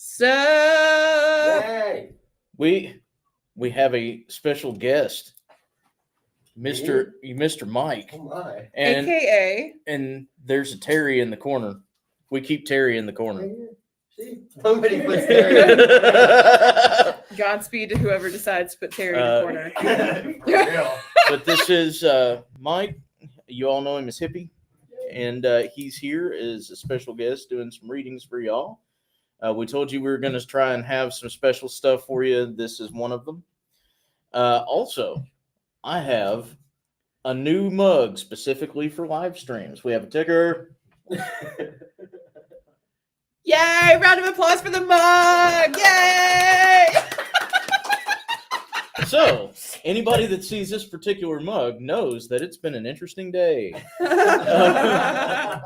So, Yay! We have a special guest, Mr. Mike, Oh my. AKA, and there's a Terry in the corner. We keep Terry in the corner. See? Somebody puts there. Godspeed to whoever decides to put Terry in the corner. For real. But this is Mike. You all know him as Hippie, and he's here as a special guest doing some readings for y'all. We told you we were going to try and have some special stuff for you. This is one of them. Also, I have a new mug specifically for live streams. We have a ticker. Yay! Round of applause for the mug! Yay! So, anybody that sees this particular mug knows that it's been an interesting day. Hi,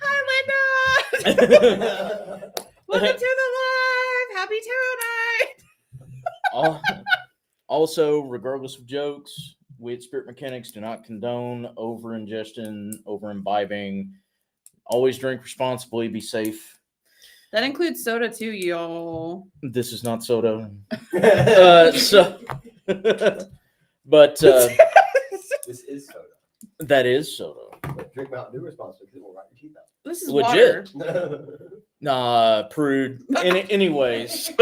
Linda! Welcome to the live! Happy Tarot Night! Also, regardless of jokes, we at Spirit Mechanics do not condone over-ingestion, over-imbibing. Always drink responsibly, be safe. That includes soda too, y'all. This is not soda. But This is soda. that is soda. But drink Mountain Dew responsibly because it will rot your teeth out. This is Legit. water. Nah, prude. Anyways.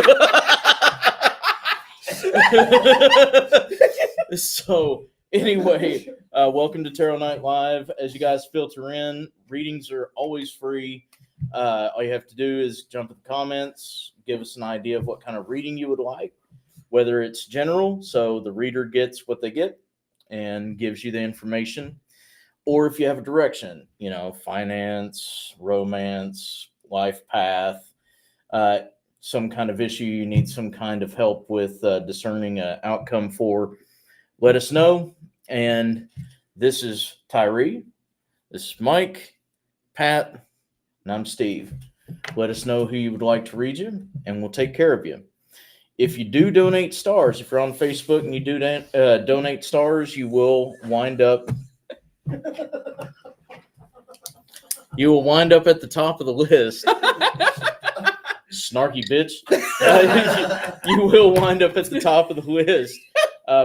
So, anyway, welcome to Tarot Night Live. As you guys filter in, readings are always free. All you have to do is jump in the comments, give us an idea of what kind of reading you would like, whether it's general, so the reader gets what they get and gives you the information, or if you have a direction, finance, romance, life path, some kind of issue you need some kind of help with discerning an outcome for, let us know. And this is Tyree, this is Mike, Pat, and I'm Steve. Let us know who you would like to read you, and we'll take care of you. If you do donate stars, if you're on Facebook and you do donate stars, you will wind up at the top of the list. Snarky bitch. You will wind up at the top of the list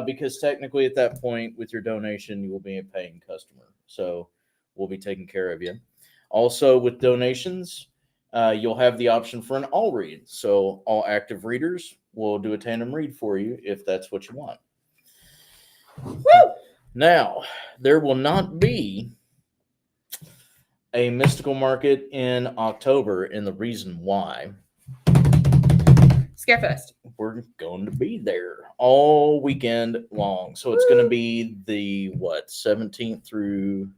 because technically at that point with your donation, you will be a paying customer. So we'll be taking care of you. Also with donations, you'll have the option for an all read. So all active readers will do a tandem read for you if that's what you want. Woo! Now, there will not be a mystical market in October, and the reason why, Scarefest. we're going to be there all weekend long. So it's going to be the 17th through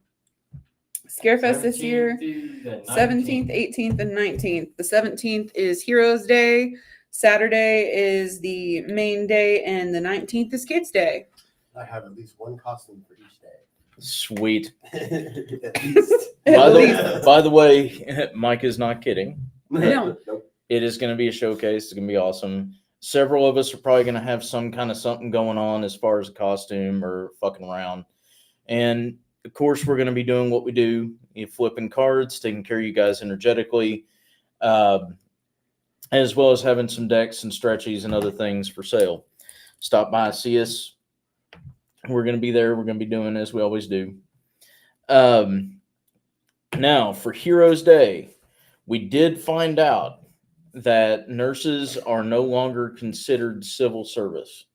Scarefest this year. 17th, 18th, and 19th. The 17th is Heroes Day. Saturday is the main day, and the 19th is Kids Day. I have at least one costume for each day. Sweet. At least. By the way, Mike is not kidding. I know. Nope. It is going to be a showcase. It's going to be awesome. Several of us are probably going to have some kind of something going on as far as a costume or fucking around. And of course, we're going to be doing what we do, flipping cards, taking care of you guys energetically, as well as having some decks and stretchies and other things for sale. Stop by, see us. We're going to be there. We're going to be doing as we always do. Now, for Heroes Day, we did find out that nurses are no longer considered civil service.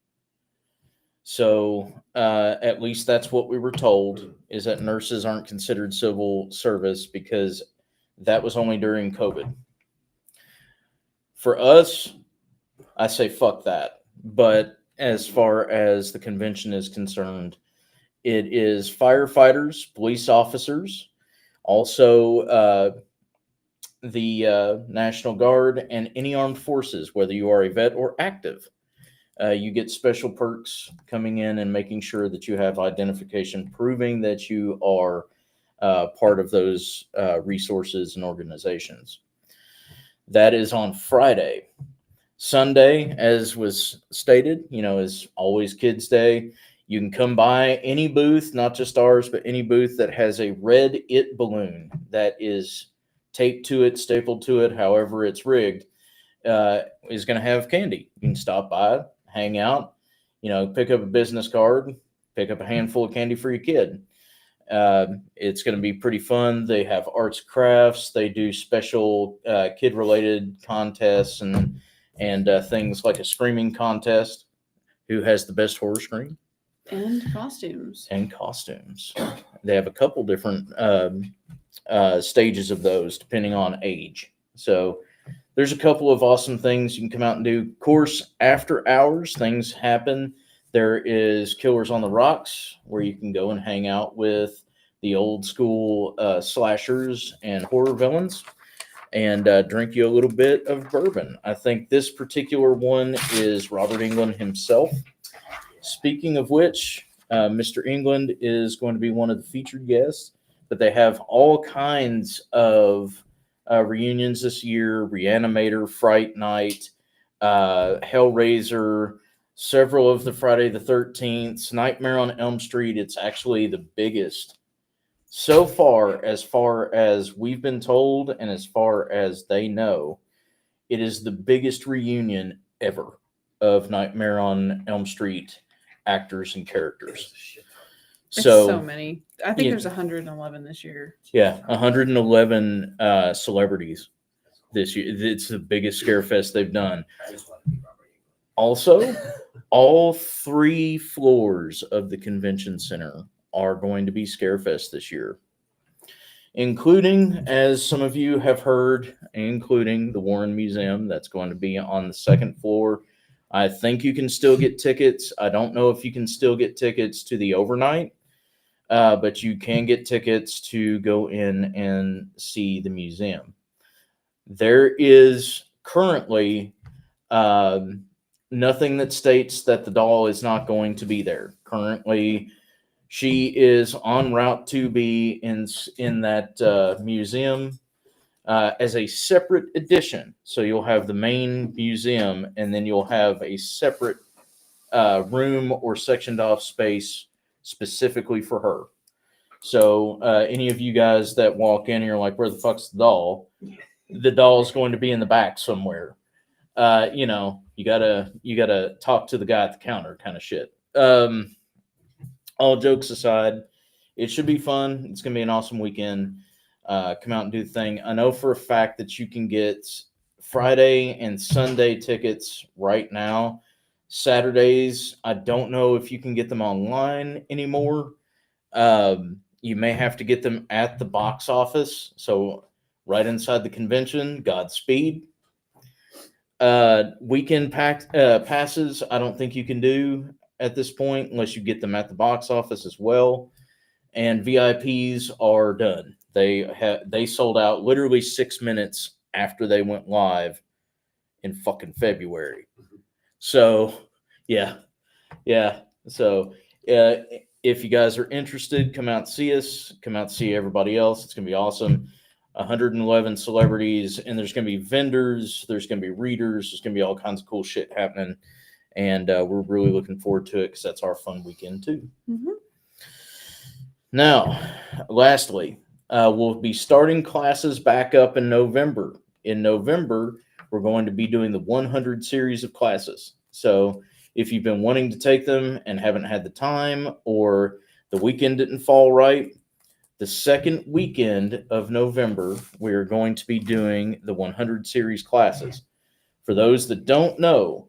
So at least that's what we were told, is that nurses aren't considered civil service because that was only during COVID. For us, I say fuck that. But as far as the convention is concerned, it is firefighters, police officers, also the National Guard, and any armed forces, whether you are a vet or active. You get special perks coming in and making sure that you have identification proving that you are part of those resources and organizations. That is on Friday. Sunday, as was stated, is always Kids Day. You can come by any booth, not just ours, but any booth that has a red IT balloon that is taped to it, stapled to it, however it's rigged, is going to have candy. You can stop by, hang out, pick up a business card, pick up a handful of candy for your kid. It's going to be pretty fun. They have arts, crafts. They do special kid-related contests and things like a screaming contest. Who has the best horror scream? And costumes. They have a couple different stages of those depending on age. So there's a couple of awesome things you can come out and do. Of course, after hours, things happen. There is Killers on the Rocks, where you can go and hang out with the old school slashers and horror villains and drink you a little bit of bourbon. I think this particular one is Robert Englund himself. Speaking of which, Mr. Englund is going to be one of the featured guests, but they have all kinds of reunions this year: Reanimator, Fright Night, Hellraiser, several of the Friday the 13th, Nightmare on Elm Street. It's actually the biggest so far as we've been told and as far as they know. It is the biggest reunion ever of Nightmare on Elm Street actors and characters. It's so many. I think there's 111 this year. Yeah, 111 celebrities this year. It's the biggest Scarefest they've done. Also, all 3 floors of the convention center are going to be Scarefest this year, including, as some of you have heard, including the Warren Museum. That's going to be on the 2nd floor. I think you can still get tickets. I don't know if you can still get tickets to the overnight, but you can get tickets to go in and see the museum. There is currently nothing that states that the doll is not going to be there. Currently, she is en route to be in that museum as a separate edition. So you'll have the main museum, and then you'll have a separate room or sectioned off space specifically for her. So any of you guys that walk in and you're like, where the fuck's the doll? The doll's going to be in the back somewhere. You gotta talk to the guy at the counter kind of shit. All jokes aside, it should be fun. It's going to be an awesome weekend. Come out and do the thing. I know for a fact that you can get Friday and Sunday tickets right now. Saturdays, I don't know if you can get them online anymore. You may have to get them at the box office. So right inside the convention, Godspeed. Weekend passes, I don't think you can do at this point unless you get them at the box office as well. And VIPs are done. They sold out literally 6 minutes after they went live in fucking February. So yeah. So if you guys are interested, come out and see us. Come out and see everybody else. It's gonna be awesome. 111 celebrities, and there's gonna be vendors. There's gonna be readers. There's gonna be all kinds of cool shit happening, and we're really looking forward to it because that's our fun weekend too. Mm-hmm. Now, lastly, we'll be starting classes back up in November. In November, we're going to be doing the 100 series of classes. So if you've been wanting to take them and haven't had the time, or the weekend didn't fall right, the second weekend of November, we're going to be doing the 100 series classes. For those that don't know,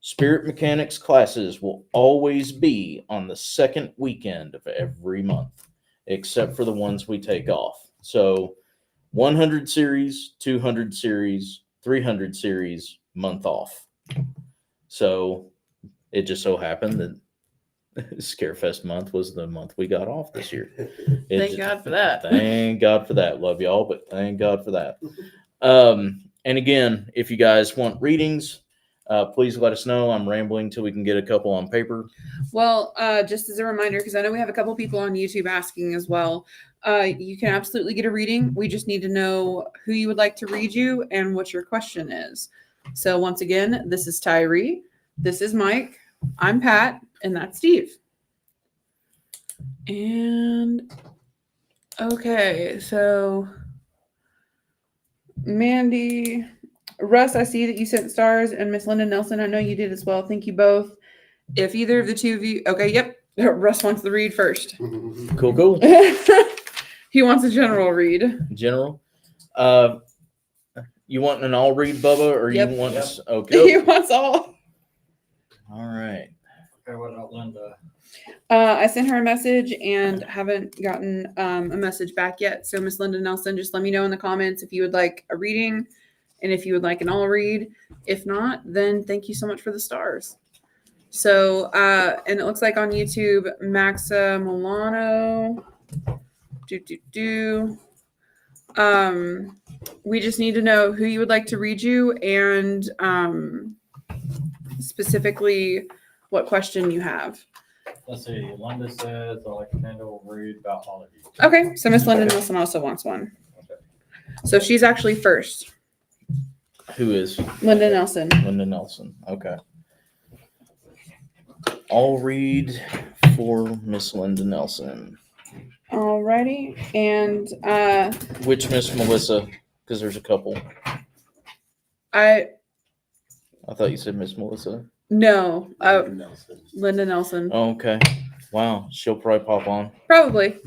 Spirit Mechanics classes will always be on the second weekend of every month, except for the ones we take off. So 100 series, 200 series, 300 series, month off. So it just so happened that Scarefest month was the month we got off this year. Thank God for that. Thank God for that. Love y'all, but thank God for that. And again, if you guys want readings, please let us know. I'm rambling till we can get a couple on paper. Well, just as a reminder, because I know we have a couple people on YouTube asking as well, you can absolutely get a reading. We just need to know who you would like to read you and what your question is. So once again, this is Tyree. This is Mike. I'm Pat. And that's Steve. And okay, so Mandy, Russ, I see that you sent stars, and Miss Linda Nelson, I know you did as well. Thank you both. If either of the two of you, okay, yep, Russ wants the read first. Cool. He wants a general read. General. You want an all read, Bubba, or Yep. you want? Yep. Okay. He wants all. All right. Okay, what about Linda? I sent her a message and haven't gotten a message back yet. So Miss Linda Nelson, just let me know in the comments if you would like a reading and if you would like an all read. If not, then thank you so much for the stars. So, and it looks like on YouTube, Maxa Milano. We just need to know who you would like to read you and specifically what question you have. Let's see. Linda says Alexander will read about all of you. Okay, so Miss Linda Nelson also wants one. Okay. So she's actually first. Who is Linda Nelson. Linda Nelson? Okay. I'll read for Miss Linda Nelson. Alrighty, and Which Miss Melissa? Because there's a couple. I I thought you said Miss Melissa. no, Nelson. Linda Nelson. Oh, okay. Wow. She'll probably pop on. Probably.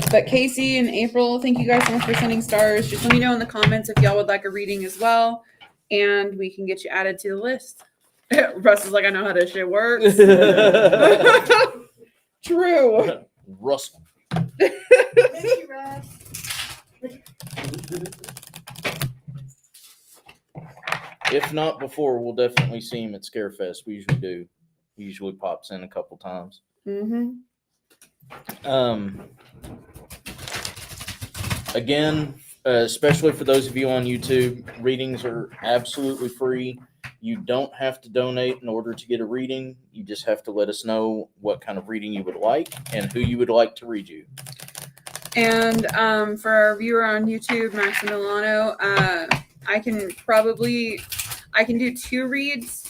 But Casey and April, thank you guys so much for sending stars. Just let me know in the comments if y'all would like a reading as well, and we can get you added to the list. Russ is like, I know how this shit works. True. Russell. If not before, we'll definitely see him at Scarefest. We usually do. He usually pops in a couple times. Mm-hmm. Again, especially for those of you on YouTube, readings are absolutely free. You don't have to donate in order to get a reading. You just have to let us know what kind of reading you would like and who you would like to read you. And for our viewer on YouTube, Max Milano, I can do 2 reads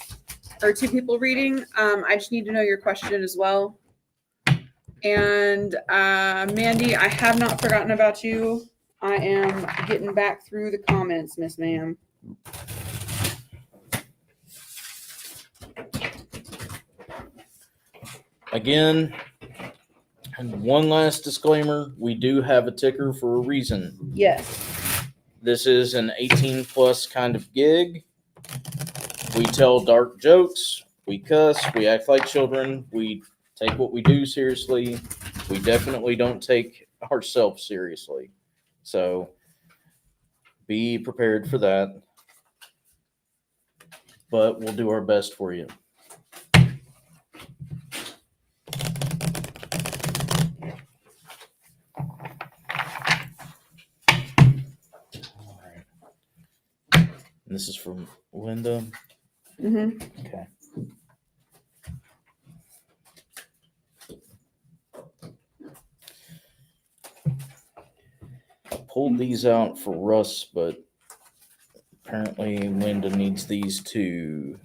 or 2 people reading. I just need to know your question as well. And Mandy, I have not forgotten about you. I am getting back through the comments, Miss Ma'am. Again, and one last disclaimer, we do have a ticker for a reason. Yes. This is an 18 plus kind of gig. We tell dark jokes, we cuss, we act like children, we take what we do seriously. We definitely don't take ourselves seriously. So be prepared for that. But we'll do our best for you. And this is from Linda. Mm-hmm. Okay. I pulled these out for Russ, but apparently Linda needs these too.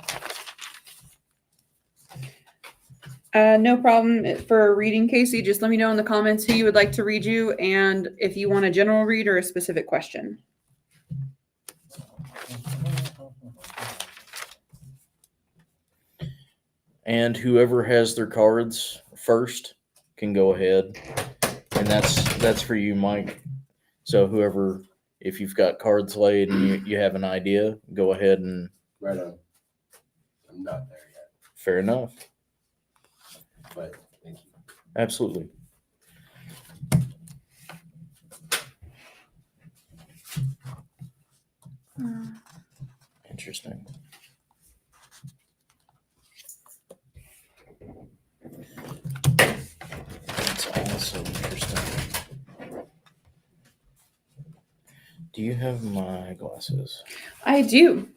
No problem for reading, Casey. Just let me know in the comments who you would like to read you and if you want a general read or a specific question. And whoever has their cards first can go ahead. And that's for you, Mike. So whoever, if you've got cards laid and you have an idea, go ahead and. Right on. I'm not there yet, Fair enough. but thank you. Absolutely. Interesting. That's also interesting. Do you have my glasses? I do.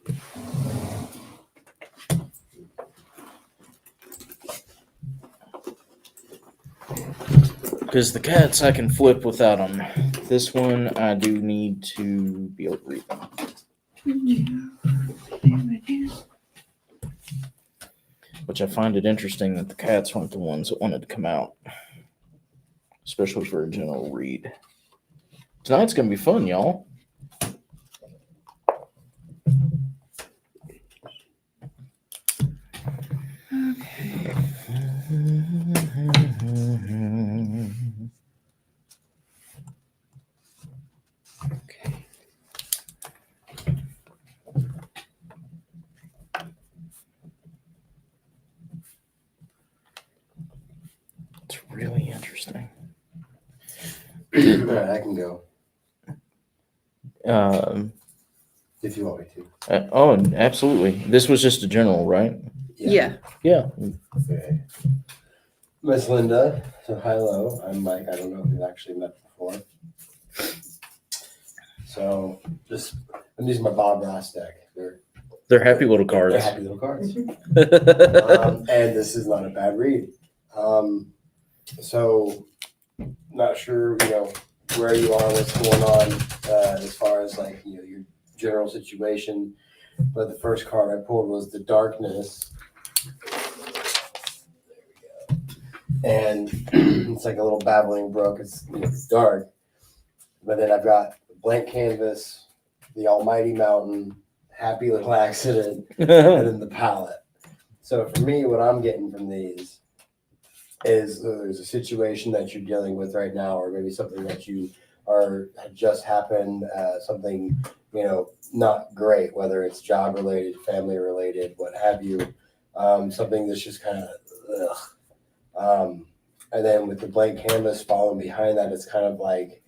Because the cats I can flip without them. This one I do need to be able to read them. Which I find it interesting that the cats weren't the ones that wanted to come out. Especially for a general read. Tonight's gonna be fun, y'all. Okay. Okay. It's really interesting. All right, I can go Um, if you want me to. oh, absolutely. This was just a general, right? Yeah. Yeah. Okay. Miss Linda, so hello, I'm Mike. I don't know if we've actually met before. So I'm using my Bob Ross deck. They're happy little cards. They're happy little cards. And this is not a bad read. So not sure, where you are, what's going on, as far as like, your general situation. But the first card I pulled was the Darkness. And it's like a little babbling brook. It's dark. But then I've got Blank Canvas, the Almighty Mountain, Happy Little Accident, and then the Palette. So for me, what I'm getting from these is there's a situation that you're dealing with right now, or maybe something that you had just happened, something, not great, whether it's job related, family related, what have you, something that's just kind of, and then with the Blank Canvas following behind that, it's kind of like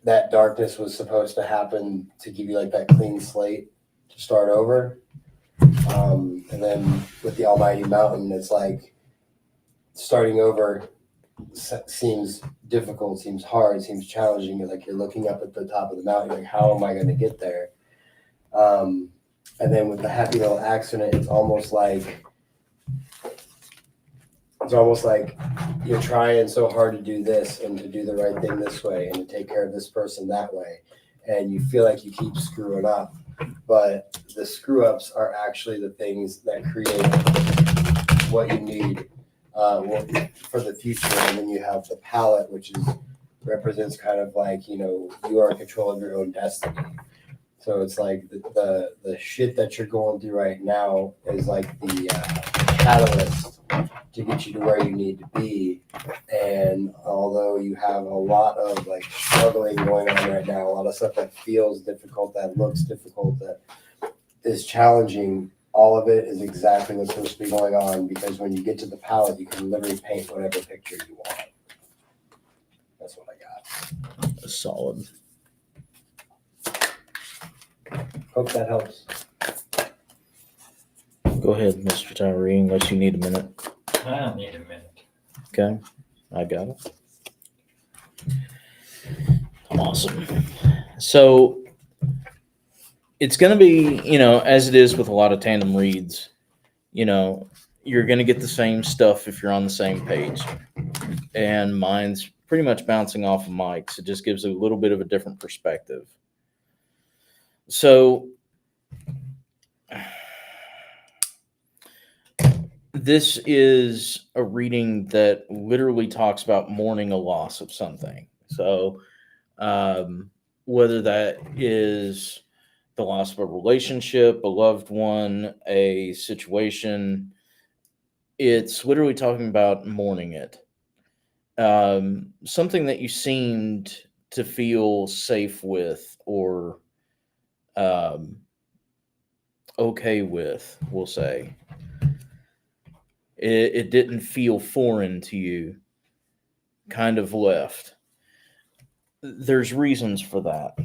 that darkness was supposed to happen to give you like that clean slate to start over. And then with the Almighty Mountain, it's like starting over seems difficult, seems hard, seems challenging. Like you're looking up at the top of the mountain, like, how am I going to get there? And then with the Happy Little Accident, it's almost like you're trying so hard to do this and to do the right thing this way and to take care of this person that way. And you feel like you keep screwing up, but the screw ups are actually the things that create what you need for the future. And then you have the Palette, which represents kind of like, you are in control of your own destiny. So it's like the shit that you're going through right now is like the catalyst to get you to where you need to be. And although you have a lot of like struggling going on right now, a lot of stuff that feels difficult, that looks difficult, that is challenging, all of it is exactly what's supposed to be going on, because when you get to the Palette, you can literally paint whatever picture you want. That's what I got. Solid. Hope that helps. Go ahead, Mr. Tyree, unless you need a minute. I need a minute. Okay, I got it. Awesome. So it's going to be, as it is with a lot of tandem reads, you're going to get the same stuff if you're on the same page. And mine's pretty much bouncing off of Mike's. It just gives a little bit of a different perspective. So this is a reading that literally talks about mourning a loss of something. So whether that is the loss of a relationship, a loved one, a situation, it's literally talking about mourning it. Something that you seemed to feel safe with or okay with, we'll say. It didn't feel foreign to you, kind of left. There's reasons for that.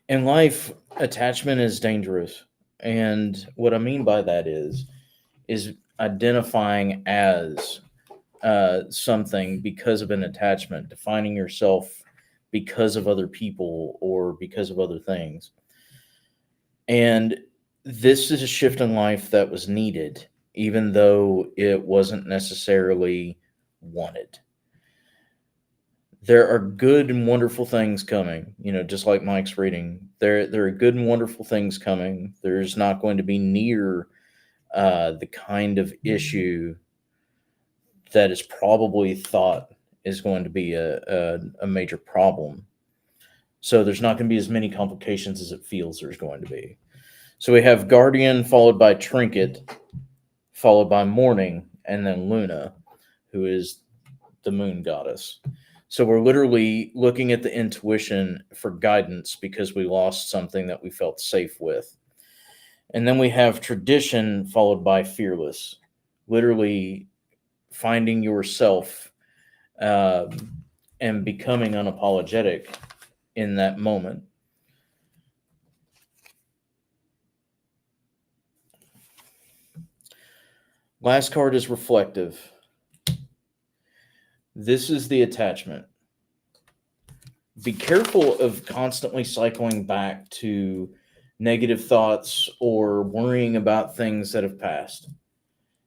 In life, attachment is dangerous. And what I mean by that is identifying as something because of an attachment, defining yourself because of other people or because of other things. And this is a shift in life that was needed, even though it wasn't necessarily wanted. There are good and wonderful things coming, just like Mike's reading. There are good and wonderful things coming. There's not going to be near the kind of issue that is probably thought is going to be a major problem. So there's not going to be as many complications as it feels there's going to be. So we have Guardian followed by Trinket, followed by Morning, and then Luna, who is the moon goddess. So we're literally looking at the intuition for guidance because we lost something that we felt safe with. And then we have Tradition followed by Fearless, literally finding yourself and becoming unapologetic in that moment. Last card is Reflective. This is the attachment. Be careful of constantly cycling back to negative thoughts or worrying about things that have passed.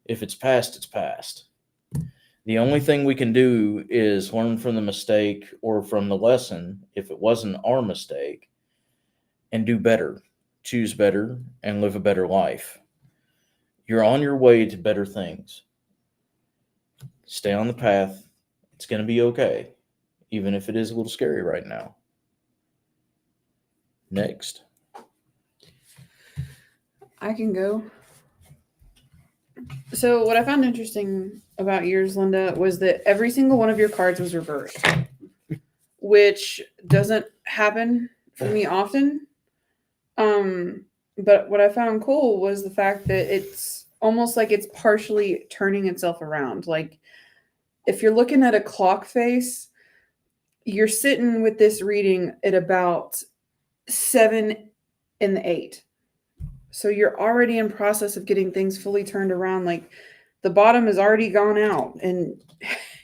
If it's past, it's past. The only thing we can do is learn from the mistake or from the lesson, if it wasn't our mistake, and do better, choose better, and live a better life. You're on your way to better things. Stay on the path. It's going to be okay, even if it is a little scary right now. Next. I can go. So what I found interesting about yours, Linda, was that every single one of your cards was reversed, which doesn't happen for me often. But what I found cool was the fact that it's almost like it's partially turning itself around. Like if you're looking at a clock face, you're sitting with this reading at about 7 in the 8. So you're already in process of getting things fully turned around. Like the bottom has already gone out and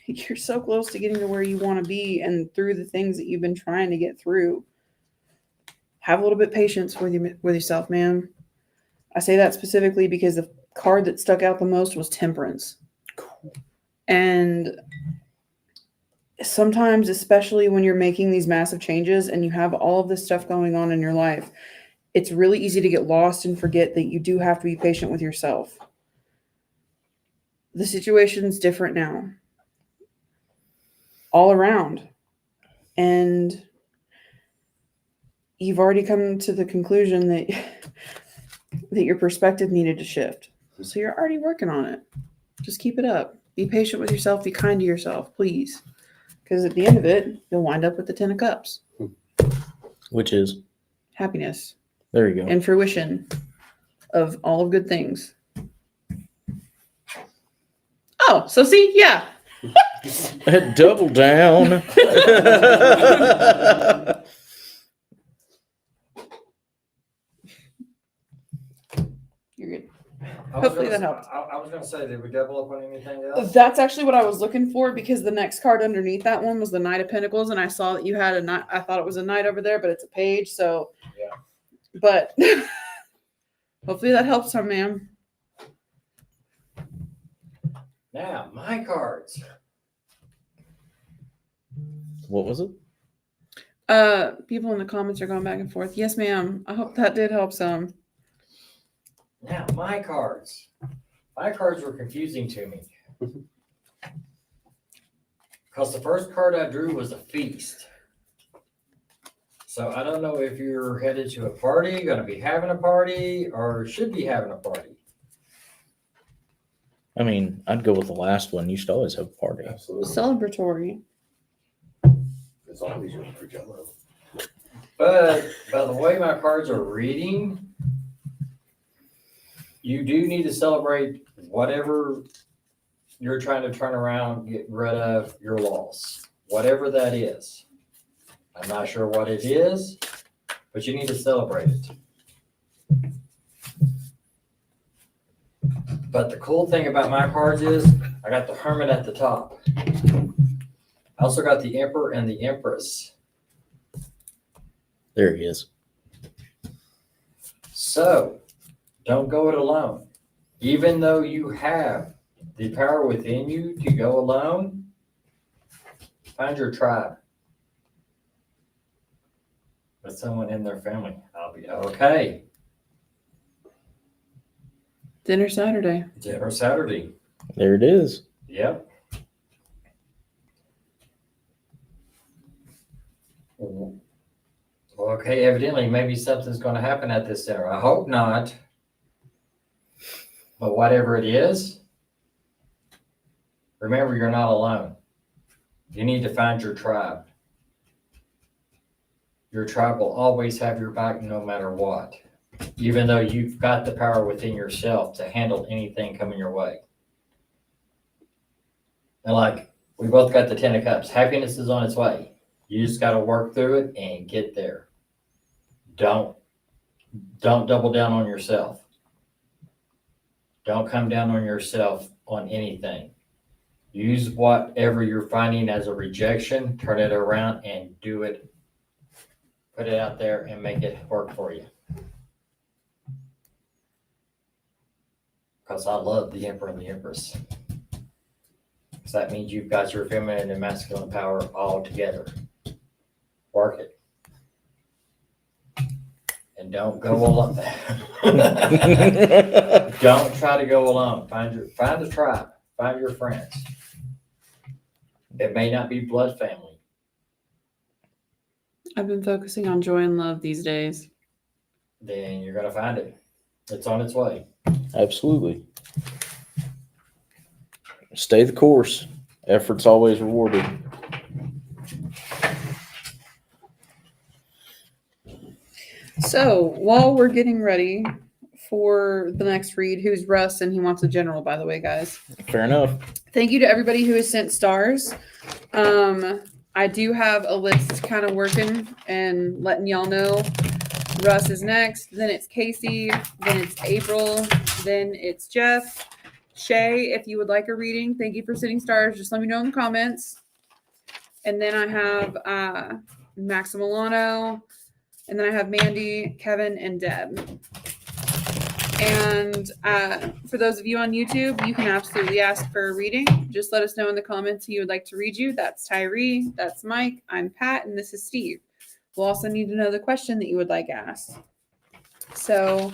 you're so close to getting to where you want to be and through the things that you've been trying to get through. Have a little bit of patience with yourself, man. I say that specifically because the card that stuck out the most was Temperance. And sometimes, especially when you're making these massive changes and you have all of this stuff going on in your life, it's really easy to get lost and forget that you do have to be patient with yourself. The situation's different now. All around. And you've already come to the conclusion that your perspective needed to shift. So you're already working on it. Just keep it up. Be patient with yourself. Be kind to yourself, please. Because at the end of it, you'll wind up with the 10 of Cups. Which is? Happiness. There you go. And fruition of all of good things. Oh, so see, yeah. Double down. You're good. I was Hopefully gonna- that helped. I was gonna say, did we double up on anything else? That's actually what I was looking for because the next card underneath that one was the Knight of Pentacles, and I saw that you had a knight. I thought it was a knight over there, but it's a page. So, Yeah. But hopefully that helps her, ma'am. Now, my cards. What was it? People in the comments are going back and forth. Yes, ma'am. I hope that did help some. Now, my cards. My cards were confusing to me. Because the first card I drew was a feast. So I don't know if you're headed to a party, going to be having a party, or should be having a party. I mean, I'd go with the last one. You should always have a party. Absolutely. Celebratory. It's always room for Jello. But by the way my cards are reading, you do need to celebrate whatever you're trying to turn around, get rid of your loss, whatever that is. I'm not sure what it is, but you need to celebrate it. But the cool thing about my cards is I got the Hermit at the top. I also got the Emperor and the Empress. There he is. So, don't go it alone. Even though you have the power within you to go alone, find your tribe. With someone in their family, I'll be okay. Dinner Saturday. Dinner Saturday. There it is. Yep. Okay, evidently, maybe something's gonna happen at this center. I hope not. But whatever it is, remember, you're not alone. You need to find your tribe. Your tribe will always have your back no matter what, even though you've got the power within yourself to handle anything coming your way. And like, we both got the 10 of Cups. Happiness is on its way. You just got to work through it and get there. Don't double down on yourself. Don't come down on yourself on anything. Use whatever you're finding as a rejection, turn it around and do it. Put it out there and make it work for you. Because I love the Emperor and the Empress. Because that means you've got your feminine and masculine power all together. Work it. And don't go alone. Don't try to go alone. Find a tribe. Find your friends. It may not be blood family. I've been focusing on joy and love these days. Then you're gonna find it. It's on its way. Absolutely. Stay the course. Effort's always rewarded. So while we're getting ready for the next read, who's Russ, and he wants a general, by the way, guys. Fair enough. Thank you to everybody who has sent stars. I do have a list kind of working and letting y'all know. Russ is next, then it's Casey, then it's April, then it's Jeff. Shay, if you would like a reading, thank you for sending stars. Just let me know in the comments. And then I have Max Milano, and then I have Mandy, Kevin, and Deb. And for those of you on YouTube, you can absolutely ask for a reading. Just let us know in the comments who you would like to read you. That's Tyree, that's Mike, I'm Pat, and this is Steve. We'll also need to know the question that you would like asked. So,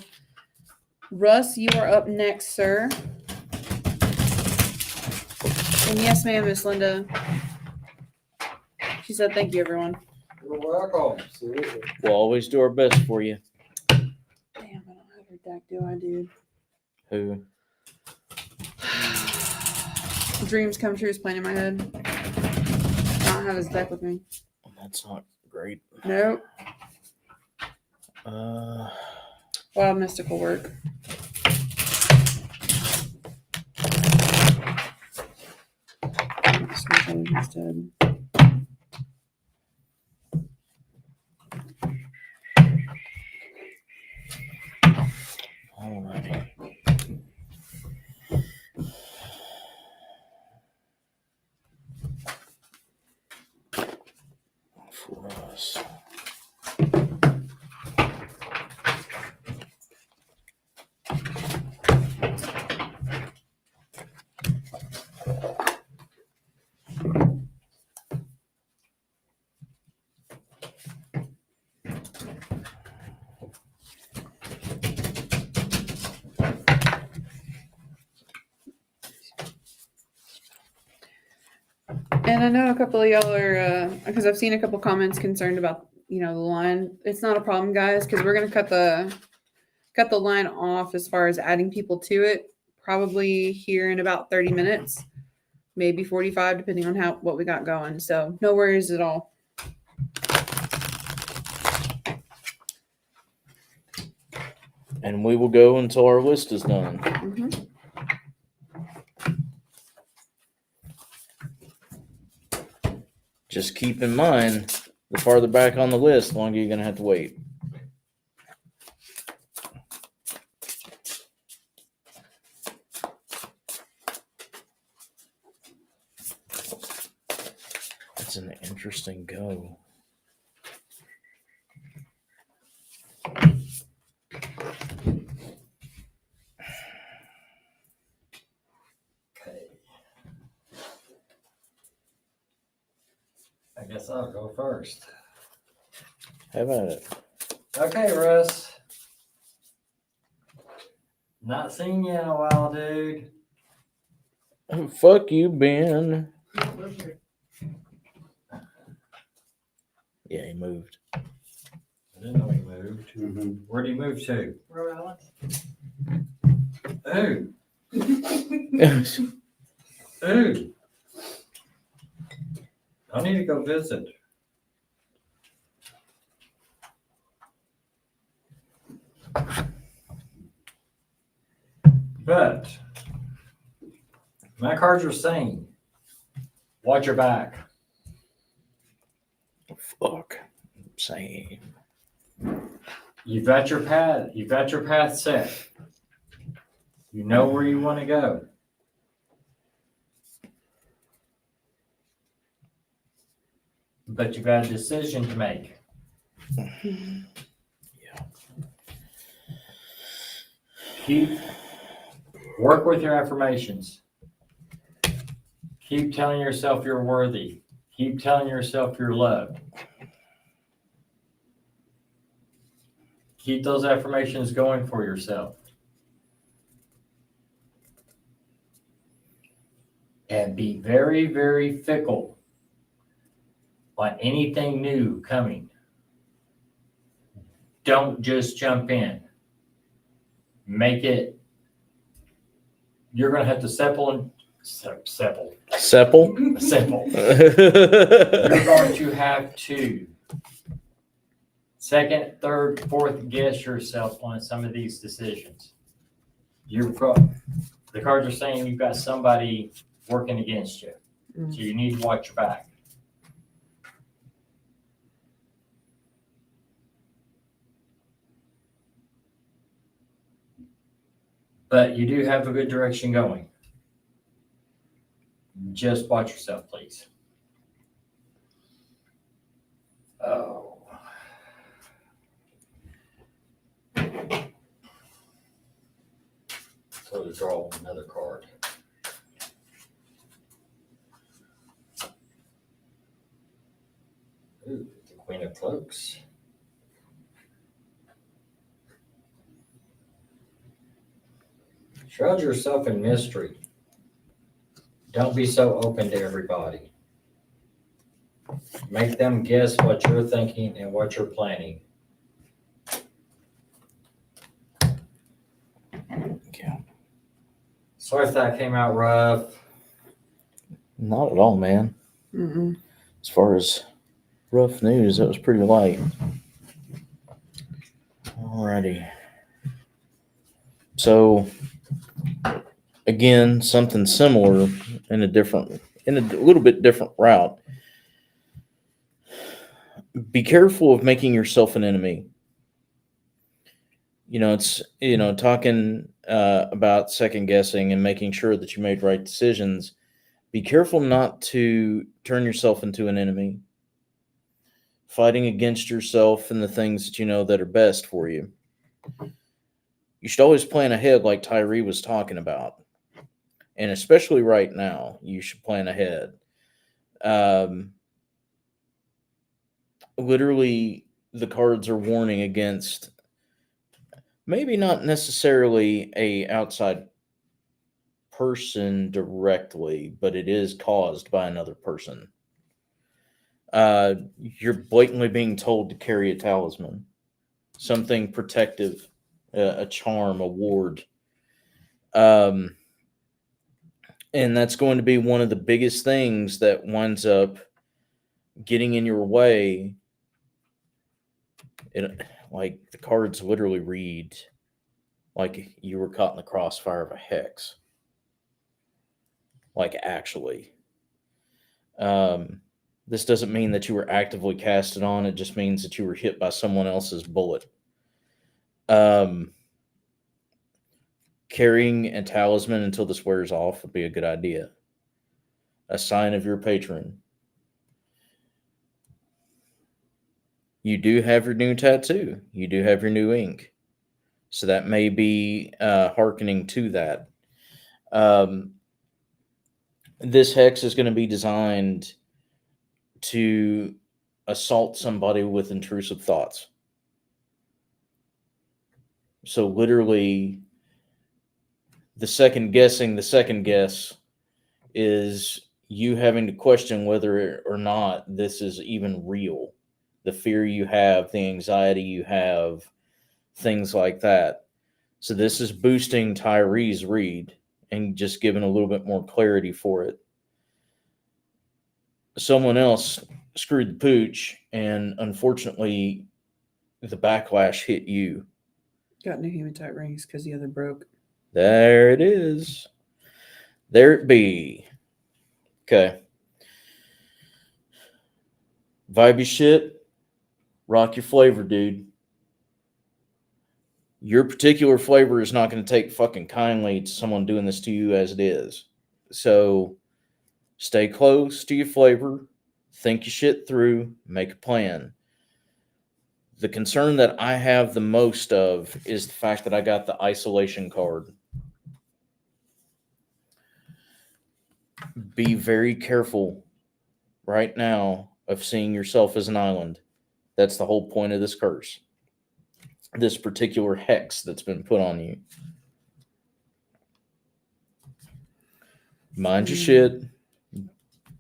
Russ, you are up next, sir. And yes, ma'am, Miss Linda. She said, thank you, everyone. You're welcome. Absolutely. We'll always do our best for you. Damn, I don't have her deck, do I, dude? Who? Dreams Come True is playing in my head. I don't have his deck with me. That's not great. Nope. Wild mystical work. Instead. Alrighty. For us. And I know a couple of y'all are, because I've seen a couple comments concerned about, the line. It's not a problem, guys, because we're gonna cut the line off as far as adding people to it. Probably here in about 30 minutes, maybe 45, depending on what we got going. So no worries at all. And we will go until our list is done. Mm-hmm. Just keep in mind, the farther back on the list, the longer you're going to have to wait. That's an interesting go. Okay. I guess I'll go first. Have at it. Okay, Russ. Not seen you in a while, dude. Fuck you, Ben. Yeah, he moved. I didn't know he moved. Mhm. Where'd he move to? Rhode Island. Ooh, ooh. I need to go visit. But my cards are saying, watch your back. Fuck. Same. You've got your path. You've got your path set. You know where you want to go. But you've got a decision to make. Work with your affirmations. Keep telling yourself you're worthy. Keep telling yourself you're loved. Keep those affirmations going for yourself. And be very, very fickle on anything new coming. Don't just jump in. Make it, you're going to have to sepple. Sepple? You're going to have to second, third, fourth guess yourself on some of these decisions. The cards are saying you've got somebody working against you. So you need to watch your back. But you do have a good direction going. Just watch yourself, please. Oh. So to draw another card. Ooh, the Queen of Cloaks. Shroud yourself in mystery. Don't be so open to everybody. Make them guess what you're thinking and what you're planning. Yeah. Sorry if that came out rough. Not at all, man. Mm-mm. As far as rough news, that was pretty light. Alrighty. So, again, something similar in a little bit different route. Be careful of making yourself an enemy. It's talking about second guessing and making sure that you made right decisions. Be careful not to turn yourself into an enemy, fighting against yourself and the things that you know that are best for you. You should always plan ahead, like Tyree was talking about, and especially right now, you should plan ahead. Literally, the cards are warning against maybe not necessarily a outside person directly, but it is caused by another person. You're blatantly being told to carry a talisman, something protective, a charm, a ward. And that's going to be one of the biggest things that winds up getting in your way. Like the cards literally read like you were caught in the crossfire of a hex. Like actually. This doesn't mean that you were actively casted on. It just means that you were hit by someone else's bullet. Carrying a talisman until this wears off would be a good idea. A sign of your patron. You do have your new tattoo. You do have your new ink. So that may be hearkening to that. This hex is going to be designed to assault somebody with intrusive thoughts. So literally, the second guess is you having to question whether or not this is even real. the fear you have, the anxiety you have, things like that. So this is boosting Tyree's read and just giving a little bit more clarity for it. Someone else screwed the pooch, and unfortunately, the backlash hit you. Got new hematite rings because the other broke. There it is. There it be. Okay. Vibe your shit. Rock your flavor, dude. Your particular flavor is not going to take fucking kindly to someone doing this to you as it is. So stay close to your flavor. Think your shit through. Make a plan. The concern that I have the most of is the fact that I got the isolation card. Be very careful right now of seeing yourself as an island. That's the whole point of this curse. This particular hex that's been put on you. Mind your shit.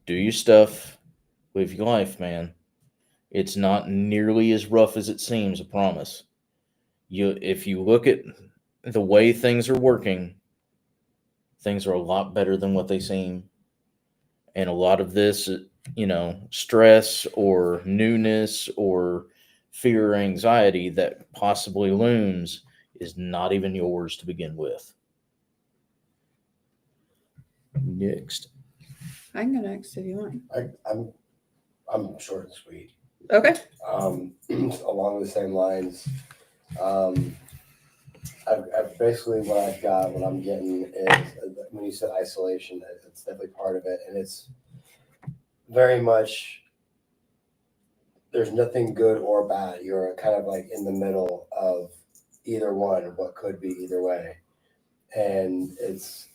Do your stuff. Live your life, man. It's not nearly as rough as it seems, I promise. If you look at the way things are working, things are a lot better than what they seem. And a lot of this, stress or newness or fear or anxiety that possibly looms is not even yours to begin with. Next. I can go next if you want. I'm short and sweet. Okay. Along the same lines, I've basically what I'm getting is when you said isolation, it's definitely part of it, and it's very much there's nothing good or bad. You're kind of like in the middle of either one, what could be either way, and it's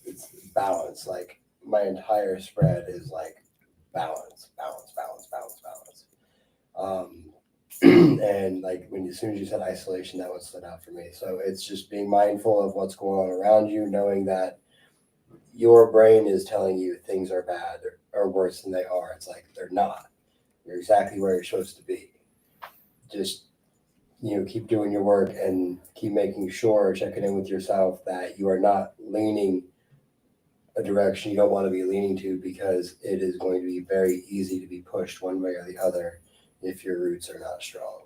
balance. Like my entire spread is like balance. And like as soon as you said isolation, that one stood out for me. So it's just being mindful of what's going on around you, knowing that your brain is telling you things are bad or worse than they are. It's like they're not. You're exactly where you're supposed to be. Just keep doing your work and keep making sure, checking in with yourself that you are not leaning a direction you don't want to be leaning to, because it is going to be very easy to be pushed one way or the other if your roots are not strong.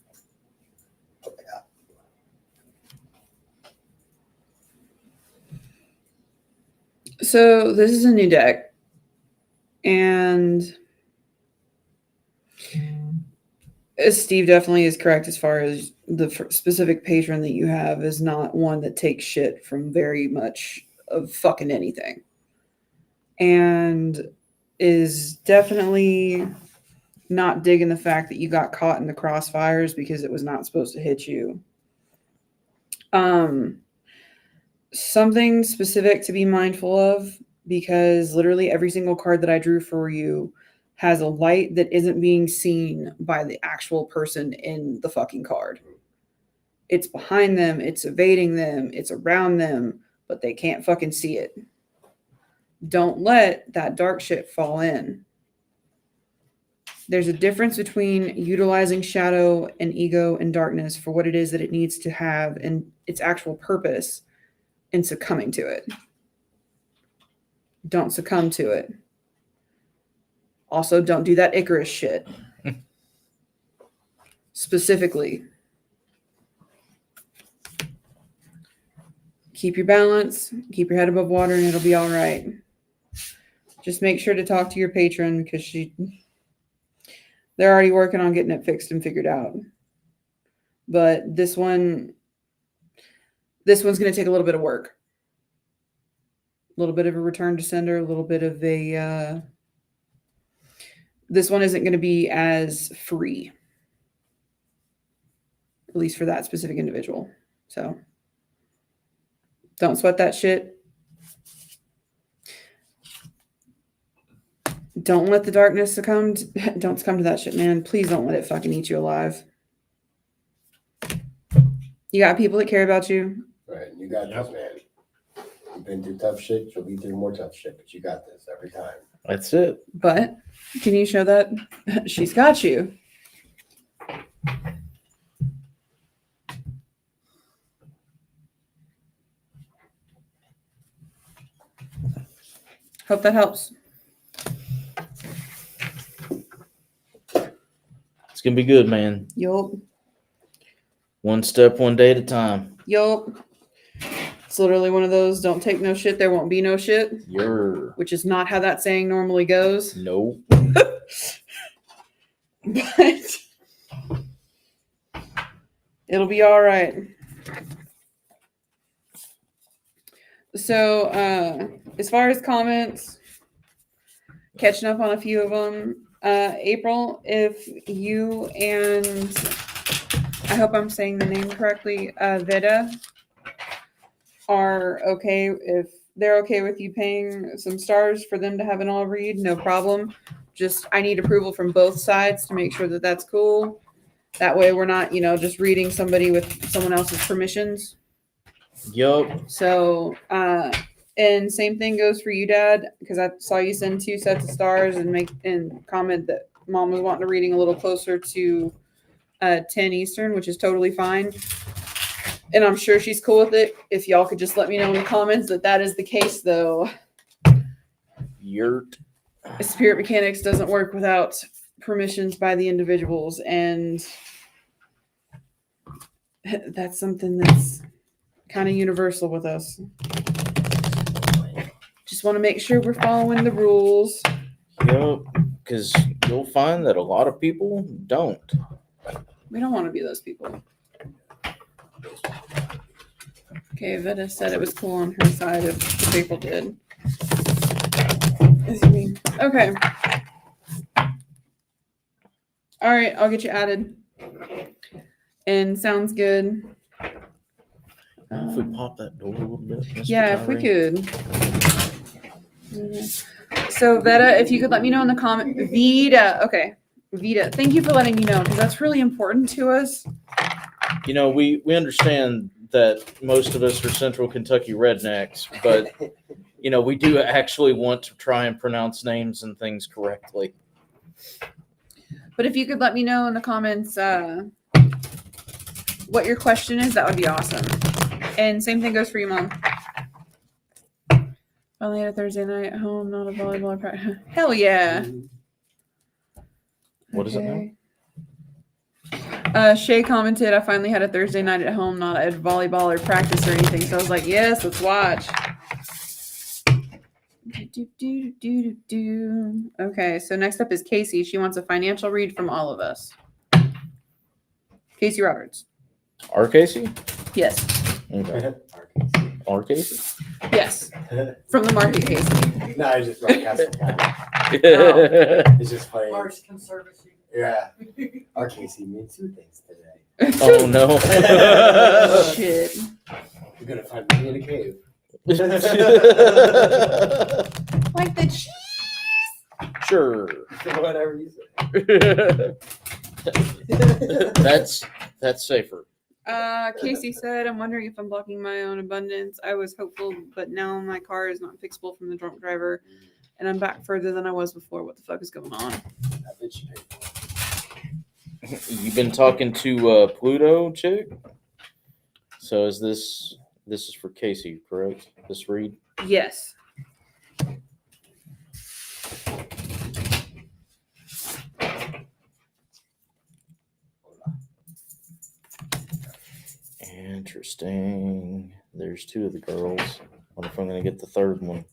That's what I got. So this is a new deck, and Steve definitely is correct as far as the specific patron that you have is not one that takes shit from very much of fucking anything, and is definitely not digging the fact that you got caught in the crossfires because it was not supposed to hit you. Something specific to be mindful of, because literally every single card that I drew for you has a light that isn't being seen by the actual person in the fucking card. It's behind them, it's evading them, it's around them, but they can't fucking see it. Don't let that dark shit fall in. There's a difference between utilizing shadow and ego and darkness for what it is that it needs to have and its actual purpose, and succumbing to it. Don't succumb to it. Also, don't do that Icarus shit. Specifically. Keep your balance, keep your head above water, and it'll be all right. Just make sure to talk to your patron, because they're already working on getting it fixed and figured out. But this one's going to take a little bit of work. A little bit of a return to sender, a little bit of a... this one isn't going to be as free. At least for that specific individual. So, don't sweat that shit. Don't let the darkness succumb to that shit, man. Please don't let it fucking eat you alive. You got people that care about you. Right, you got this, man. You've been through tough shit, you'll be through more tough shit, but you got this every time. That's it. But can you show that? She's got you. Hope that helps. It's gonna be good, man. Yup. One step, one day at a time. Yup. It's literally one of those don't take no shit, there won't be no shit, You're which is not how that saying normally goes. nope. But it'll be all right. So, as far as comments, catching up on a few of them. April, if you and I hope I'm saying the name correctly, Veda are okay, if they're okay with you paying some stars for them to have an all read, no problem. Just I need approval from both sides to make sure that that's cool. That way we're not, just reading somebody with someone else's permissions. Yup. So, and same thing goes for you, Dad, because I saw you send 2 sets of stars and comment that Mom was wanting a reading a little closer to 10 Eastern, which is totally fine. And I'm sure she's cool with it. If y'all could just let me know in the comments that is the case, though. Yurt. Spirit Mechanics doesn't work without permissions by the individuals, and that's something that's kind of universal with us. Just want to make sure we're following the rules. Yup. Because you'll find that a lot of people don't. We don't want to be those people. Okay, Veda said it was cool on her side if the people did. Okay. All right, I'll get you added. And sounds good. If we pop that door a little bit. Mr. Yeah, if we Tyree. could. So Veda, if you could let me know in the comment. Vita, okay. Vita, thank you for letting me know because that's really important to us. We understand that most of us are Central Kentucky rednecks, but we do actually want to try and pronounce names and things correctly. But if you could let me know in the comments what your question is, that would be awesome. And same thing goes for you, Mom. Finally had a Thursday night at home, not a volleyball practice. Hell yeah. What is it now? Shay commented, I finally had a Thursday night at home, not at volleyball or practice or anything. So I was like, yes, let's watch. Okay, so next up is Casey. She wants a financial read from all of us. Casey Roberts. Our Casey? Yes. Okay. Our Casey? Yes. From the market, Casey. No, I just wrote Castle County. It's just funny. Arts Conservancy. Yeah. Our Casey made 2 things today. Oh no. Shit. We're gonna find me in a cave. Like the cheese. Sure. Whatever you say. That's safer. Casey said, I'm wondering if I'm blocking my own abundance. I was hopeful, but now my car is not fixable from the drunk driver, and I'm back further than I was before. What the fuck is going on? That bitch you paid for. You've been talking to Pluto chick? So is this is for Casey, correct? This read? Yes. Interesting. There's 2 of the girls. Wonder if I'm gonna get the third one.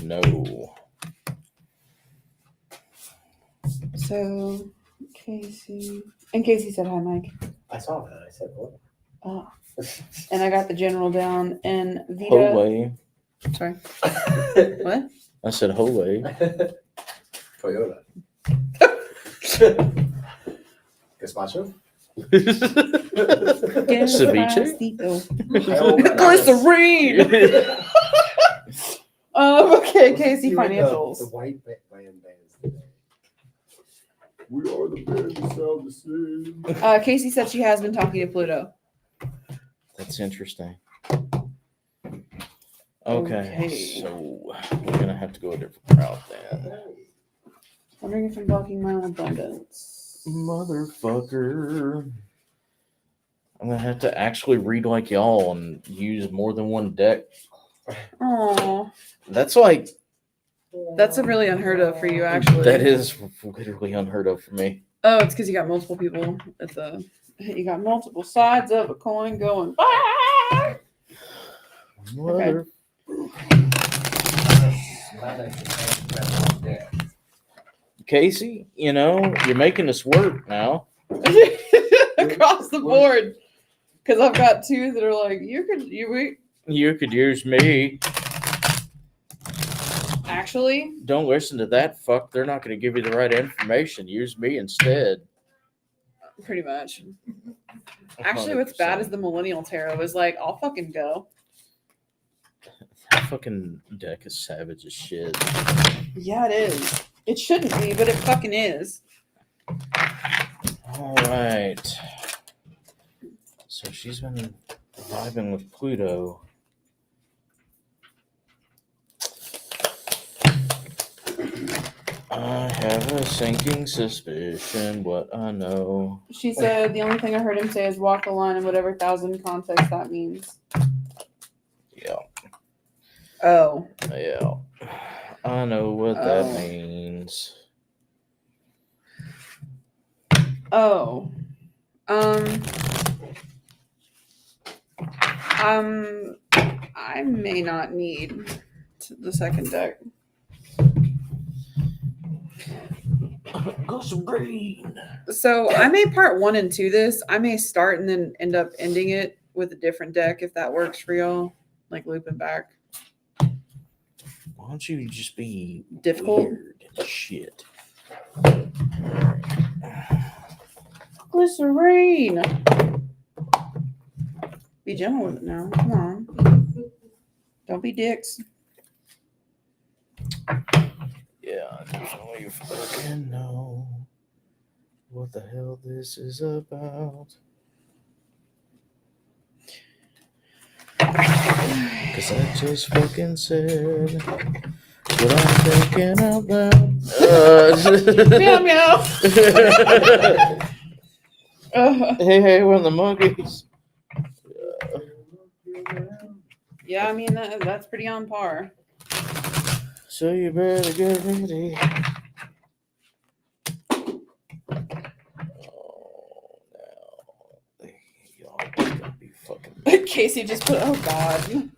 No. So, Casey. And Casey said, hi, Mike. I saw that. I said, what? Oh. And I got the general down. And Vita. Hole. Sorry. What? I said Hole. Toyota. Gazpacho? Ceviche? Glycerine! Okay, Casey The Financials. white band bands today. We are the band that sound the same. Casey said she has been talking to Pluto. That's interesting. Okay, so we're gonna have to go a different route then. Wondering if I'm blocking my own abundance. Motherfucker. I'm gonna have to actually read like y'all and use more than one deck Oh, That's like that's a really unheard of for you, actually. that is literally unheard of for me. Oh, it's because you got multiple people at the. You got multiple sides of a coin going. "Ah!" Mother. Casey, you know, you're making us work now. Across the board, because I've got two that are like, you could use me. actually. Don't listen to that fuck. They're not going to give you the right information. Use me instead. Pretty much. Actually, what's bad is the Millennial Tarot is like, I'll fucking go. That fucking deck is savage as shit. Yeah, it is. It shouldn't be, but it fucking is. All right. So she's been vibing with Pluto. I have a sinking suspicion what I know. She said the only thing I heard him say is walk the line in whatever thousand context that means. Yeah. Oh. Yeah. I know what that Oh. means. Oh. I may not need the second deck. Go some green. So I may part 1 and 2 this. I may start and then end up ending it with a different deck if that works for y'all. Like looping back. Why don't you just be Difficult? weird and shit? Glycerine. Be gentle with it now. Come on. Don't be dicks. Yeah, I definitely fucking know what the hell this is about. Cause I just fucking said what I'm thinking out loud. Meow meow. Hey, we're the monkeys. Yeah, I mean that's pretty on par. So you better get ready. Oh, now y'all gonna be fucking. Casey just put. Oh God.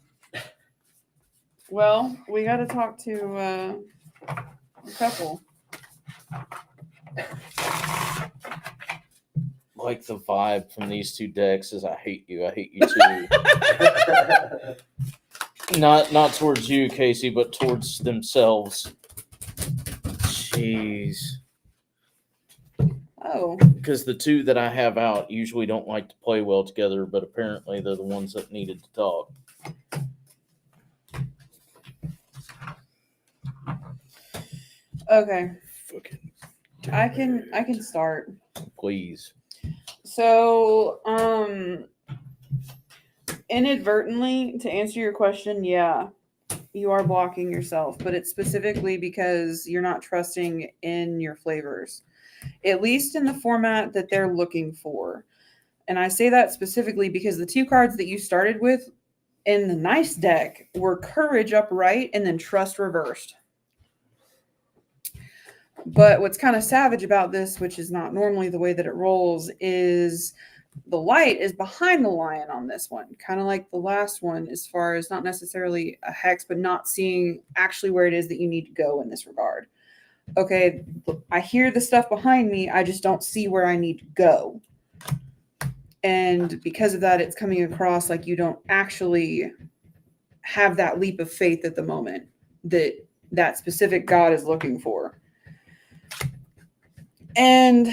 Well, we got to talk to a couple. Like the vibe from these two decks is I hate you too. Not towards you, Casey, but towards themselves. Jeez. Oh. Because the two that I have out usually don't like to play well together, but apparently they're the ones that needed to talk. Okay. Fucking I can start. please. So, inadvertently, to answer your question, yeah, you are blocking yourself, but it's specifically because you're not trusting in your flavors, at least in the format that they're looking for. And I say that specifically because the two cards that you started with in the nice deck were Courage upright and then Trust reversed. But what's kind of savage about this, which is not normally the way that it rolls, is the light is behind the lion on this one, kind of like the last one, as far as not necessarily a hex, but not seeing actually where it is that you need to go in this regard. Okay, I hear the stuff behind me, I just don't see where I need to go. And because of that, it's coming across like you don't actually have that leap of faith at the moment that that specific God is looking for. And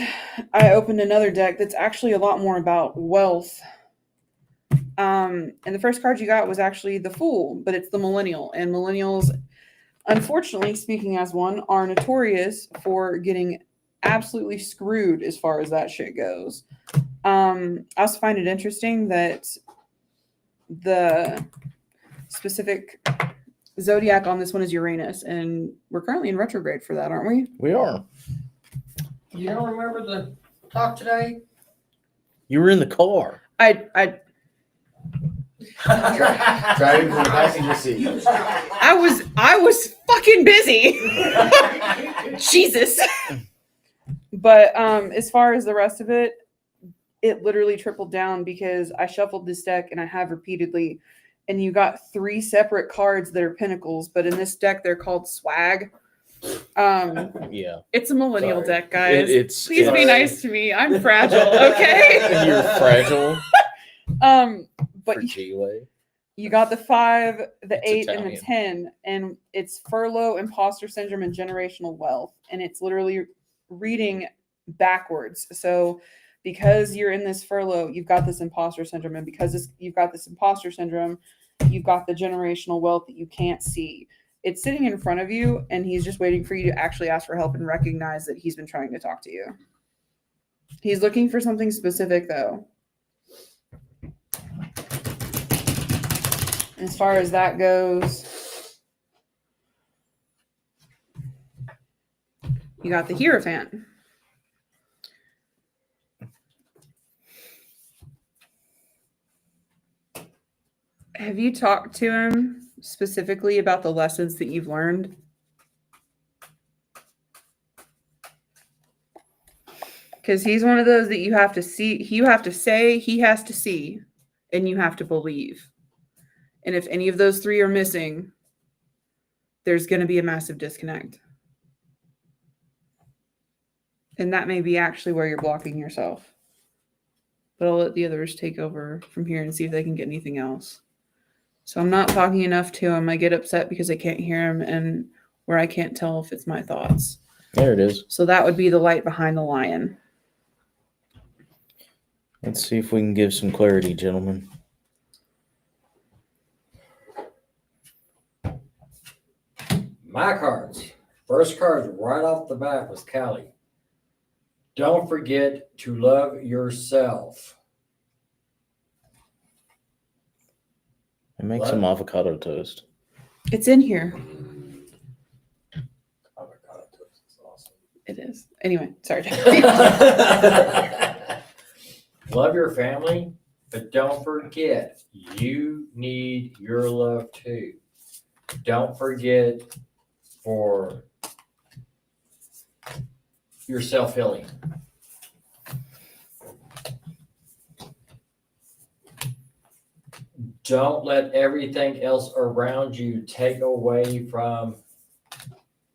I opened another deck that's actually a lot more about wealth. And the first card you got was actually the Fool, but it's the Millennial. And Millennials, unfortunately, speaking as one, are notorious for getting absolutely screwed as far as that shit goes. I also find it interesting that the specific zodiac on this one is Uranus, and we're currently in retrograde for that, aren't we? We are. You don't remember the talk today? You were in the car. I Driving from the passenger seat. I was fucking busy. Jesus. But as far as the rest of it, it literally tripled down because I shuffled this deck and I have repeatedly, and you got 3 separate cards that are pinnacles, but in this deck they're called swag. Yeah. It's a millennial Sorry. deck, guys. It's Please be Sorry. nice to me. I'm fragile, okay? You're fragile But for G-Way. you got the 5, the It's 8, and the Italian. 10, and it's furlough, imposter syndrome, and generational wealth. And it's literally reading backwards. So because you're in this furlough, you've got this imposter syndrome. And because you've got this imposter syndrome, you've got the generational wealth that you can't see. It's sitting in front of you, and he's just waiting for you to actually ask for help and recognize that he's been trying to talk to you. He's looking for something specific, though. As far as that goes, you got the Hierophant. Have you talked to him specifically about the lessons that you've learned? Because he's one of those that you have to see, you have to say, he has to see, and you have to believe. And if any of those 3 are missing, there's going to be a massive disconnect. And that may be actually where you're blocking yourself. But I'll let the others take over from here and see if they can get anything else. So I'm not talking enough to him. I get upset because I can't hear him and where I can't tell if it's my thoughts. There it is. So that would be the light behind the lion. Let's see if we can give some clarity, gentlemen. My cards. First card right off the bat was Callie. Don't forget to love yourself. And make What? some avocado toast. It's in here. Avocado toast is awesome. It is. Anyway, sorry. Love your family, but don't forget you need your love too. Don't forget for your self-healing. Don't let everything else around you take away from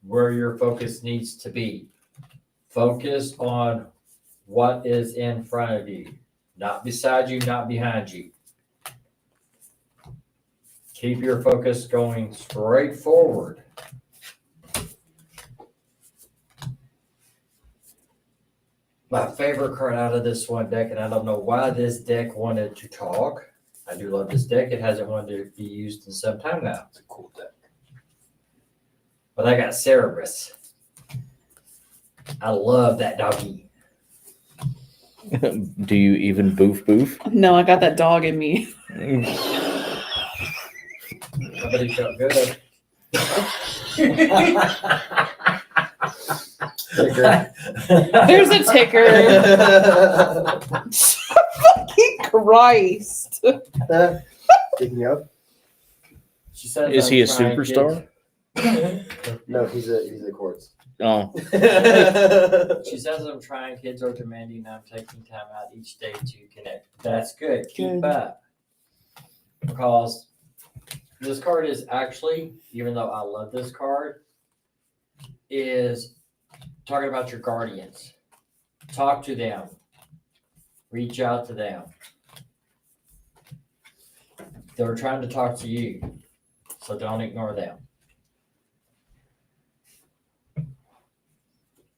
where your focus needs to be. Focus on what is in front of you, not beside you, not behind you. Keep your focus going straight forward. My favorite card out of this one deck, and I don't know why this deck wanted to talk. I do love this deck. It hasn't wanted to be used in some time now. It's a cool deck. But I got Cerberus. I love that doggy. Do you even boof? No, I got that dog in me. Somebody felt good. There's a ticker. Fucking Christ. Picking you up? She says Is I'm he a trying superstar? kids- No, he's a quartz. Oh, She says I'm trying, kids are demanding, I'm taking time out each day to connect. That's good. Keep Good. up. Because this card is actually, even though I love this card, is talking about your guardians. Talk to them. Reach out to them. They're trying to talk to you, so don't ignore them.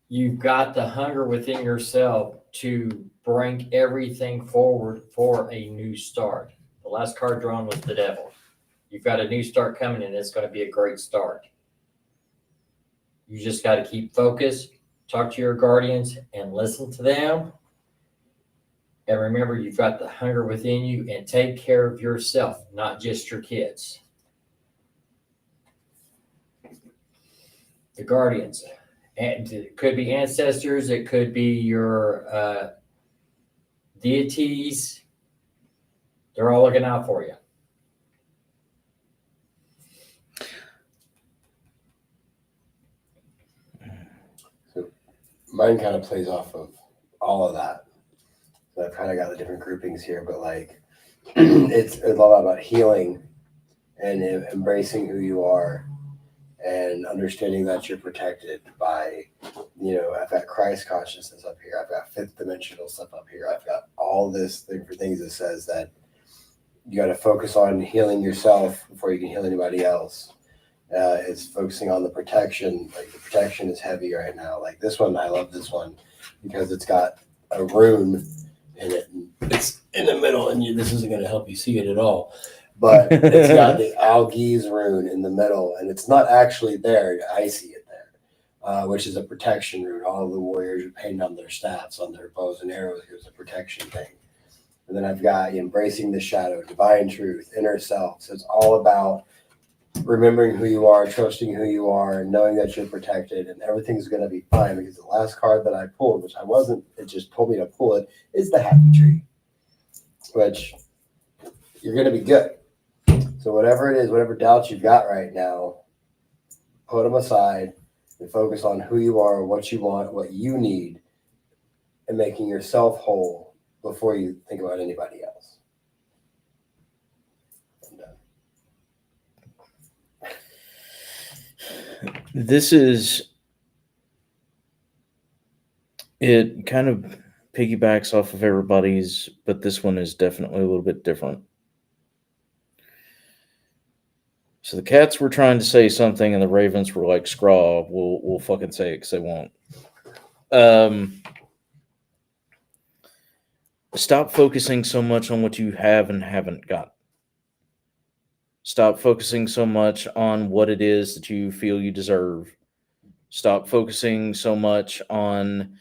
You've got the hunger within yourself to bring everything forward for a new start. The last card drawn was the devil. You've got a new start coming and it's going to be a great start. You just got to keep focused, talk to your guardians and listen to them. And remember, you've got the hunger within you and take care of yourself, not just your kids. The guardians. And it could be ancestors, it could be your deities. They're all looking out for you. mine kind of plays off of all of that. So I've kind of got the different groupings here, but like it's a lot about healing and embracing who you are and understanding that you're protected by, I've got Christ consciousness up here. I've got fifth dimensional stuff up here. I've got all this thing for things that says that you got to focus on healing yourself before you can heal anybody else. It's focusing on the protection. Like the protection is heavy right now. Like this one, I love this one because it's got a rune in it. It's in the middle, and this isn't going to help you see it at all. But it's got the Algiz rune in the middle, and it's not actually there. I see it there, which is a protection rune. All of the warriors are painting on their staffs, on their bows and arrows. Here's a protection thing. And then I've got embracing the shadow, divine truth, inner self. So it's all about remembering who you are, trusting who you are, and knowing that you're protected and everything's going to be fine. Because the last card that I pulled, which I wasn't, it just told me to pull it, is the happy tree, which you're going to be good. So whatever it is, whatever doubts you've got right now, put them aside and focus on who you are, what you want, what you need, and making yourself whole before you think about anybody else. I'm done. This is, it kind of piggybacks off of everybody's, but this one is definitely a little bit different. So the cats were trying to say something, and the ravens were like, "Scraw, we'll fucking say it because they won't." Stop focusing so much on what you have and haven't got. Stop focusing so much on what it is that you feel you deserve. Stop focusing so much on,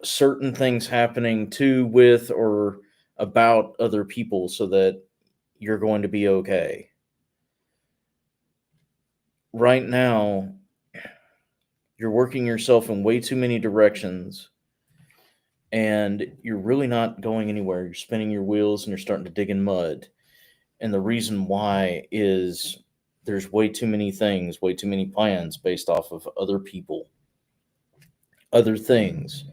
certain things happening to, with, or about other people so that you're going to be okay. Right now, you're working yourself in way too many directions, and you're really not going anywhere. You're spinning your wheels and you're starting to dig in mud. And the reason why is there's way too many things, way too many plans based off of other people, other things.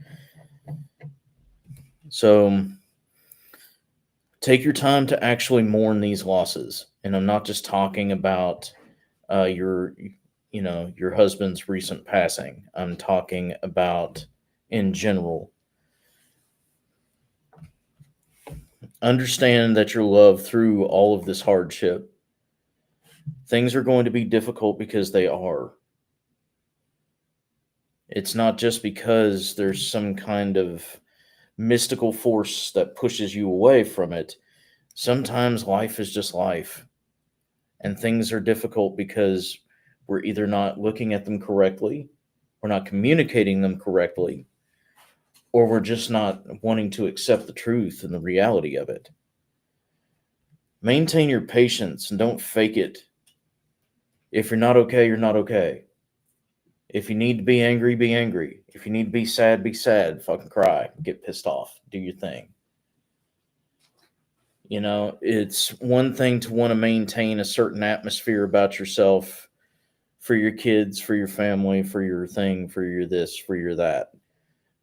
So take your time to actually mourn these losses. And I'm not just talking about your husband's recent passing. I'm talking about in general. Understand that you're loved through all of this hardship. Things are going to be difficult because they are. It's not just because there's some kind of mystical force that pushes you away from it. Sometimes life is just life. And things are difficult because we're either not looking at them correctly, we're not communicating them correctly, or we're just not wanting to accept the truth and the reality of it. Maintain your patience and don't fake it. If you're not okay, you're not okay. If you need to be angry, be angry. If you need to be sad, fucking cry, get pissed off, do your thing. It's one thing to want to maintain a certain atmosphere about yourself for your kids, for your family, for your thing, for your this, for your that.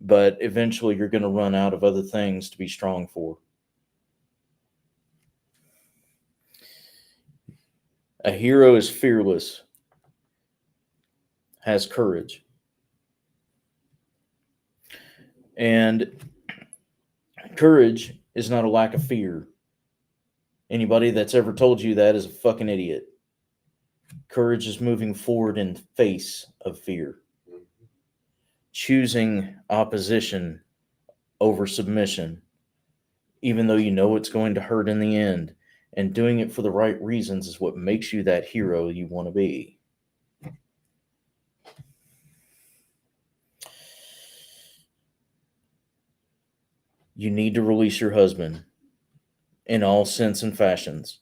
But eventually you're going to run out of other things to be strong for. A hero is fearless, has courage. And courage is not a lack of fear. Anybody that's ever told you that is a fucking idiot. Courage is moving forward in face of fear. Choosing opposition over submission, even though you know it's going to hurt in the end, and doing it for the right reasons is what makes you that hero you want to be. You need to release your husband in all sense and fashions.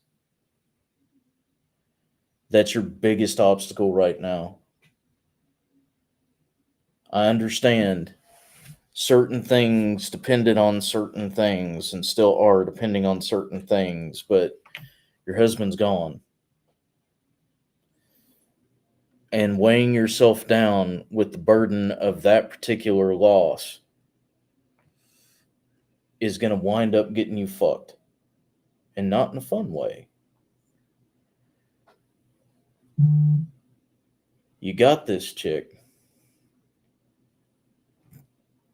That's your biggest obstacle right now. I understand certain things depended on certain things and still are depending on certain things, but your husband's gone. and weighing yourself down with the burden of that particular loss is going to wind up getting you fucked, and not in a fun way. You got this, chick.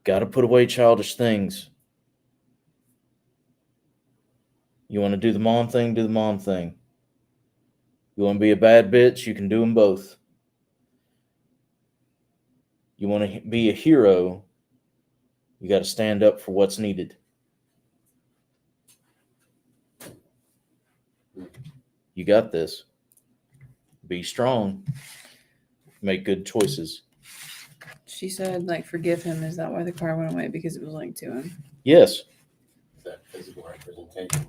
Got to put away childish things. You want to do the mom thing, do the mom thing. You want to be a bad bitch, you can do them both. You want to be a hero, you got to stand up for what's needed. You got this. Be strong. Make good choices. She said, like, forgive him. Is that why the car went away? Because it was linked to him. Yes. That physical representation.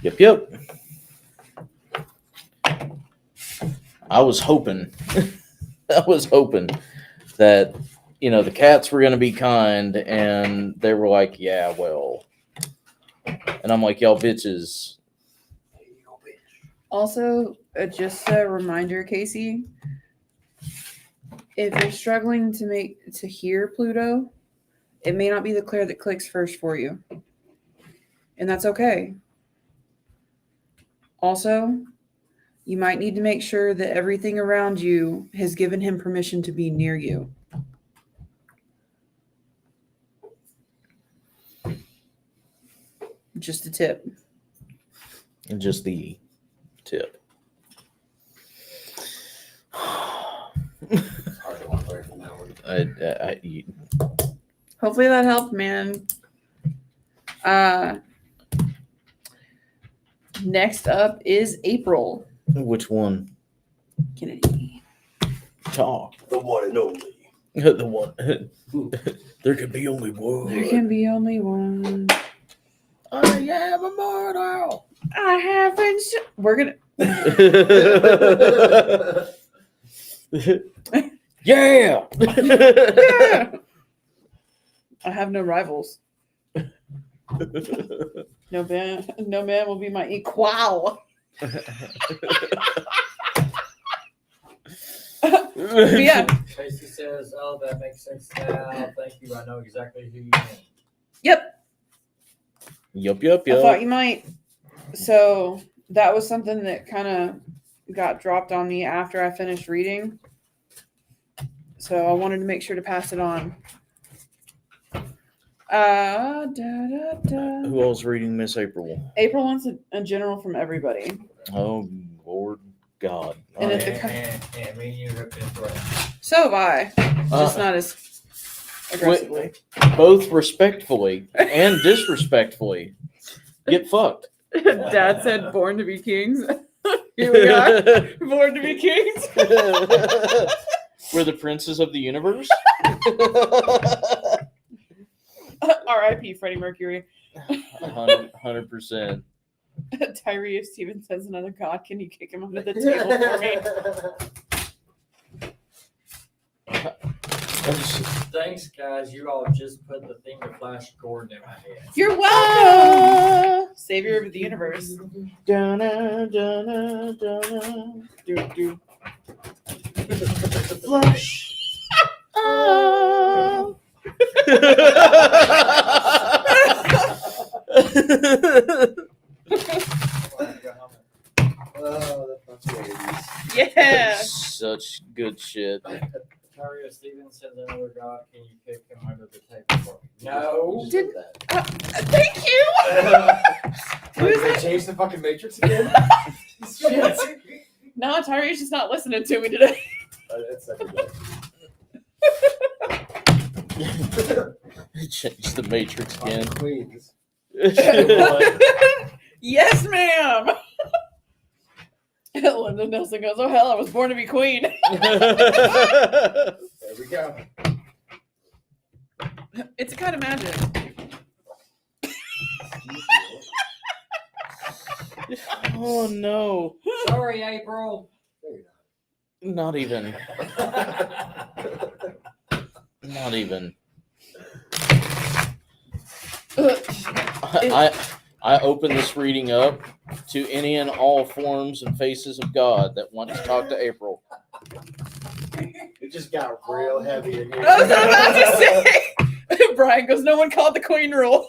Yep. I was hoping that, the cats were going to be kind, and they were like, yeah, well. And I'm like, y'all bitches. Also, just a reminder, Casey, if you're struggling to hear Pluto, it may not be the Claire that clicks first for you. And that's okay. Also, you might need to make sure that everything around you has given him permission to be near you. Just a tip. And just the tip. It's hard to walk away from that one. Hopefully that helped, man. Next up is April. Which one? Kennedy. Talk. The one and only. The one. There can be only one. There can be only one. I am immortal. I haven't. We're gonna. Yeah. Yeah. I have no rivals. No man will be my equal. Yeah. Tracy says, "Oh, that makes sense now. Thank you. I know exactly who you mean." Yep. Yup. I thought you might. So that was something that kind of got dropped on me after I finished reading. So I wanted to make sure to pass it on. Who else reading Miss April? April wants a general from everybody. Oh, Lord God. And I- it's a- And me and you have been through it. So have I. Just not as aggressively. both respectfully and disrespectfully get fucked. Dad said born to be kings. Here we are. Born to be kings. We're the princes of the universe. R.I.P. Freddie Mercury. 100%. Tyree, if Steven sends another god, can you kick him under the table for me? Thanks, guys. You all just put the theme of Flash Gordon in my head. You're welcome. Savior of the universe. Dun-na, dun-na, dun-na, do-do. Flush. Oh. Oh, that's not Yeah. Such good shit. Tario Stevens sends another god. Can you kick him under the table for me? No. Did- Thank you. Who is Did they that? change the fucking Matrix again? Shit. No, Tyree's just not listening to me today. That's second best. Change the Matrix again. Queens. Yes, ma'am. Linda Nelson goes, "Oh hell, I was born to be queen." There we go. It's a kind of magic. Oh no. Sorry, April. Not even. Not even. I opened this reading up to any and all forms and faces of God that want to talk to April. It just got real heavy in here. I was about to say. Brian goes, no one called the queen rule.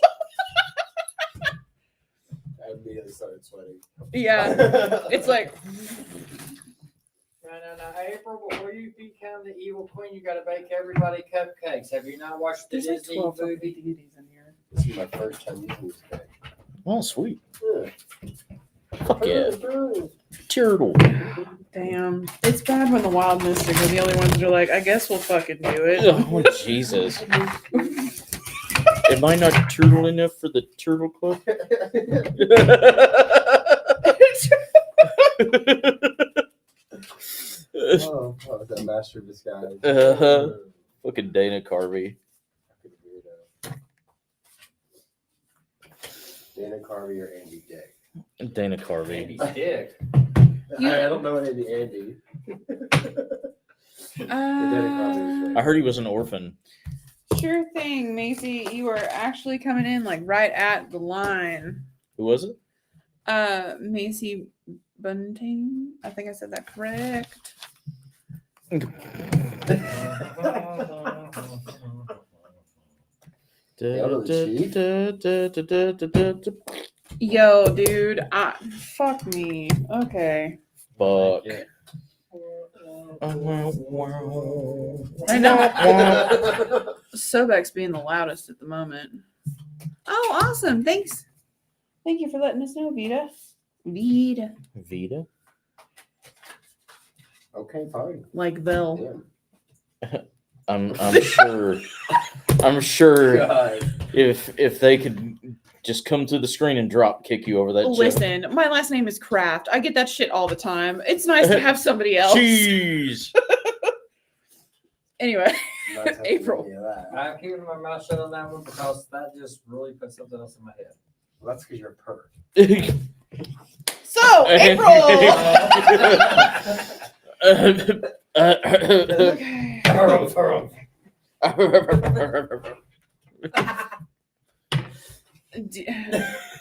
I immediately started sweating. Yeah. It's like, No. April, before you become the evil queen, you gotta bake everybody cupcakes. Have you not watched the there's like Disney 12 fucking movie? deities in here. This is my first time using this guy. Oh, sweet. Yeah. Fuck yeah. Turtle. Damn. It's bad when the wild mystic are the only ones that are like, I guess we'll fucking do it. Oh, Jesus. Am I not turtle enough for the turtle club? Oh, that master of disguise. Uh-huh. Fucking Dana Carvey. Fucking weirdo. Dana Carvey or Andy Dick? Dana Carvey. Andy's dick. You- I don't know any Andy. I heard he was an orphan. Sure thing, Macy. You are actually coming in like right at the line. Who was it? Macy Bunting. I think I said that correct. Yo, dude. Fuck me. Okay. Fuck. I know. Sobek's being the loudest at the moment. Oh, awesome. Thanks. Thank you for letting us know, Vita. Vita. Vita? Okay, fine. Like Bill. Damn. I'm sure. I'm sure God. if they could just come to the screen and drop kick you over that chip. Listen, my last name is Kraft. I get that shit all the time. It's nice to have somebody else. Jeez. Anyway, Not touching April. any of that. I'm keeping my mouth shut on that one because that just really put something else in my head. Well, that's because you're a perv. So, April. Okay.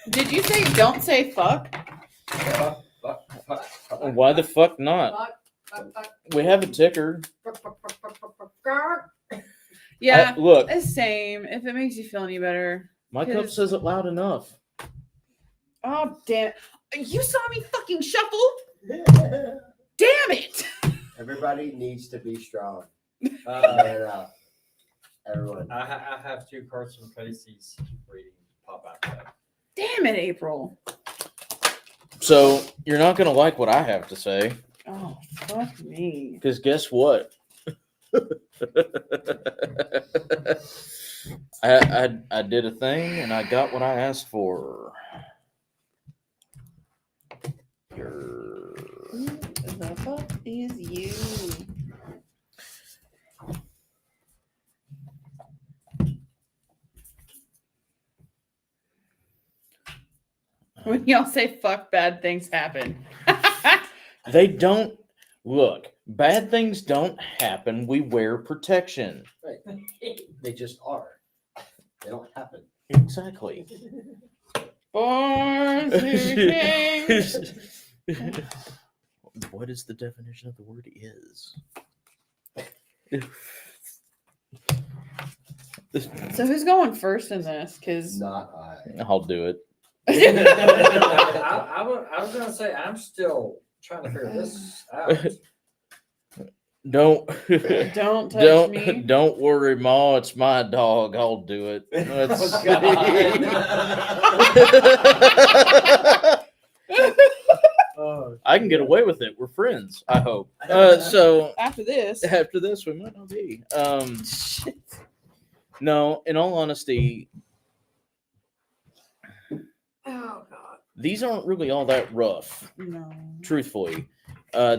Did you say don't say fuck? Why the fuck not? We have a ticker. Yeah, Look, the same. If it makes you feel any better. my cup says it loud enough. Oh, damn. You saw me fucking shuffle? Damn it. Everybody needs to be strong. Uh, Man up. Everyone. I have two cards from Casey's reading pop out there. Damn it, April. So you're not gonna like what I have to say, Oh, fuck me. because guess what? I did a thing and I got what I asked for. Who the fuck is you? When y'all say fuck, bad things happen. They don't look. Bad things don't happen. We wear protection. Right. They just are. They don't happen. Exactly. Born to king. What is the definition of the word is? So who's going first in this? Because Not I. I'll do it. I was gonna say I'm still trying to figure this out. Don't don't touch me. don't worry, Ma. It's my dog. I'll do it. That's- Oh, I can get away with it. We're friends. I hope. So After this, after this, we might not be. No, in all honesty, oh god, these aren't really all that rough. no. Truthfully,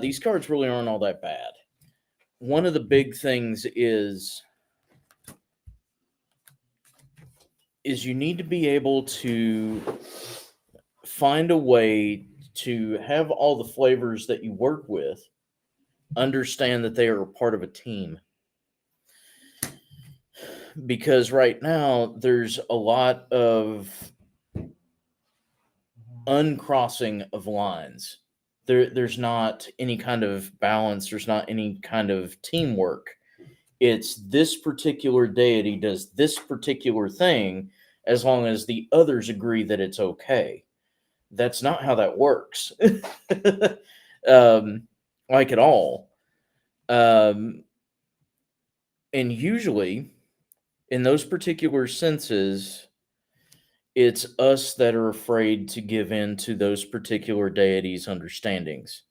these cards really aren't all that bad. One of the big things is you need to be able to find a way to have all the flavors that you work with understand that they are a part of a team. Because right now there's a lot of uncrossing of lines. There's not any kind of balance. There's not any kind of teamwork. It's this particular deity does this particular thing as long as the others agree that it's okay. That's not how that works. Like at all. And usually, in those particular senses, it's us that are afraid to give in to those particular deities' understandings.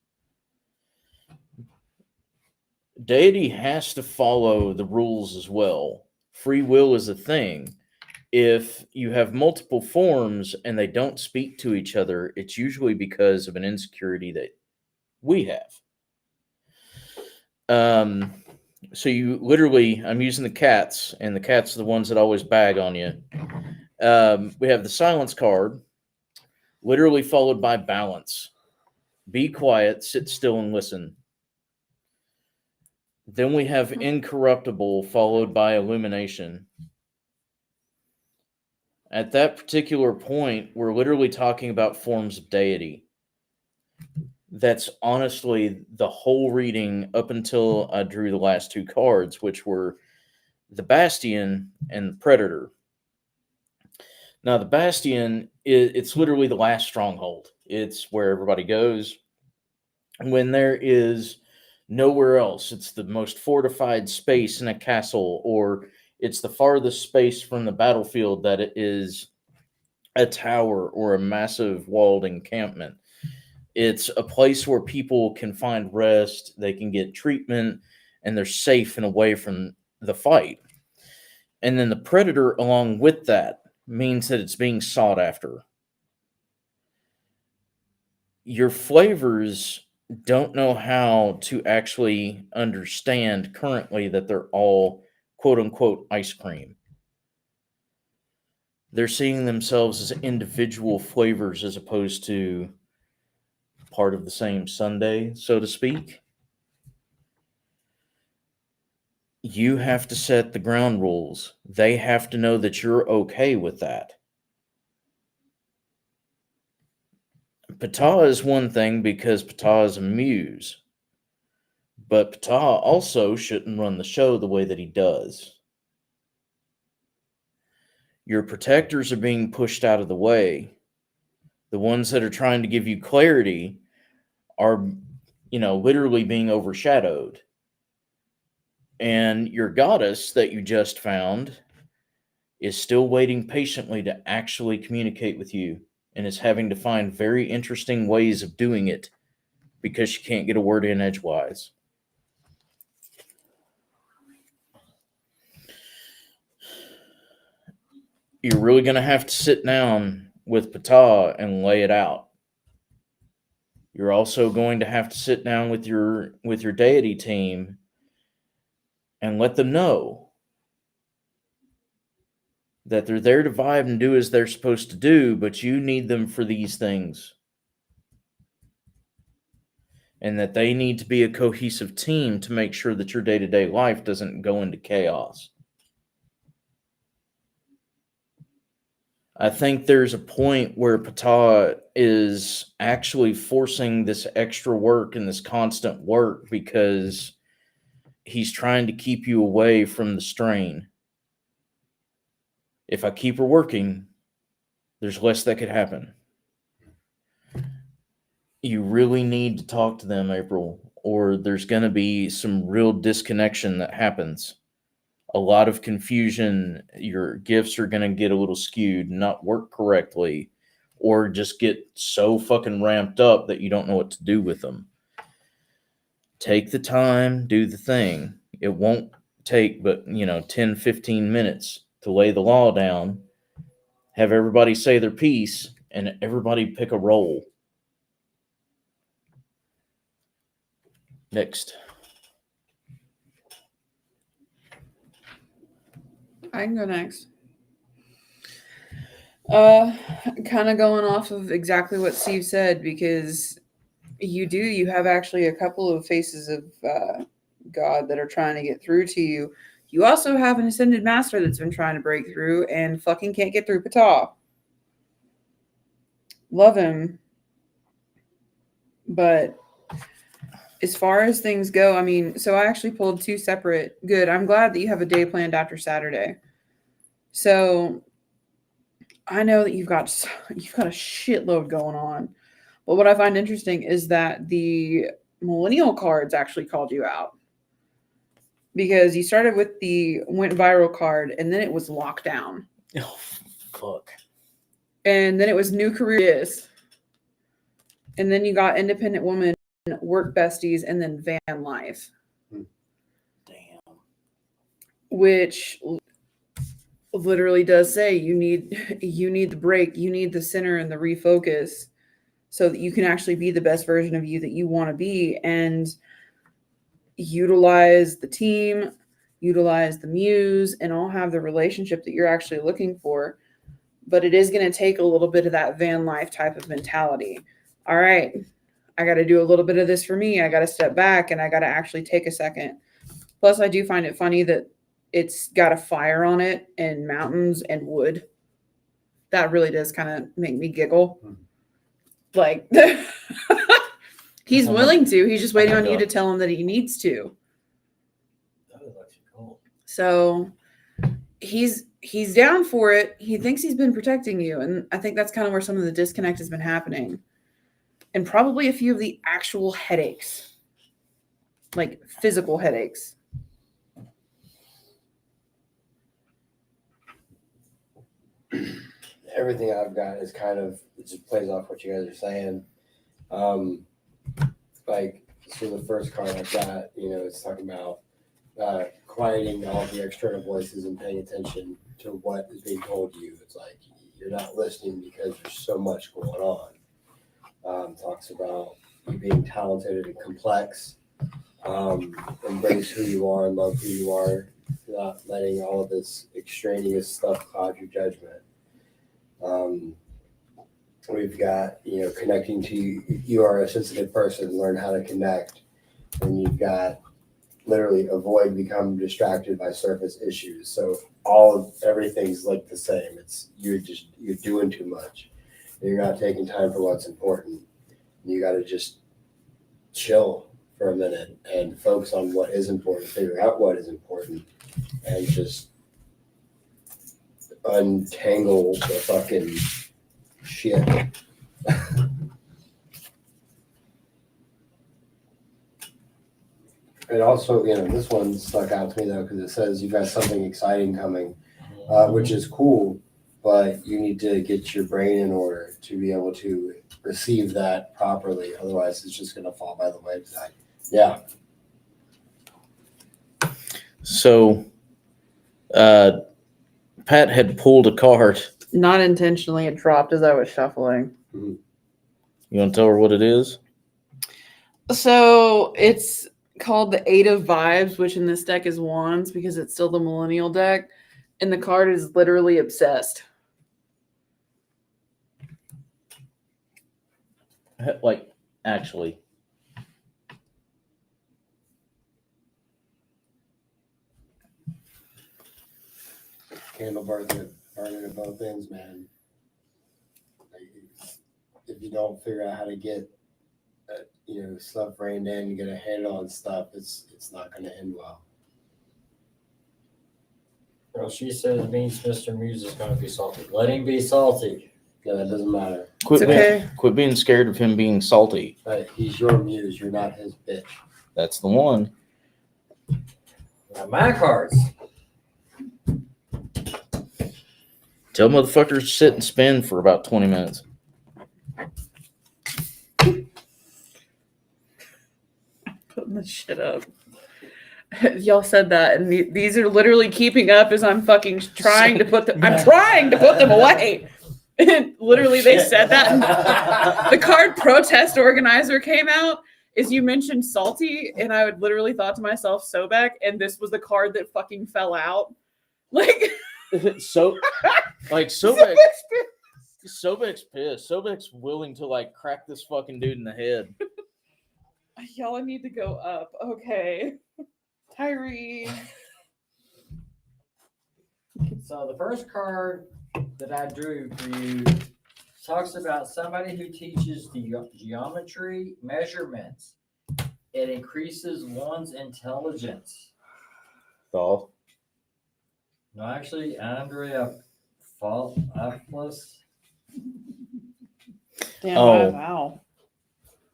Deity has to follow the rules as well. Free will is a thing. If you have multiple forms and they don't speak to each other, it's usually because of an insecurity that we have. So you literally, I'm using the cats, and the cats are the ones that always bag on you. We have the silence card, literally followed by balance. Be quiet, sit still, and listen. Then we have incorruptible, followed by illumination. At that particular point, we're literally talking about forms of deity. That's honestly the whole reading up until I drew the last two cards, which were the Bastion and the Predator. Now, the Bastion, it's literally the last stronghold. It's where everybody goes when there is nowhere else. It's the most fortified space in a castle, or it's the farthest space from the battlefield that it is a tower or a massive walled encampment. It's a place where people can find rest, they can get treatment, and they're safe and away from the fight. And then the Predator, along with that, means that it's being sought after. Your flavors don't know how to actually understand currently that they're all quote unquote ice cream. They're seeing themselves as individual flavors as opposed to part of the same sundae, so to speak. You have to set the ground rules. They have to know that you're okay with that. Ptah is one thing because Ptah is a muse. But Ptah also shouldn't run the show the way that he does. Your protectors are being pushed out of the way. The ones that are trying to give you clarity are, literally being overshadowed. And your goddess that you just found is still waiting patiently to actually communicate with you, and is having to find very interesting ways of doing it because she can't get a word in edgewise. You're really going to have to sit down with Ptah and lay it out. You're also going to have to sit down with your deity team and let them know that they're there to vibe and do as they're supposed to do, but you need them for these things. And that they need to be a cohesive team to make sure that your day-to-day life doesn't go into chaos. I think there's a point where Ptah is actually forcing this extra work and this constant work because he's trying to keep you away from the strain. If I keep her working, there's less that could happen. You really need to talk to them, April, or there's going to be some real disconnection that happens. A lot of confusion. Your gifts are going to get a little skewed, not work correctly, or just get so fucking ramped up that you don't know what to do with them. Take the time, do the thing. It won't take but 10, 15 minutes to lay the law down, have everybody say their piece, and everybody pick a role. Next. I can go next. Kind of going off of exactly what Steve said, because you have actually a couple of faces of God that are trying to get through to you. You also have an ascended master that's been trying to break through and fucking can't get through Ptah. Love him. But as far as things go, I mean, so I actually pulled two separate. Good. I'm glad that you have a day planned after Saturday. So I know that you've got a shitload going on. But what I find interesting is that the millennial cards actually called you out. Because you started with the went viral card and then it was lockdown. Oh, fuck. And then it was new careers. And then you got independent woman, work besties, and then van life. Damn. Which literally does say you need the break, you need the center and the refocus so that you can actually be the best version of you that you want to be and utilize the team, utilize the muse, and all have the relationship that you're actually looking for. But it is going to take a little bit of that van life type of mentality. All right, I got to do a little bit of this for me. I got to step back and I got to actually take a second. Plus, I do find it funny that it's got a fire on it and mountains and wood. That really does kind of make me giggle. Like, he's willing to. He's just waiting on you to tell him that he needs to. That is actually cool. So he's down for it. He thinks he's been protecting you. And I think that's kind of where some of the disconnect has been happening. And probably a few of the actual headaches, like physical headaches. Everything I've got is kind of, it just plays off what you guys are saying. Like, so the first card I've got, it's talking about quieting all the external voices and paying attention to what is being told to you. It's like you're not listening because there's so much going on. Talks about you being talented and complex. Embrace who you are and love who you are. Not letting all of this extraneous stuff cloud your judgment. We've got, connecting to you are a sensitive person, learn how to connect. And you've got literally avoid become distracted by surface issues. So everything's like the same. It's you're doing too much. You're not taking time for what's important. You got to just chill for a minute and focus on what is important, figure out what is important, and just untangle the fucking shit. And also, this one stuck out to me though, because it says you've got something exciting coming, which is cool, but you need to get your brain in order to be able to receive that properly. Otherwise, it's just going to fall by the wayside. Yeah. So, Pat had pulled a card. Not intentionally, it dropped as I was shuffling. You want to tell her what it is? So it's called the Eight of Vibes, which in this deck is Wands because it's still the millennial deck. And the card is literally obsessed. Like, actually. Candle burning at both ends, man. Like, if you don't figure out how to get, stuff reined in, you get a handle on stuff, it's not going to end well. Well, she says it means Mr. Muse is going to be salty. Let him be salty. No, that doesn't matter. Quit being scared of him being salty. Right, he's your muse. You're not his bitch. That's the one. Now, my cards. Tell motherfuckers to sit and spin for about 20 minutes. Putting this shit up. Y'all said that, and these are literally keeping up as I'm fucking trying to put them. I'm trying to put them away. And literally, they said that. The card protest organizer came out. Is you mentioned salty, and I would literally thought to myself, Sobek, and this was the card that fucking fell out. Like, So, like, Sobek's pissed. Sobek's willing to, like, crack this fucking dude in the head. Y'all need to go up. Okay. Tyree. So the first card that I drew for you talks about somebody who teaches the geometry measurements. It increases one's intelligence. Thought. No, actually, Andrea Fauplas. Damn, Oh. wow.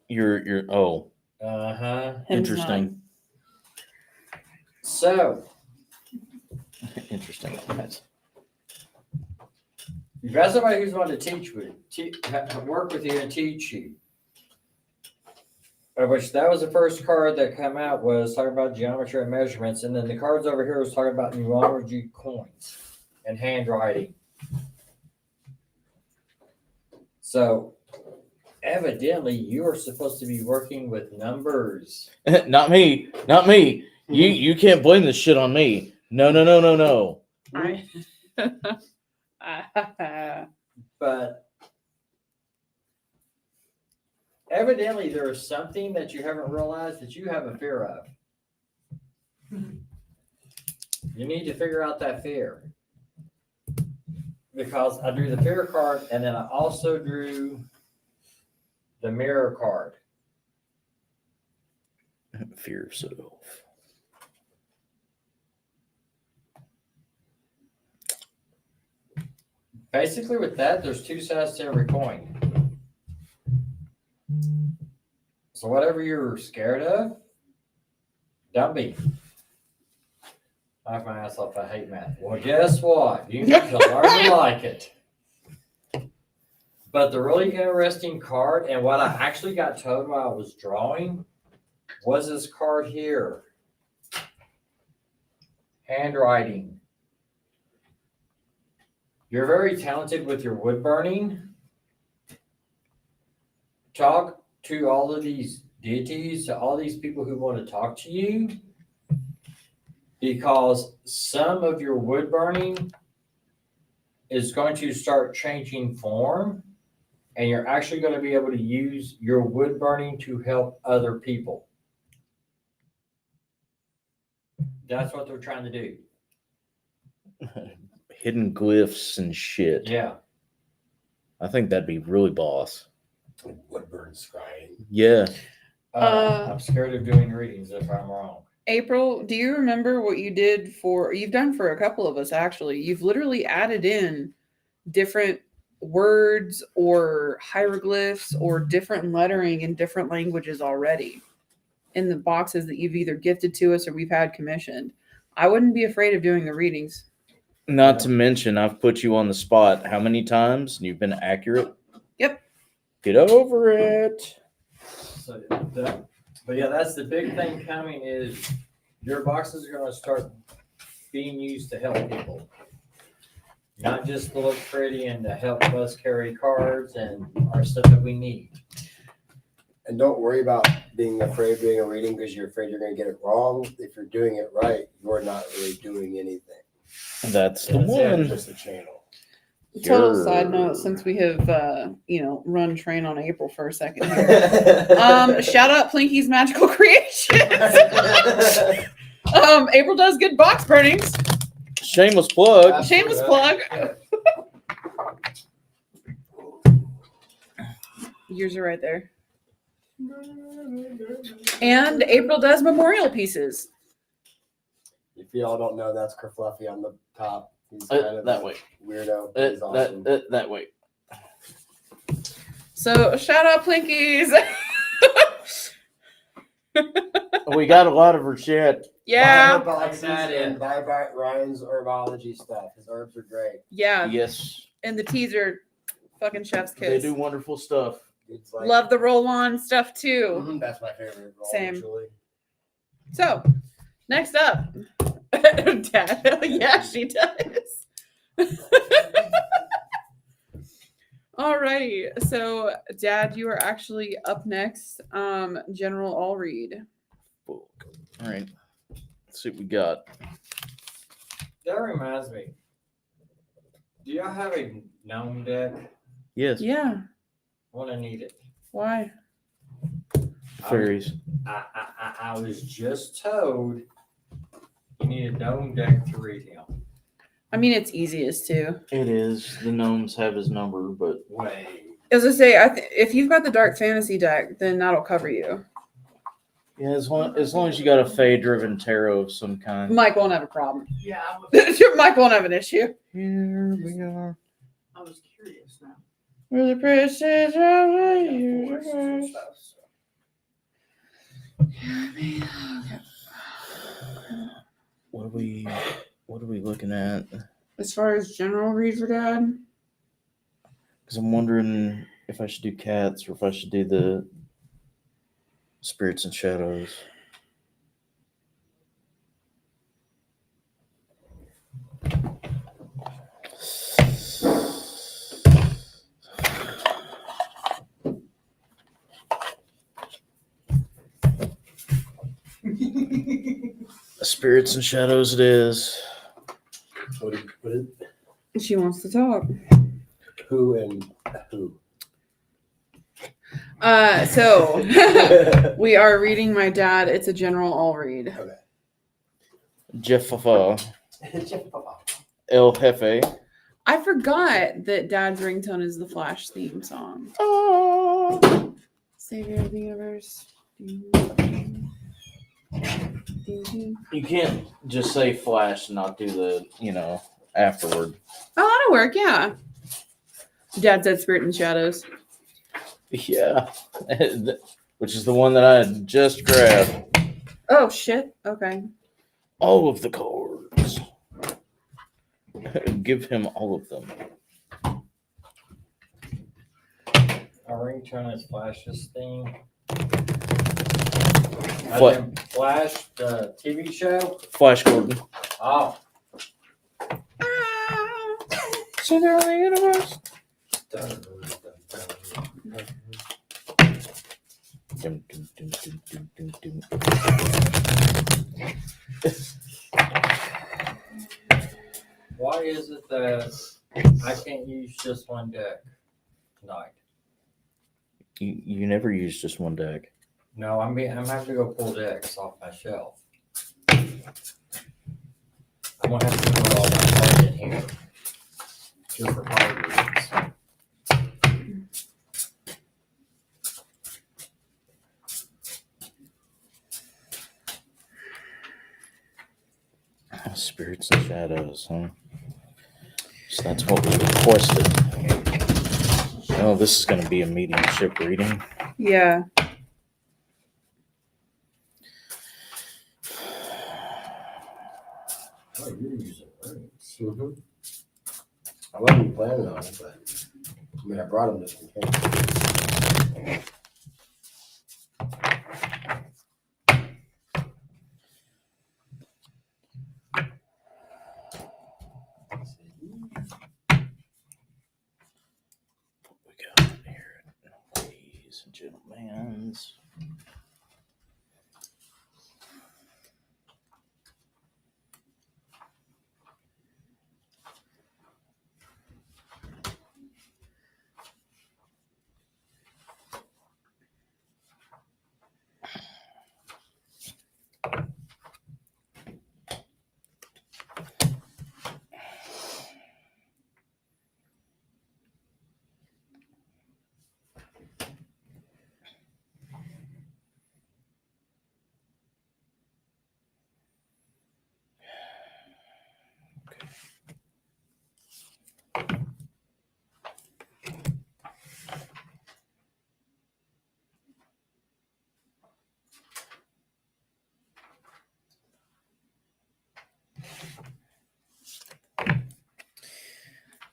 You're oh, Uh-huh. Him's interesting. So, Interesting. you've got somebody who's going to teach with, work with you and teach you. Which that was the first card that came out, was talking about geometry and measurements, and then the cards over here was talking about numerology coins and handwriting. So evidently you are supposed to be working with numbers. Not me. Not me. You can't blame this shit on me. No. But evidently there is something that you haven't realized that you have a fear of. You need to figure out that fear. Because I drew the fear card and then I also drew the mirror card. Fear of self. Basically with that, there's two sides to every coin. So whatever you're scared of, don't be. Laugh my ass off, I hate math. Well, guess what? You need to learn to like it. But the really interesting card, and what I actually got told while I was drawing, was this card here. Handwriting. You're very talented with your wood burning. Talk to all of these deities, to all these people who want to talk to you, because some of your wood burning is going to start changing form, and you're actually going to be able to use your wood burning to help other people. That's what they're trying to do. Hidden glyphs and shit. Yeah. I think that'd be really boss. Woodburn scrying. Yeah. I'm scared of doing readings if I'm wrong. April, do you remember what you did you've done for a couple of us actually? You've literally added in different words or hieroglyphs or different lettering in different languages already in the boxes that you've either gifted to us or we've had commissioned. I wouldn't be afraid of doing the readings. Not to mention, I've put you on the spot how many times, and you've been accurate. Yep. Get over it. So but yeah, that's the big thing coming is your boxes are going to start being used to help people. Not just to look pretty and to help us carry cards and our stuff that we need. And don't worry about being afraid of doing a reading because you're afraid you're going to get it wrong. If you're doing it right, you're not really doing anything. That's the That's it. one. Just a channel. Total Sure. side note, since we have run train on April for a second here. Shout out Plinky's Magical Creations. April does good box burnings. Shameless plug. Shameless plug. Yours are right there. And April does memorial pieces. If y'all don't know, that's Kerfluffy on the top. He's kind of That a way. weirdo. He's awesome. That way. So shout out Plinkies. We got a lot of her shit. Yeah. Buy her boxes that and in. buy Ryan's herbology stuff. His herbs are great. Yeah. Yes, And the teaser, fucking chef's they kiss. do wonderful stuff. It's like, Love the roll-on stuff too. Mhm, that's my favorite. Roll, Same. Actually. So, next up, Dad. Yeah, she does. Alrighty, so Dad, you are actually up next. General, I'll read. All right. Let's see what we got. That reminds me. Do y'all have a gnome deck? Yes. Yeah. I want to need it. Why? Fairies. I was just told you need a gnome deck to read him. I mean, it's easiest to. It is. The gnomes have his number, but Way. As I say, if you've got the Dark Fantasy deck, then that'll cover you. yeah, as long as you got a Fey-driven tarot of some kind. Mike won't have a problem. Yeah, I Mike won't have an issue. Here we are. was curious now. Where the precious of the Forests and universe. stuff, so. What are we looking at? As far as general read for Dad, Because I'm wondering if I should do cats or if I should do the spirits and shadows. Spirits and shadows it is. What is, she wants to talk. who and who? So we are reading my dad. It's a general all read. Okay. Jeffafa. El Jefe. I forgot that Dad's ringtone is the Flash theme song. Oh. Savior of the universe. You can't just say Flash and not do the, afterward. Oh, that'll work, yeah. Dad said Spirit and Shadows. Yeah. Which is the one that I just grabbed. Oh, shit. Okay. All of the cards. Give him all of them. Our ringtone is Flash's theme. What? As in Flash, the TV show? Flash Gordon. Oh, Center of the universe. Dum, dum, dum, dum, dum, dum, dum. why is it that I can't use just one deck tonight? You never use just one deck. No, I'm having to go pull decks off my shelf. I'm gonna have to put all my cards in here. Just for card reasons. Spirits and shadows, huh? So that's what we requested. Oh, this is going to be a mediumship reading. Yeah. Oh, you're using rings. Mm-hmm. I wasn't planning on it, but I brought them just in case. What we got here, ladies and gentlemen?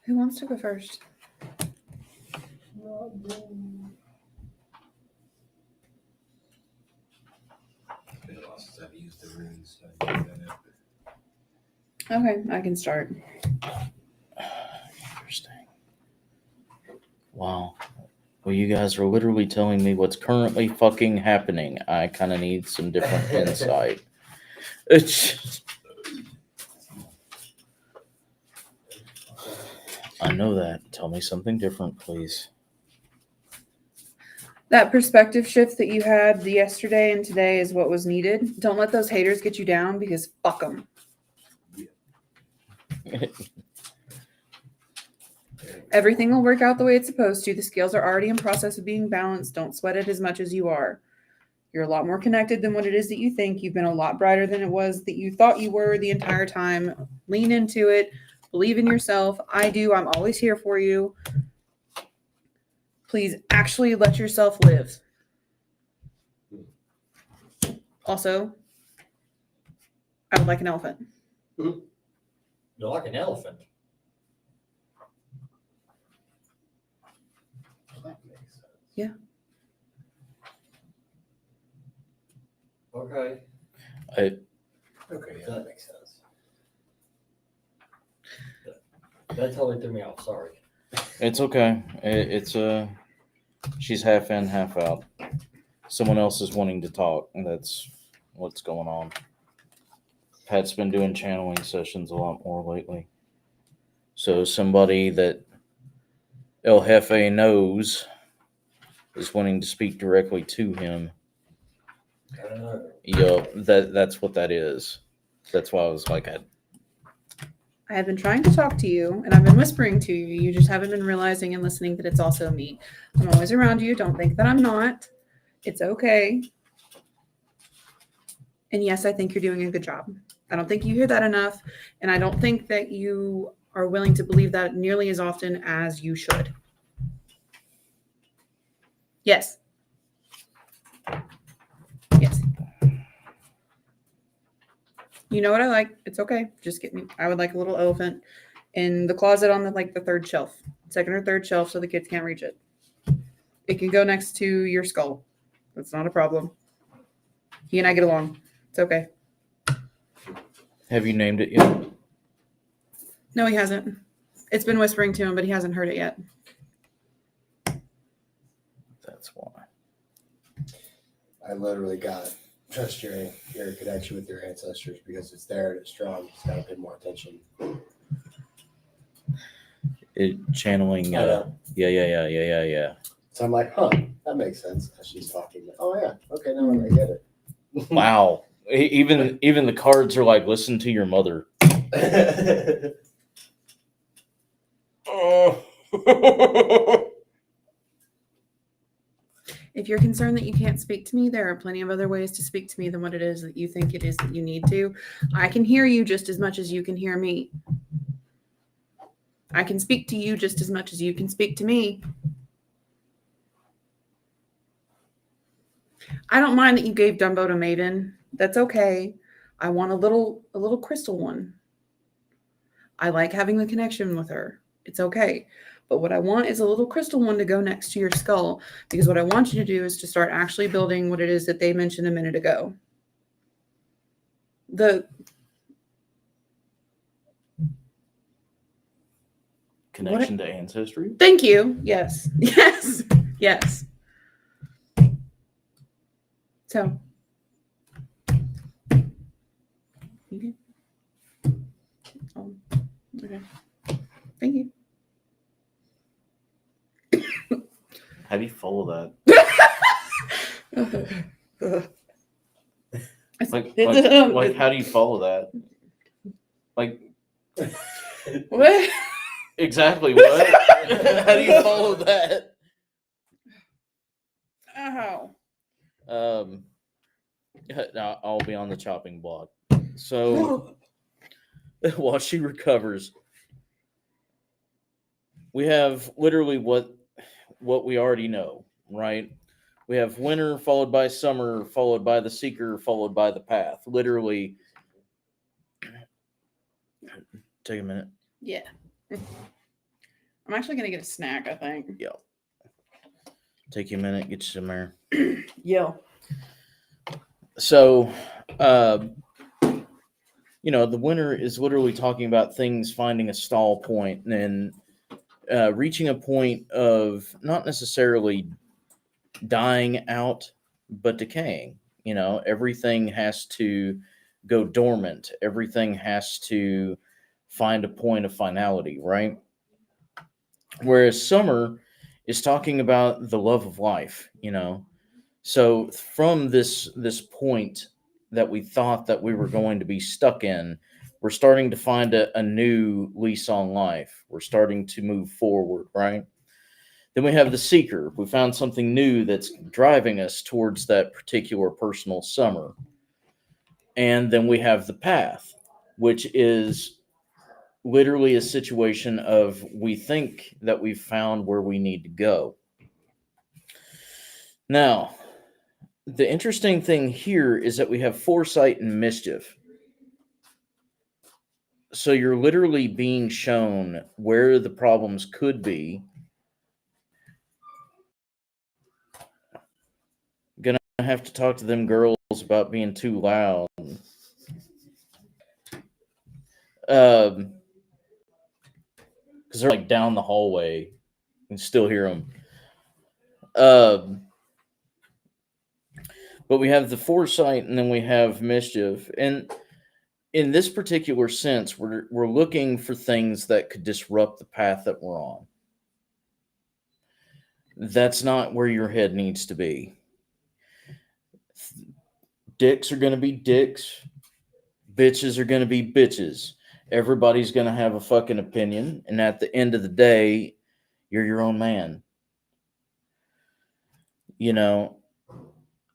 Who wants to go first? I've used the runes, so I knew that. Okay, I can start. Interesting. Wow. Well, you guys are literally telling me what's currently fucking happening. I kind of need some different insight. It's. I know that. Tell me something different, please. That perspective shift that you had yesterday and today is what was needed. Don't let those haters get you down because fuck them. Everything will work out the way it's supposed to. The scales are already in process of being balanced. Don't sweat it as much as you are. You're a lot more connected than what it is that you think. You've been a lot brighter than it was that you thought you were the entire time. Lean into it. Believe in yourself. I do. I'm always here for you. Please actually let yourself live. Also, I would like an elephant. You're like an elephant. That makes sense. Yeah. Okay. Okay, yeah, that makes sense. That totally threw me off. Sorry. It's okay. It's she's half in, half out. Someone else is wanting to talk, and that's what's going on. Pat's been doing channeling sessions a lot more lately. So somebody that El Jefe knows is wanting to speak directly to him. Yup, that's what that is. That's why I was like, I have been trying to talk to you, and I've been whispering to you. You just haven't been realizing and listening that it's also me. I'm always around you. Don't think that I'm not. It's okay. And yes, I think you're doing a good job. I don't think you hear that enough, and I don't think that you are willing to believe that nearly as often as you should. Yes. Yes. You know what I like? It's okay. Just get me. I would like a little elephant in the closet on the third shelf, second or third shelf, so the kids can't reach it. It can go next to your skull. That's not a problem. He and I get along. It's okay. have you named it yet? No, he hasn't. It's been whispering to him, but he hasn't heard it yet. That's why. I literally got trust your connection with your ancestors because it's there and it's strong. You just gotta pay more attention. Channeling. I know. Yeah. So I'm like, that makes sense. As she's talking. Oh yeah, okay, now I get it. Wow. Even the cards are like, listen to your mother. Oh. If you're concerned that you can't speak to me, there are plenty of other ways to speak to me than what it is that you think it is that you need to. I can hear you just as much as you can hear me. I can speak to you just as much as you can speak to me. I don't mind that you gave Dumbo to Maven. That's okay. I want a little crystal one. I like having the connection with her. It's okay. But what I want is a little crystal one to go next to your skull, because what I want you to do is to start actually building what it is that they mentioned a minute ago. Connection to ancestry. Thank you. Yes. Yes. Yes. So. Okay. Oh, okay. Thank you. How do you follow that? Like how do you follow that? Like What? exactly what? How do you follow that? Oh. I'll be on the chopping block. So while she recovers, we have literally what we already know, right? We have winter followed by summer, followed by the seeker, followed by the path. Literally, take a minute. Yeah. I'm actually gonna get a snack, I think. Yeah. Take you a minute, get you some air. Yeah. So, the winter is literally talking about things finding a stall point and reaching a point of not necessarily dying out, but decaying. Everything has to go dormant. Everything has to find a point of finality, right? Whereas summer is talking about the love of life, So from this point that we thought that we were going to be stuck in, we're starting to find a new lease on life. We're starting to move forward, right? Then we have the seeker. We found something new that's driving us towards that particular personal summer. And then we have the path, which is literally a situation of we think that we've found where we need to go. Now, the interesting thing here is that we have foresight and mischief. So you're literally being shown where the problems could be. Gonna have to talk to them girls about being too loud. Because they're like down the hallway. You can still hear them. But we have the foresight and then we have mischief. And in this particular sense, we're looking for things that could disrupt the path that we're on. That's not where your head needs to be. Dicks are going to be dicks. Bitches are going to be bitches. Everybody's going to have a fucking opinion. And at the end of the day, you're your own man. You know,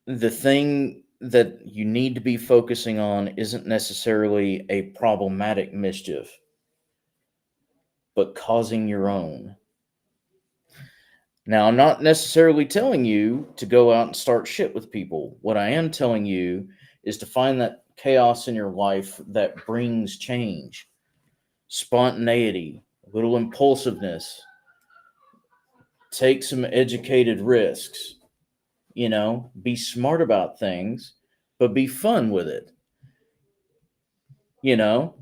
the thing that you need to be focusing on isn't necessarily a problematic mischief, but causing your own. Now, I'm not necessarily telling you to go out and start shit with people. What I am telling you is to find that chaos in your life that brings change, spontaneity, a little impulsiveness. Take some educated risks. You know, be smart about things, but be fun with it. You know?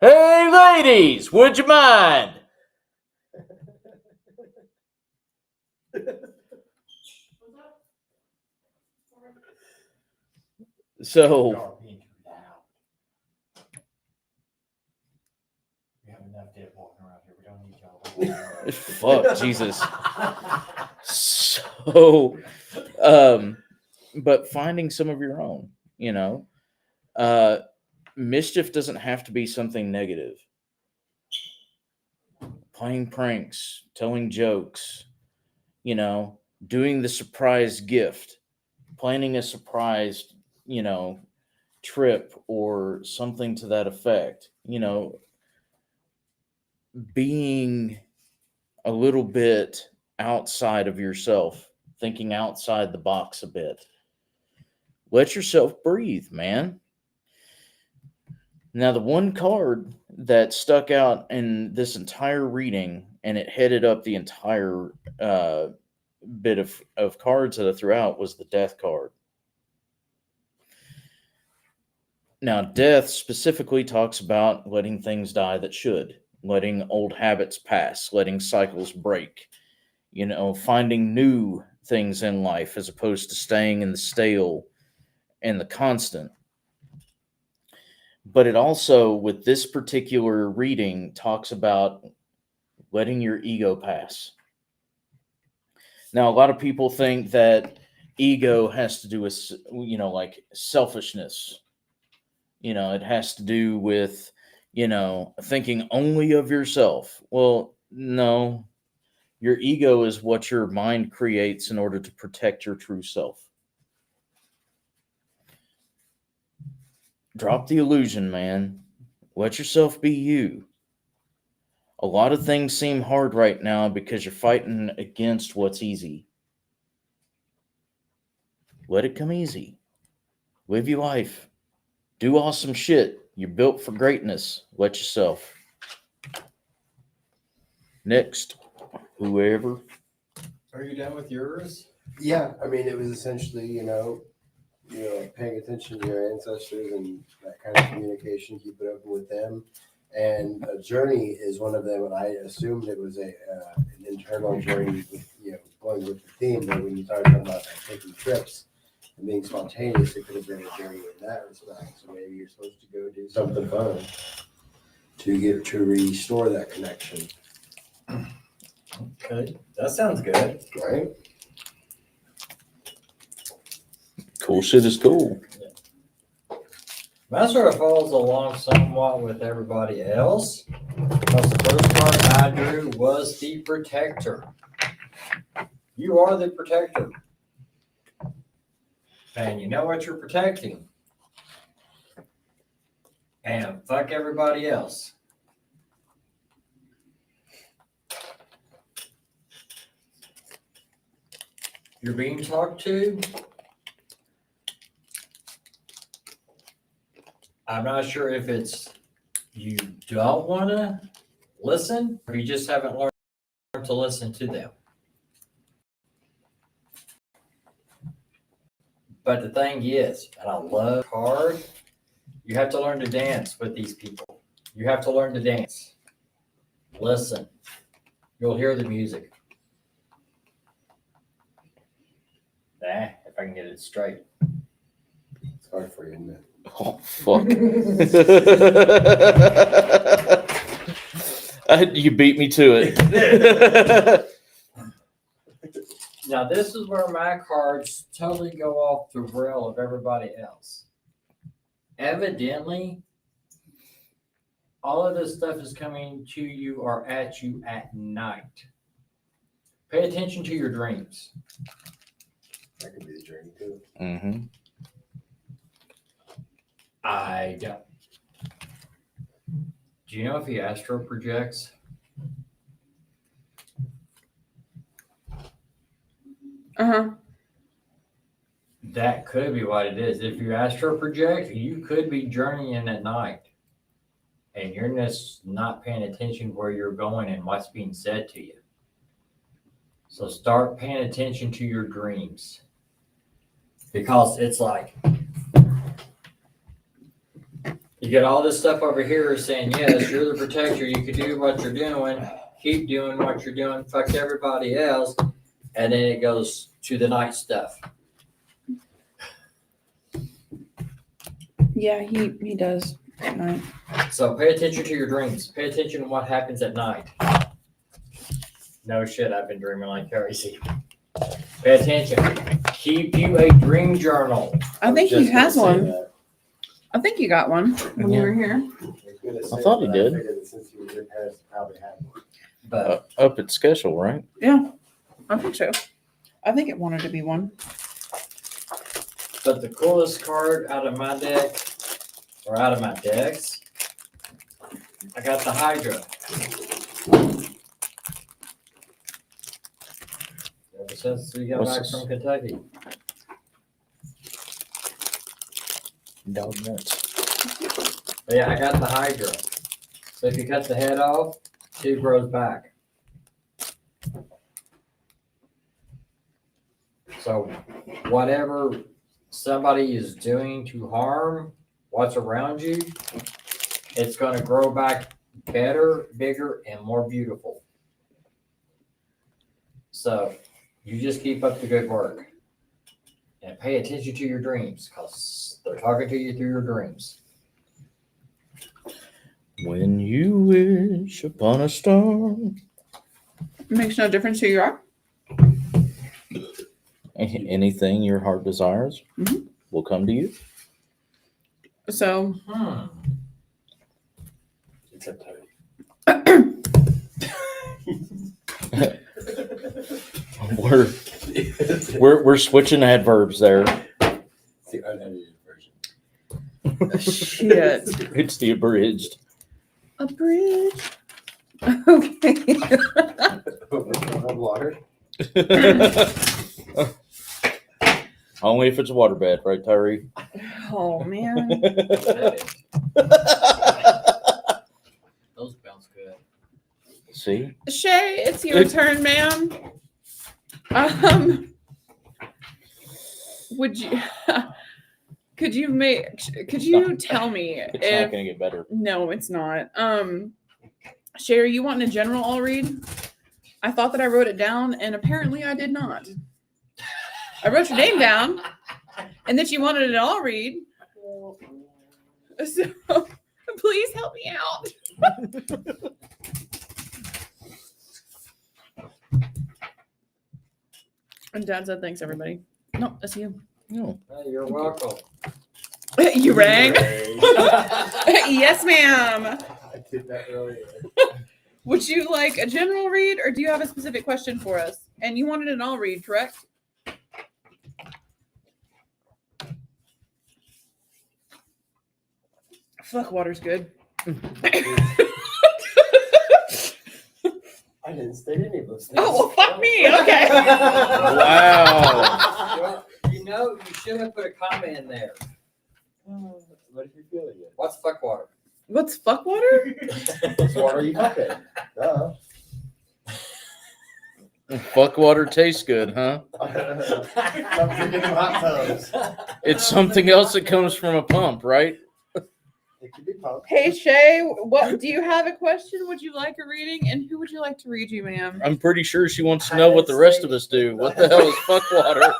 Hey, ladies, would you mind? So, Y'all being too loud. We have enough dead walking around here. We don't need y'all walking around. fuck, Jesus. So, but finding some of your own, you know, mischief doesn't have to be something negative. Playing pranks, telling jokes, you know, doing the surprise gift, planning a surprise, you know, trip or something to that effect, you know, being a little bit outside of yourself, thinking outside the box a bit. Let yourself breathe, man. Now, the one card that stuck out in this entire reading, and it headed up the entire bit of cards that I threw out, was the Death card. Now, death specifically talks about letting things die that should, letting old habits pass, letting cycles break, you know, finding new things in life as opposed to staying in the stale and the constant. But it also, with this particular reading, talks about letting your ego pass. Now, a lot of people think that ego has to do with, you know, like selfishness. You know, it has to do with, you know, thinking only of yourself. Well, no. Your ego is what your mind creates in order to protect your true self. Drop the illusion, man. Let yourself be you. A lot of things seem hard right now because you're fighting against what's easy. Let it come easy. Live your life. Do awesome shit. You're built for greatness. Let yourself. Next, whoever. Are you done with yours? Yeah, I mean, it was essentially, paying attention to your ancestors and that kind of communication, keep it open with them. And a journey is one of them, and I assumed it was an internal journey with, going with the theme. But when you started talking about taking trips and being spontaneous, it could have been a journey in that respect. So maybe you're supposed to go do something fun to restore that connection. Okay, that sounds good. Right? Cool shit is cool. That sort of follows along somewhat with everybody else. Because the first card I drew was the Protector. You are the Protector. And you know what you're protecting. And fuck everybody else. You're being talked to. I'm not sure if it's you don't want to listen or you just haven't learned to listen to them. But the thing is, and I love hard, you have to learn to dance with these people. You have to learn to dance. Listen. You'll hear the music. Nah, if I can get it straight. It's hard for you, isn't it? Oh, fuck. You beat me to it. Now, this is where my cards totally go off the rail of everybody else. Evidently, all of this stuff is coming to you or at you at night. Pay attention to your dreams. That could be the journey too. Mm-hmm. I don't. Do you know if he astro projects? Uh-huh. That could be what it is. If you astro project, you could be journeying at night. And you're just not paying attention where you're going and what's being said to you. So start paying attention to your dreams. Because it's like, you get all this stuff over here saying, yes, you're the protector. You can do what you're doing. Keep doing what you're doing. Fuck everybody else. And then it goes to the night stuff. Yeah, he does at night. So pay attention to your dreams. Pay attention to what happens at night. No shit, I've been dreaming like crazy. Pay attention. Keep you a dream journal. I think he Just gonna has say one. that. I think you got one when you were here. I was gonna say thought he that, did. figured that since you were your parents probably had one. But Up at Schedule, right? Yeah, I think so. I think it wanted to be one. the coolest card out of my deck, or out of my decks, I got the Hydra. Ever since we got What's back this? from Kentucky. Dog nuts. But yeah, I got the Hydra. So if you cut the head off, 2 grows back. So whatever somebody is doing to harm what's around you, it's going to grow back better, bigger, and more beautiful. So you just keep up the good work and pay attention to your dreams because they're talking to you through your dreams. When you wish upon a star. It makes no difference who you are. Anything your heart desires Mhm. will come to you. So Except Tony. We're switching adverbs there. It's the unedited version. shit. It's the abridged. A bridge. Okay. Water. Only if it's a waterbed, right, Tyree? Oh man. Those bounce good. See? Shay, it's your turn, ma'am. Would you could you tell me It's not if gonna get better. no, it's not. Shay, are you wanting a general all read? I thought that I wrote it down and apparently I did not. I wrote your name down and that you wanted it all read. So please help me out. And Dad said thanks everybody. No, that's you. No. Hey, you're welcome. You rang? Yes, ma'am. I did that earlier. Would you like a general read or do you have a specific question for us? And you wanted an all read, correct? Fuck, water's good. I didn't state any of those things. Oh, well, fuck me. Okay. Wow. You know, you should have put a comment in there. What if you're feeling it? What's fuck water? What's fuck water? So what are you fucking? Duh. Fuck water tastes good, huh? I'm drinking them hot tubs. It's something else that comes from a pump, right? It could be pumped. Hey, Shay, what do you have a question? Would you like a reading? And who would you like to read you, ma'am? I'm pretty sure she wants to know what the rest of us do. What the hell is fuck water?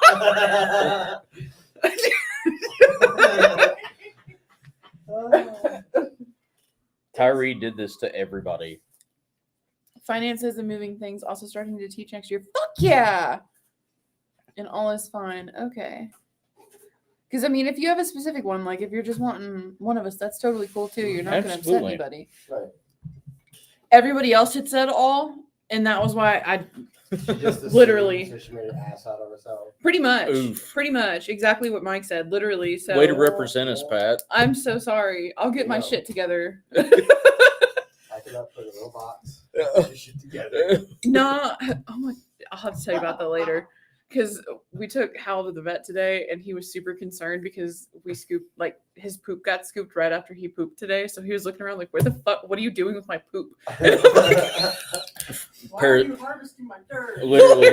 Tyree did this to everybody. Finances and moving things, also starting to teach next year. Fuck yeah! And all is fine. Okay. Because, I mean, if you have a specific one, like if you're just wanting one of us, that's totally cool too. You're not going to upset Absolutely. anybody. Right. Everybody else had said all, and that was why I She just assumed, Literally. So she made an ass out of herself. pretty much, Oof. pretty much exactly what Mike said. Literally. So Way to represent us, Pat. I'm so sorry. I'll get my No. shit together. I could up put a little box. Put your shit together. No, oh my, I'll have to tell you about that later. Because we took Hal to the vet today, and he was super concerned because we scooped, like, his poop got scooped right after he pooped today. So he was looking around like, "Where the fuck? What are you doing with my poop?" Why are you harvesting my dirt? Literally.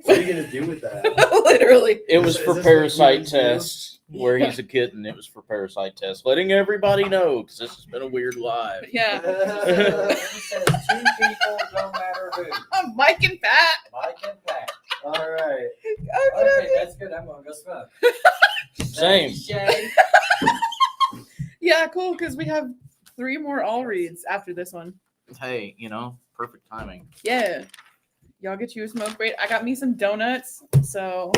What are you gonna do with that? Literally. It was Is for this what parasite humans do? tests. Where he's a kitten, it was for parasite tests. Letting everybody know, because this has been a weird live. Yeah. He says two people, no matter who. Mike and Pat. Mike and Pat. All right. Okay, that's good. I'm gonna go smoke. Same. Shay. Yeah, cool. Because we have 3 more all reads after this one. Hey, perfect timing. Yeah. Y'all get you a smoke break. I got me some donuts. So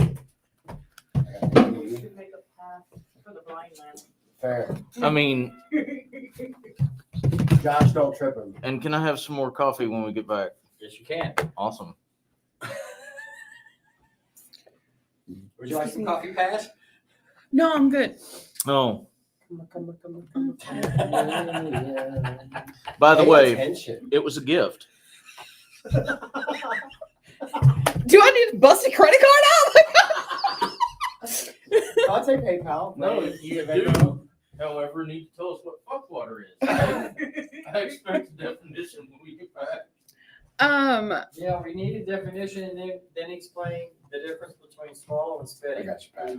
We should make a path for the blind Fair. I mean, Josh, don't trip him. and can I have some more coffee when we get back? Yes, you can. Awesome. Would you like some coffee, Pat? no, I'm good. Oh, Come on. by the Pay way, attention. it was a gift. Do I need to bust a credit card out? I'll take PayPal. No, you do. However, need to tell us what fuck water is. I expect a definition when we get back. Yeah, we need a definition and then explain the difference between swallow and I spitting. got you, Pat.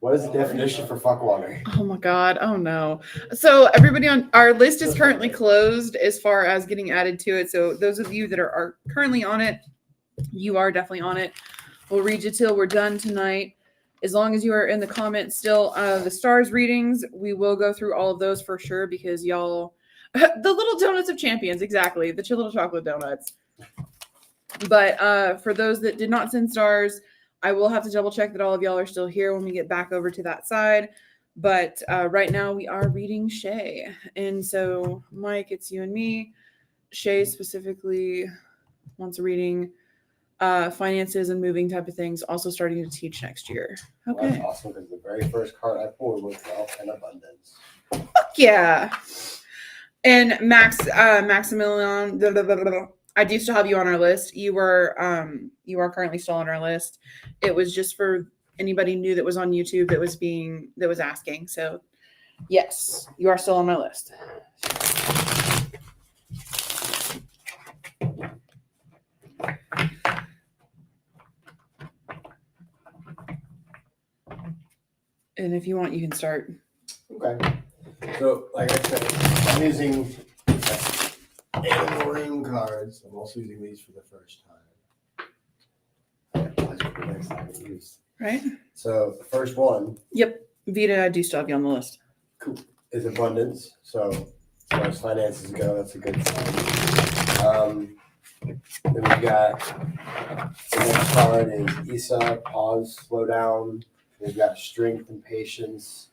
What is the definition for fuck water? Oh my God. Oh no. So everybody on our list is currently closed as far as getting added to it. So those of you that are currently on it, you are definitely on it. We'll read you till we're done tonight. As long as you are in the comments still, the stars readings, we will go through all of those for sure because y'all, the little donuts of champions, exactly. The little chocolate donuts. But for those that did not send stars, I will have to double check that all of y'all are still here when we get back over to that side. But right now we are reading Shay. And so, Mike, it's you and me. Shay specifically wants a reading. Finances and moving type of things, also starting to teach next year. Well, Okay. that's awesome because the very first card I pulled was wealth and abundance. Fuck yeah. And Maximilian, blah, blah, blah, blah. I do still have you on our list. You are currently still on our list. It was just for anybody new that was on YouTube that was asking. So yes, you are still on my list. And if you want, you can start. Okay. So, like I said, I'm using animal ring cards. I'm also using these for the first time. I apologize for the next time I use. Right? So, the first one Vita, I do still have you on the list. is abundance. So, as far as finances go, that's a good sign. Then we got the next card is Isa, pause, slow down, They've got strength and patience.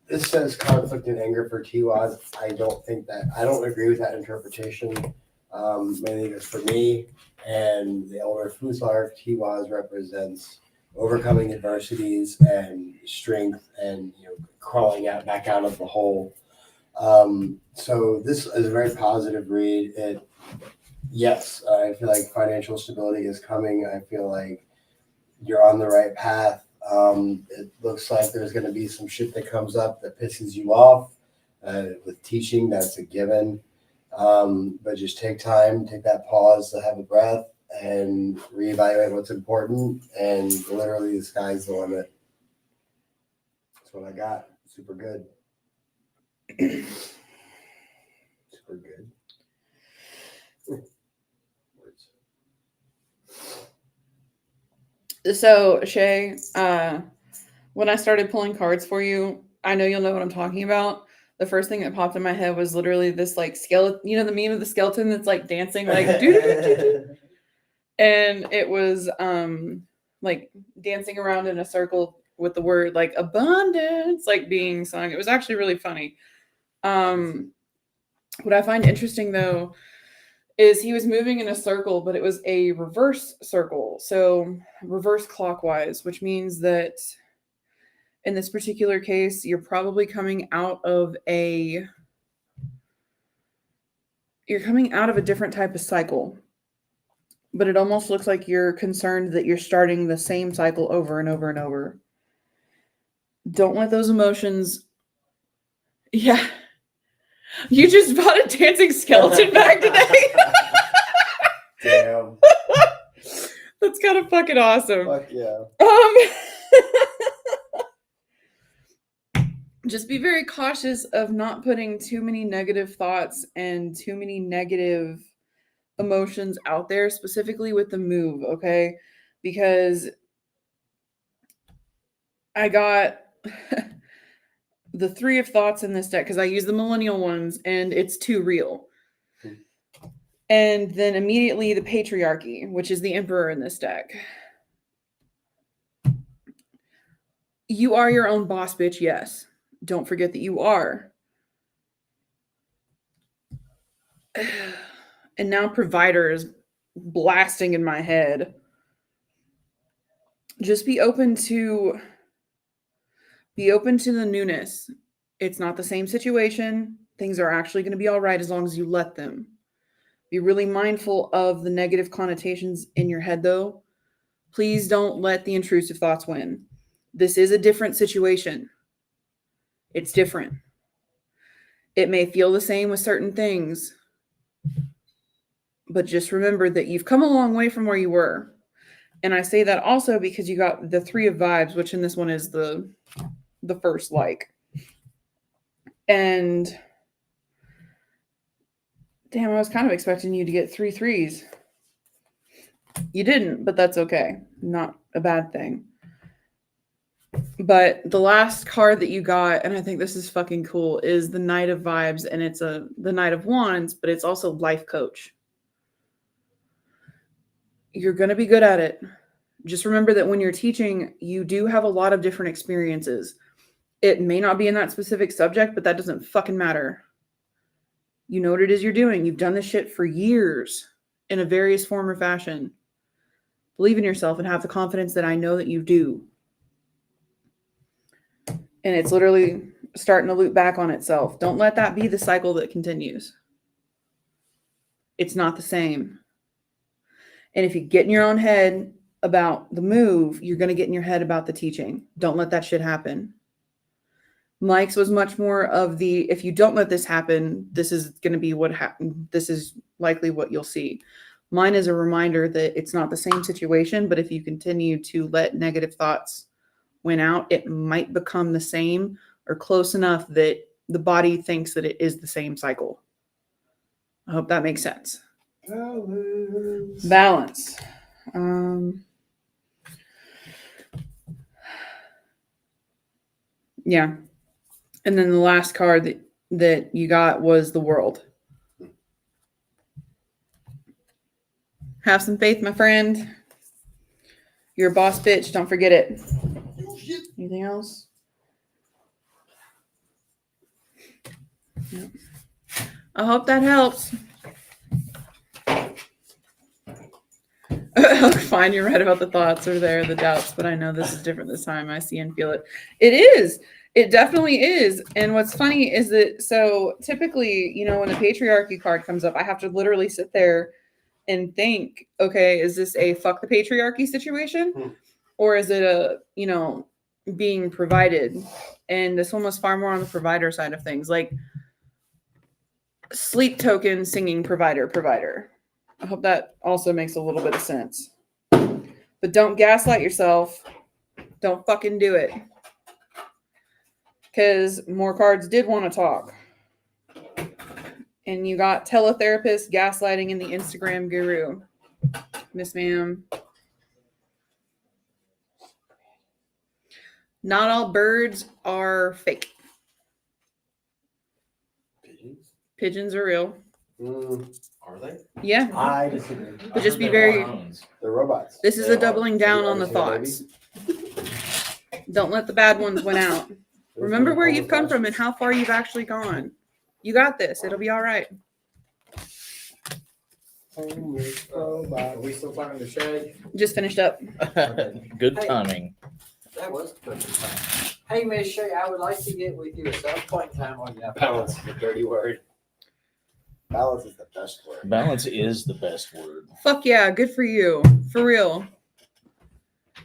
This says conflict and anger for Tiwaz. I don't agree with that interpretation. Mainly because for me and the elder Fusar, Tiwaz represents overcoming adversities and strength and crawling back out of the hole. So this is a very positive read. Yes, I feel like financial stability is coming. I feel like you're on the right path. It looks like there's going to be some shit that comes up that pisses you off. With teaching, that's a given. But just take time, take that pause to have a breath and reevaluate what's important. And literally, the sky's the limit. That's what I got. Super good. Super good. So, Shay, when I started pulling cards for you, I know you'll know what I'm talking about. The first thing that popped in my head was literally this like skeleton, the meme of the skeleton that's like dancing, like doo-doo-doo-doo-doo. And it was like dancing around in a circle with the word like abundance like being sung. It was actually really funny. What I find interesting though is he was moving in a circle, but it was a reverse circle. So reverse clockwise, which means that in this particular case, you're probably coming out of a different type of cycle. But it almost looks like you're concerned that you're starting the same cycle over and over and over. Don't let those emotions. Yeah. You just bought a dancing skeleton back today. Damn. That's kind of fucking awesome. Fuck yeah. Just be very cautious of not putting too many negative thoughts and too many negative emotions out there, specifically with the move, okay? Because I got the 3 of thoughts in this deck because I use the millennial ones and it's too real. And then immediately the patriarchy, which is the emperor in this deck. You are your own boss, bitch, yes. Don't forget that you are. And now provider is blasting in my head. Just be open to the newness. It's not the same situation. Things are actually going to be all right as long as you let them. Be really mindful of the negative connotations in your head, though. Please don't let the intrusive thoughts win. This is a different situation. It's different. It may feel the same with certain things, but just remember that you've come a long way from where you were. And I say that also because you got the 3 of vibes, which in this one is the first like. And damn, I was kind of expecting you to get 3 3s. You didn't, but that's okay. Not a bad thing. But the last card that you got, and I think this is fucking cool, is the Knight of Vibes, and it's the Knight of Wands, but it's also life coach. You're going to be good at it. Just remember that when you're teaching, you do have a lot of different experiences. It may not be in that specific subject, but that doesn't fucking matter. You know what it is you're doing. You've done this shit for years in a various form or fashion. Believe in yourself and have the confidence that I know that you do. And it's literally starting to loop back on itself. Don't let that be the cycle that continues. It's not the same. And if you get in your own head about the move, you're going to get in your head about the teaching. Don't let that shit happen. Mike's was much more of the, if you don't let this happen, this is going to be what happened. This is likely what you'll see. Mine is a reminder that it's not the same situation, but if you continue to let negative thoughts win out, it might become the same or close enough that the body thinks that it is the same cycle. I hope that makes sense. Balance. Yeah. And then the last card that you got was the World. Have some faith, my friend. You're a boss bitch. Don't forget it. Anything else? Yep. I hope that helps. Fine, you're right about the thoughts are there, the doubts, but I know this is different this time. I see and feel it. It is. It definitely is. And what's funny is that, so typically, when the patriarchy card comes up, I have to literally sit there and think, okay, is this a fuck the patriarchy situation? Or is it a, being provided? And this one was far more on the provider side of things. Like sleep token singing provider. I hope that also makes a little bit of sense. But don't gaslight yourself. Don't fucking do it. Because more cards did want to talk. And you got teletherapist gaslighting in the Instagram guru. Miss ma'am. Not all birds are fake. Pigeons are real. Are they? Yeah. I disagree. But just be very. They're robots. This is They a are. doubling down Have on you the ever seen thoughts. Don't let the bad ones win out. Remember where you've come from and how far you've actually gone. You got this. It'll be all right. Are we still talking to Shay? Just finished up. Good timing. That was perfect time. Hey, Miss Shay, I would like to get with you at some point in time on you. Balance is a dirty word. Balance is the best word. Balance is the best word. Fuck yeah. Good for you. For real.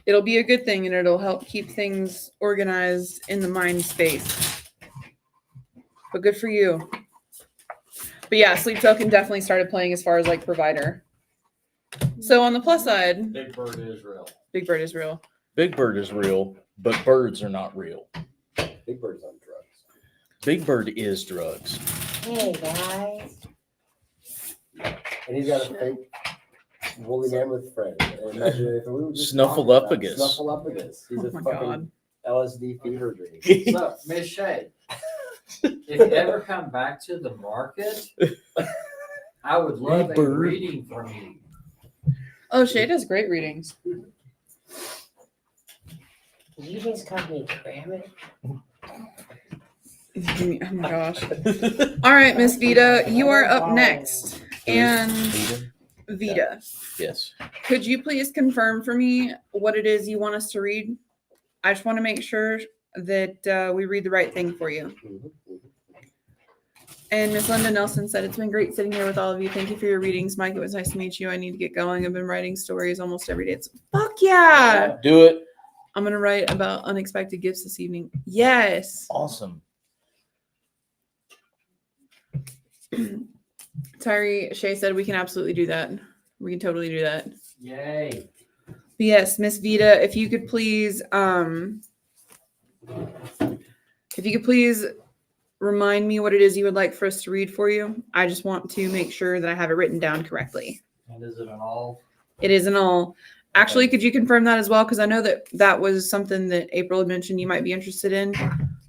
It'll be a good thing and it'll help keep things organized in the mind space. But good for you. But yeah, Sleep Token definitely started playing as far as like provider. So on the plus side, Big Bird is real. Big Bird is real. Big Bird is real, but birds are not real. Big Bird's on drugs. Big Bird is drugs. Hey, guys. And he's got a fake woolly mammoth friend. And imagine if we were just Snuffleupagus. Snuffleupagus. He's Oh a my fucking God. LSD fever dream. So, Miss Shay, if you ever come back to the market, I would love Big a Bird. reading from you. Oh, Shay does great readings. Did you just call me Grammy? Oh my gosh. All right, Miss Vita, you are up next. And Vita, Yes. could you please confirm for me what it is you want us to read? I just want to make sure that we read the right thing for you. And Miss Linda Nelson said, it's been great sitting here with all of you. Thank you for your readings, Mike. It was nice to meet you. I need to get going. I've been writing stories almost every day. It's fuck yeah. Do it. I'm going to write about unexpected gifts this evening. Yes. Awesome. Tyree Shay said we can absolutely do that. We can totally do that. Yay. But yes, Miss Vita, if you could please remind me what it is you would like for us to read for you. I just want to make sure that I have it written down correctly. And is it an all? It is an all. Actually, could you confirm that as well? Because I know that was something that April had mentioned you might be interested in.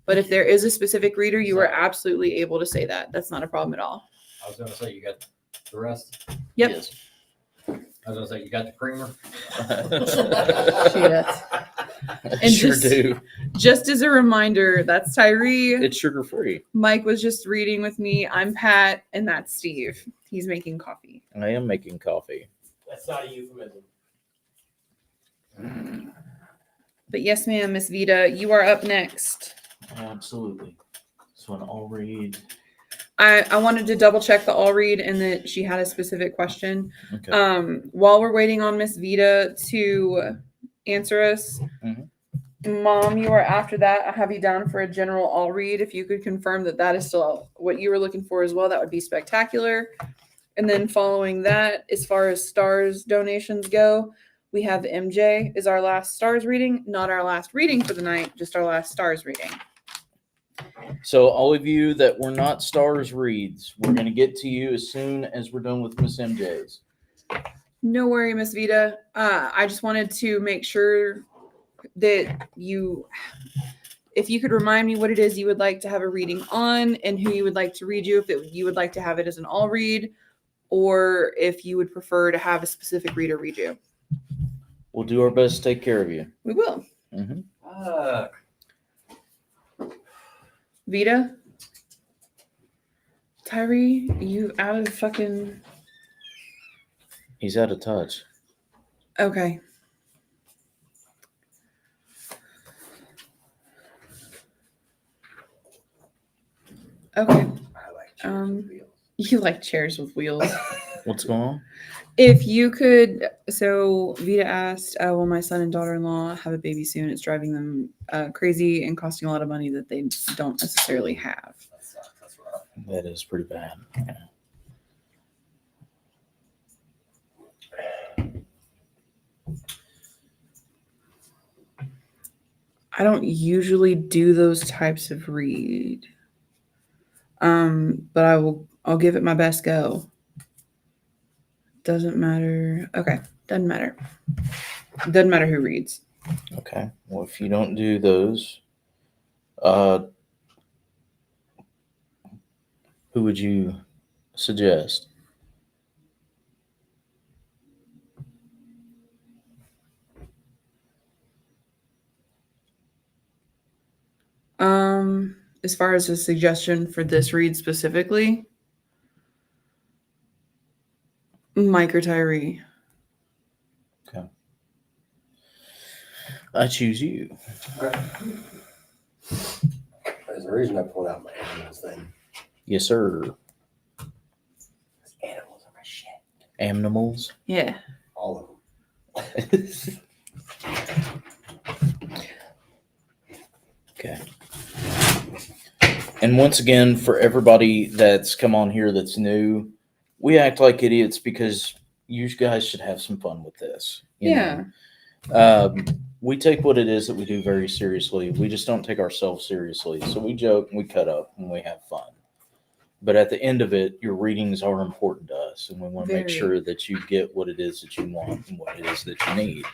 But if there is a specific reader, you are absolutely able to say that. That's not a problem at all. I was gonna say, you got the rest? Yep. Yes. I was gonna say, you got the creamer? I And sure just- do. Just as a reminder, that's Tyree. It's sugar free. Mike was just reading with me. I'm Pat, and that's Steve. He's making coffee. I am making coffee. That's not a euphemism. But yes, ma'am, Miss Vita, you are up next. Absolutely. So an all read. I wanted to double check the all read and that she had a specific question. Okay. While we're waiting on Miss Vita to answer us, Mhm. Mom, you are after that. I have you down for a general all read. If you could confirm that that is still what you were looking for as well, that would be spectacular. And then following that, as far as stars donations go, we have MJ is our last stars reading, not our last reading for the night, just our last stars reading. So all of you that were not stars reads, we're going to get to you as soon as we're done with Miss MJ's. No worry, Miss Vita. I just wanted to make sure that if you could remind me what it is you would like to have a reading on and who you would like to read you, if you would like to have it as an all read, or if you would prefer to have a specific reader read you. We'll do our best to take care of you. We will. Mm-hmm. Vita? Tyree, you out of fucking... He's out of touch. Okay. Okay. I like chairs with wheels. You like chairs with wheels. What's going on? If you could, so Vita asked, will my son and daughter-in-law have a baby soon? It's driving them crazy and costing a lot of money that they don't necessarily have. That sucks. That's rough. That is pretty bad. Yeah. I don't usually do those types of read. But I'll give it my best go. Doesn't matter. Okay. Doesn't matter. Doesn't matter who reads. Okay. Well, if you don't do those, who would you suggest? As far as a suggestion for this read specifically, Mike or Tyree. I choose you. There's a reason I pulled out my animals thing. Yes, sir. Animals are my shit. Animals. Yeah. All of them. Okay. And once again, for everybody that's come on here that's new, we act like idiots because you guys should have some fun with this. you know? Yeah. We take what it is that we do very seriously. We just don't take ourselves seriously. So we joke and we cut up and we have fun. But at the end of it, your readings are important to us. And we want to make Very. sure that you get what it is that you want and what it is that you need.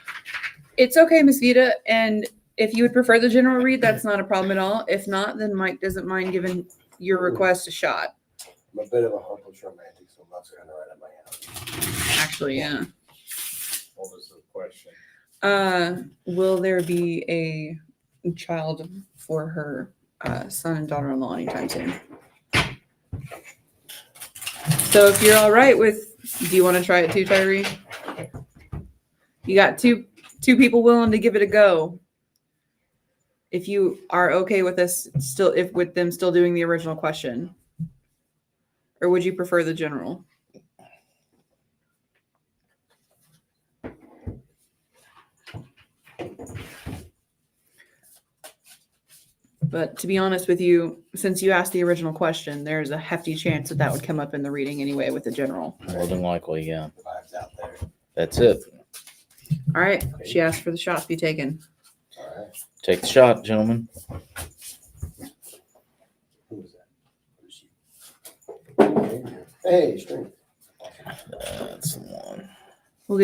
It's okay, Miss Vita. And if you would prefer the general read, that's not a problem at all. If not, then Mike doesn't mind giving your request a shot. I'm a bit of a hopeless romantic, so I'm not going to write at my house. Actually, yeah. What was the question? Will there be a child for her son and daughter-in-law anytime soon? So if you're all right with, do you want to try it too, Tyree? You got two people willing to give it a go. If you are okay with us still, if with them still doing the original question, or would you prefer the general? But to be honest with you, since you asked the original question, there's a hefty chance that that would come up in the reading anyway with the general. More than likely, yeah. The vibes out there. That's it. All right. She asked for the shot to be taken. All right. Take the shot, gentlemen. Who was that? Who is she? Hey, string. That's the one. We'll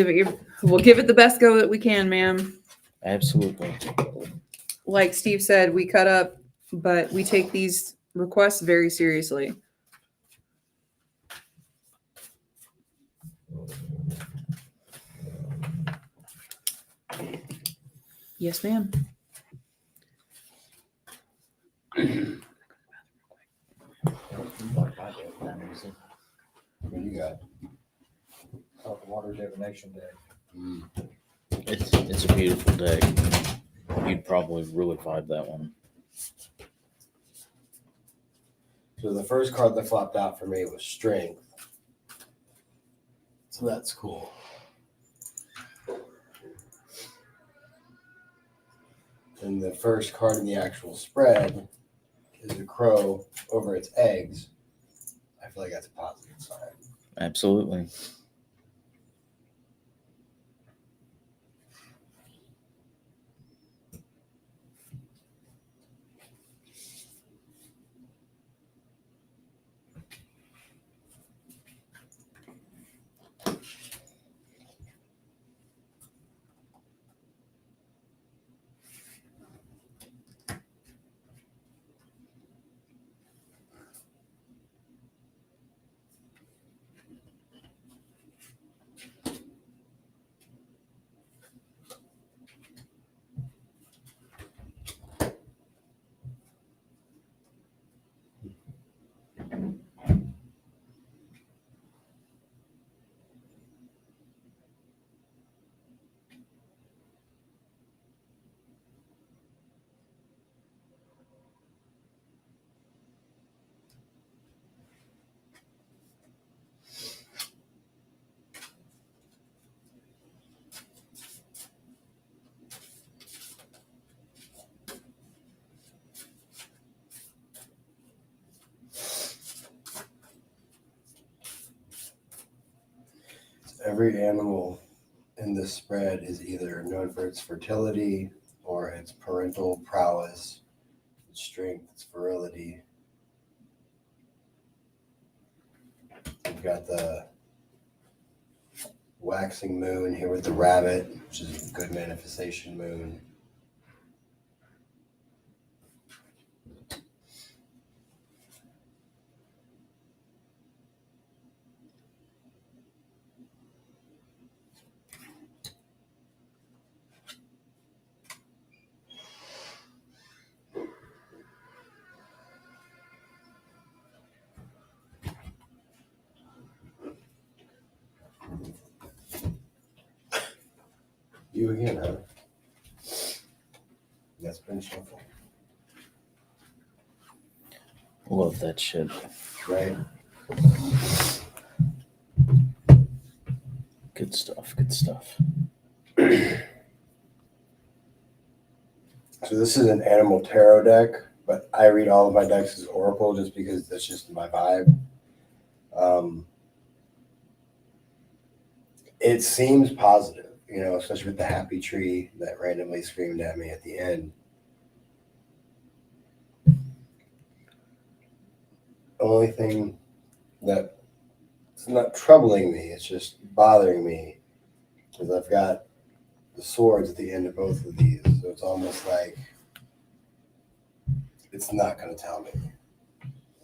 give it the best go that we can, ma'am. Absolutely. Like Steve said, we cut up, but we take these requests very seriously. Yes, ma'am. What do you got? Water divination day. It's a beautiful day. You'd probably really vibe that one. So the first card that flopped out for me was strength. So that's cool. And the first card in the actual spread is a crow over its eggs. I feel like that's a positive sign. Absolutely. Every animal in this spread is either known for its fertility or its parental prowess, its strength, its virility. We've got the waxing moon here with the rabbit, which is a good manifestation moon. You again, huh? That's been shuffle, Love that shit. right? Good stuff. Good stuff. So this is an animal tarot deck, but I read all of my decks as oracle just because that's just my vibe. It seems positive, you know, especially with the happy tree that randomly screamed at me at the end. Only thing that it's not troubling me, it's just bothering me, is I've got the swords at the end of both of these. So it's almost like it's not going to tell me.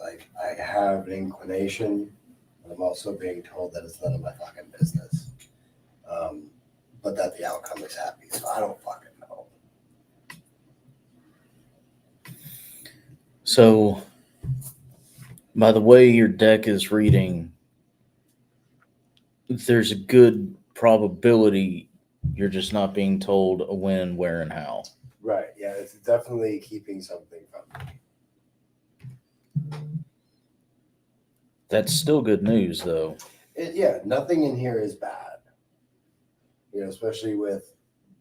Like, I have an inclination, but I'm also being told that it's none of my fucking business. But that the outcome is happy. So I don't fucking know. So, by the way your deck is reading, there's a good probability you're just not being told when, where, and how. Right. Yeah, it's definitely keeping something from me. That's still good news, though. Yeah, nothing in here is bad. You know, especially with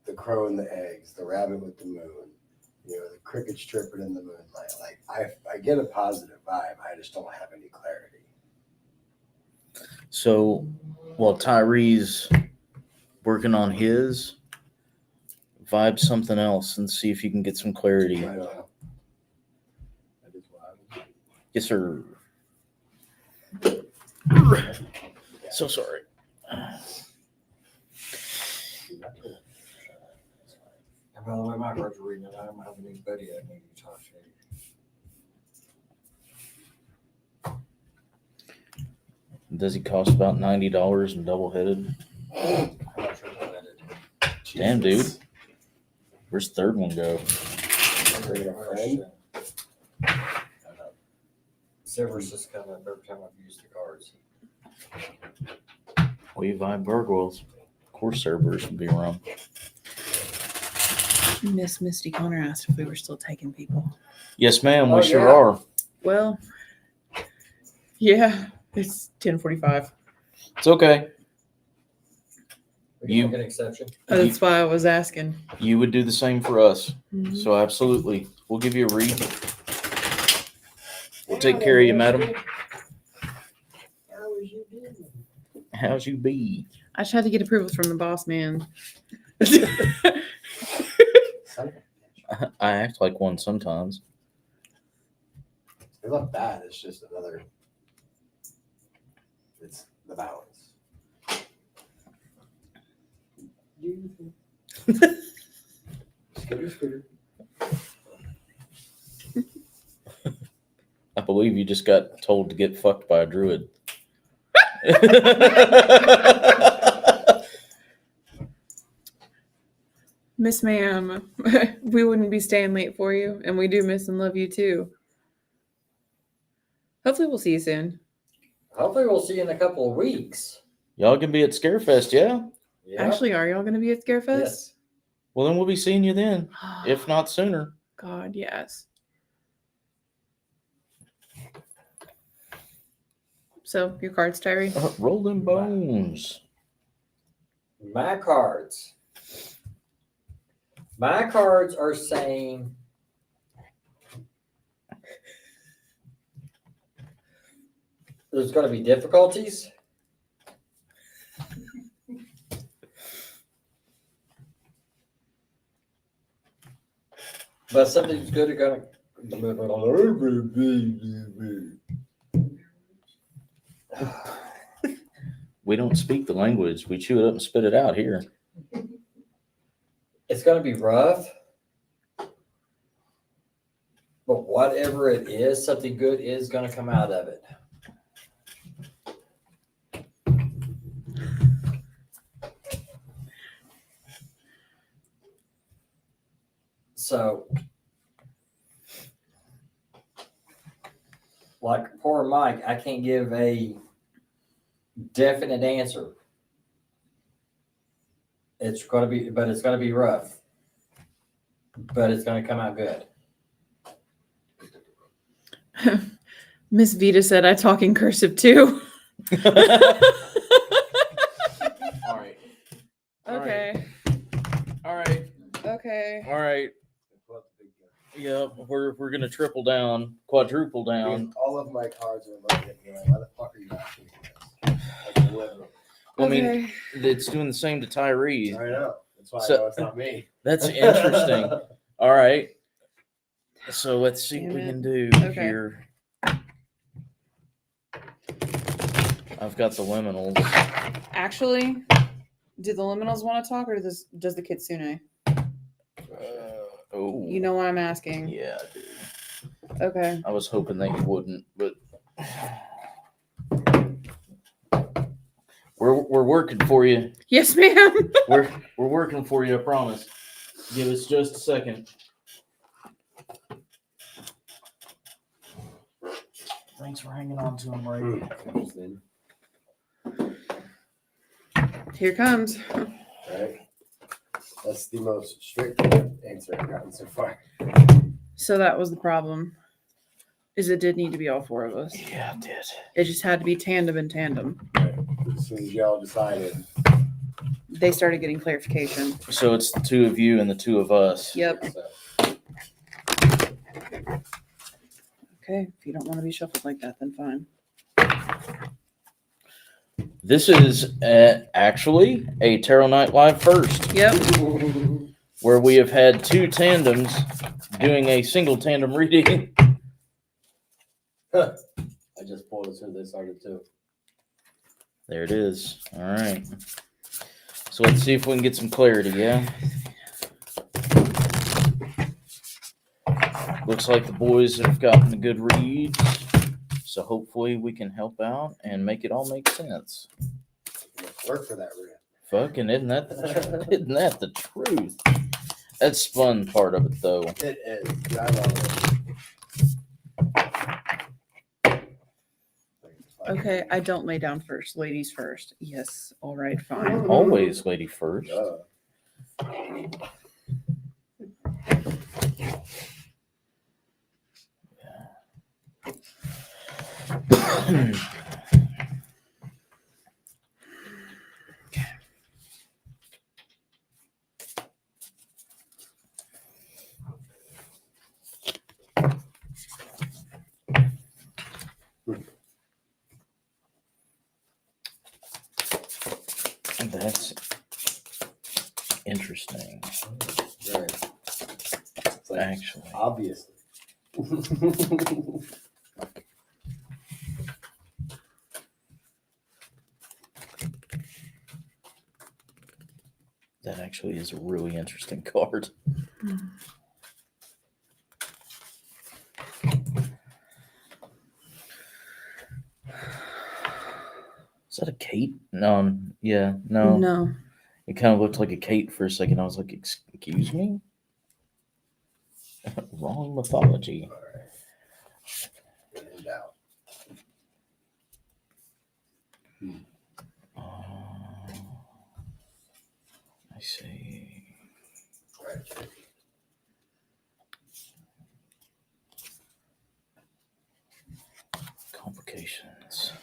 the crow and the eggs, the rabbit with the moon, you know, the crickets chirping in the moonlight. Like, I get a positive vibe. I just don't have any clarity. So, while Tyree's working on his, vibe something else and see if you can get some clarity. Right on. That is what I would do. Yes, sir. So sorry. And by the way, my cards are reading it. I don't have anybody I need to talk to. Does he cost about $90 and double headed? I'm not sure what that is. Damn, dude. Where's the third one go? Bring a friend. Silver's just come up every time I've used the cards. We vibe gargoyles. Of course, Cerberus would be wrong. Miss Misty Connor asked if we were still taking people. Yes, ma'am. We Oh, sure yeah. are. Well, yeah, it's 10:45. It's okay. We You- can make an exception. That's why I was asking. You would do the same for us. Mhm. So absolutely. We'll give you a read. We'll take care of you, madam. How was you doing? How's you be? I tried to get approval from the boss man. Son of a bitch. I act like one sometimes. It's not bad. It's just another. It's the balance. Scooter. I believe you just got told to get fucked by a druid. Miss Ma'am, we wouldn't be staying late for you, and we do miss and love you too. Hopefully, we'll see you soon. Hopefully we'll see you in a couple of weeks. Y'all can be at Scarefest, yeah? Yeah. Actually, are y'all going to be at Scarefest? Yes. Well, then we'll be seeing you then, if not sooner. God, yes. So, your cards, Tyree? Rolling bones. My cards. My cards are saying there's going to be difficulties. But something's good are going to. We don't speak the language. We chew it up and spit it out here. It's going to be rough. But whatever it is, something good is going to come out of it. So, like poor Mike, I can't give a definite answer. It's going to be, but it's going to be rough. But it's going to come out good. Miss Vita said I talk in cursive too. All right. Okay. All right. Okay. All right. Yep. We're gonna triple down, quadruple down. All of my cards are loaded. And you're like, why the fuck are you asking for this? Like, literally. I mean, Okay. it's doing the same to Tyree. I know. That's why So- I know it's not me. That's interesting. All right. So let's see what we Damn can do Okay. here. I've got the liminals. Actually, do the liminals want to talk, or does the kitsune? Oh. You know what I'm asking. Yeah, I do. Okay. I was hoping that you wouldn't, but we're working for you. Yes, ma'am. We're working for you, I promise. Give us just a second. Thanks for hanging on to him, Ray. Here comes. Right? That's the most strict answer I've gotten so far. So that was the problem. Is it did need to be all four of us. Yeah, it did. It just had to be tandem and tandem. Right. As soon as y'all decided. They started getting clarification. So it's the two of you and the two of us. Yep. So, Okay. If you don't want to be shuffled like that, then fine. This is actually a Tarot Night Live first, Yep. where we have had two tandems doing a single tandem reading. I just pulled as soon as they started too. There it is. All right. So let's see if we can get some clarity, yeah? Looks like the boys have gotten a good read. So hopefully we can help out and make it all make sense. Work for that rent. Fucking isn't that the truth? That's the fun part of it though. It is. I love it. Okay. I don't lay down first. Ladies first. Yes. All right. Fine. Always lady first. Duh. That's interesting, Right. It's like, actually. obviously. That actually is a really interesting card. Is that a Kate? No, yeah, no. No. It kind of looked like a Kate for a second. I was like, excuse me? Wrong mythology. All right. And out. I see. Right. Complications.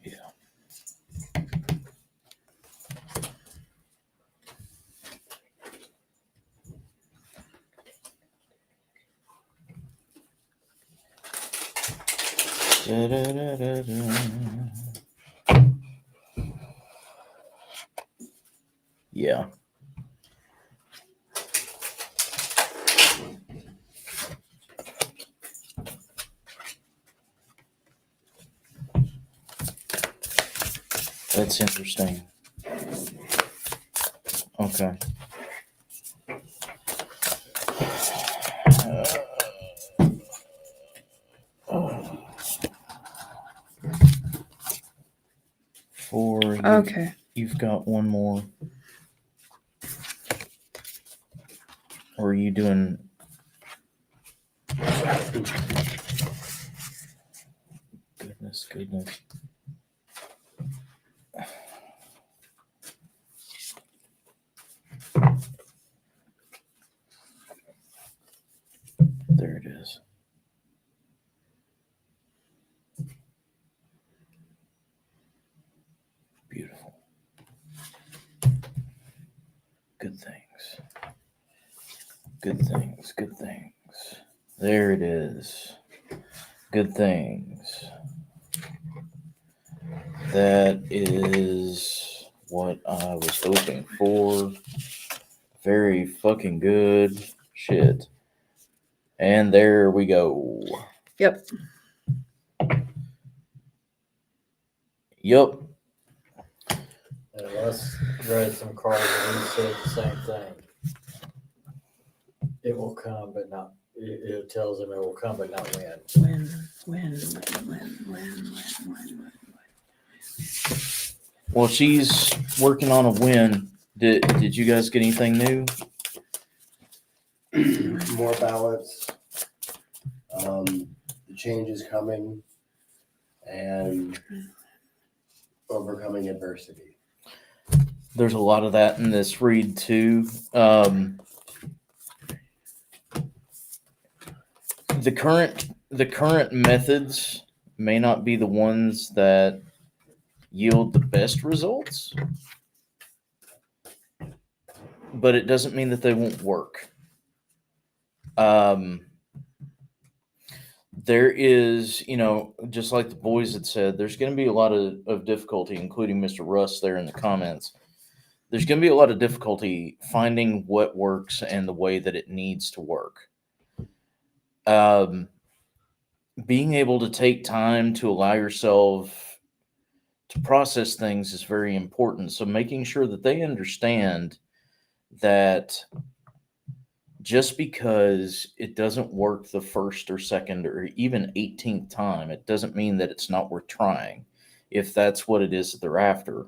Yeah. Da-da-da-da-da. Yeah. That's interesting. Okay. Okay. You've got one more. Or are you doing? Goodness. There it is. Beautiful. Good things. There it is. Good things. That is what I was hoping for. Very fucking good shit. And there we go. Yep. Yup. And Les read some cards and he said the same thing. It will come, but not, it tells him it will come, but not when. When. Well, she's working on a win. Did you guys get anything new? More balance. The change is coming, and overcoming adversity. There's a lot of that in this read too. The current methods may not be the ones that yield the best results, but it doesn't mean that they won't work. There is, just like the boys had said, there's going to be a lot of difficulty, including Mr. Russ there in the comments. There's going to be a lot of difficulty finding what works and the way that it needs to work. Being able to take time to allow yourself to process things is very important. So making sure that they understand that just because it doesn't work the first or second or even 18th time, it doesn't mean that it's not worth trying. If that's what it is that they're after,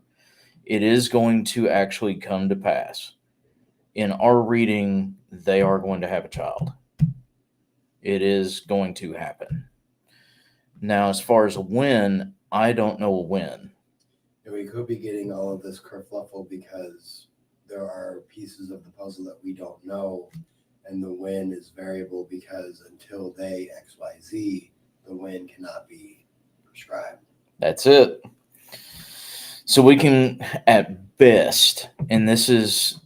it is going to actually come to pass. In our reading, they are going to have a child. It is going to happen. Now, as far as a win, I don't know a win. And we could be getting all of this kerfluffle because there are pieces of the puzzle that we don't know, and the win is variable because until they XYZ, the win cannot be prescribed. That's it. So we can, at best, and this is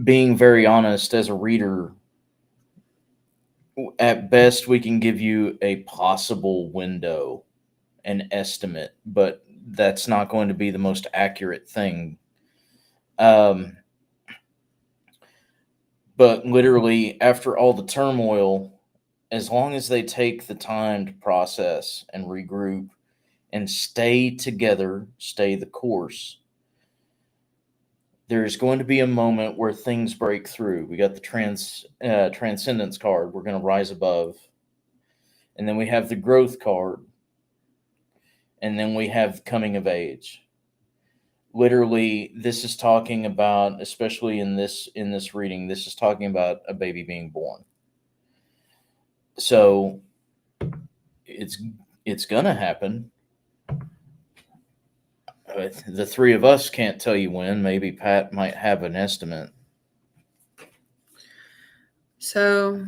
being very honest as a reader, at best we can give you a possible window, an estimate, but that's not going to be the most accurate thing. But literally, after all the turmoil, as long as they take the time to process and regroup and stay together, stay the course, there's going to be a moment where things break through. We got the transcendence card. We're going to rise above. And then we have the growth card. And then we have coming of age. Literally, this is talking about, especially in this reading, this is talking about a baby being born. So it's gonna happen. The three of us can't tell you when. Maybe Pat might have an estimate. So,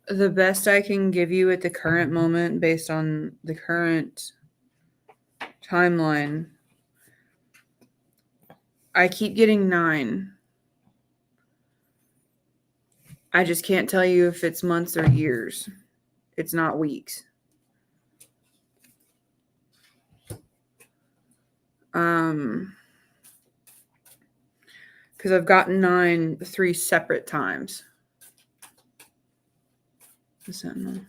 the best I can give you at the current moment, based on the current timeline, I keep getting 9. I just can't tell you if it's months or years. It's not weeks. Because I've gotten 9 3 separate times. The Sentinel.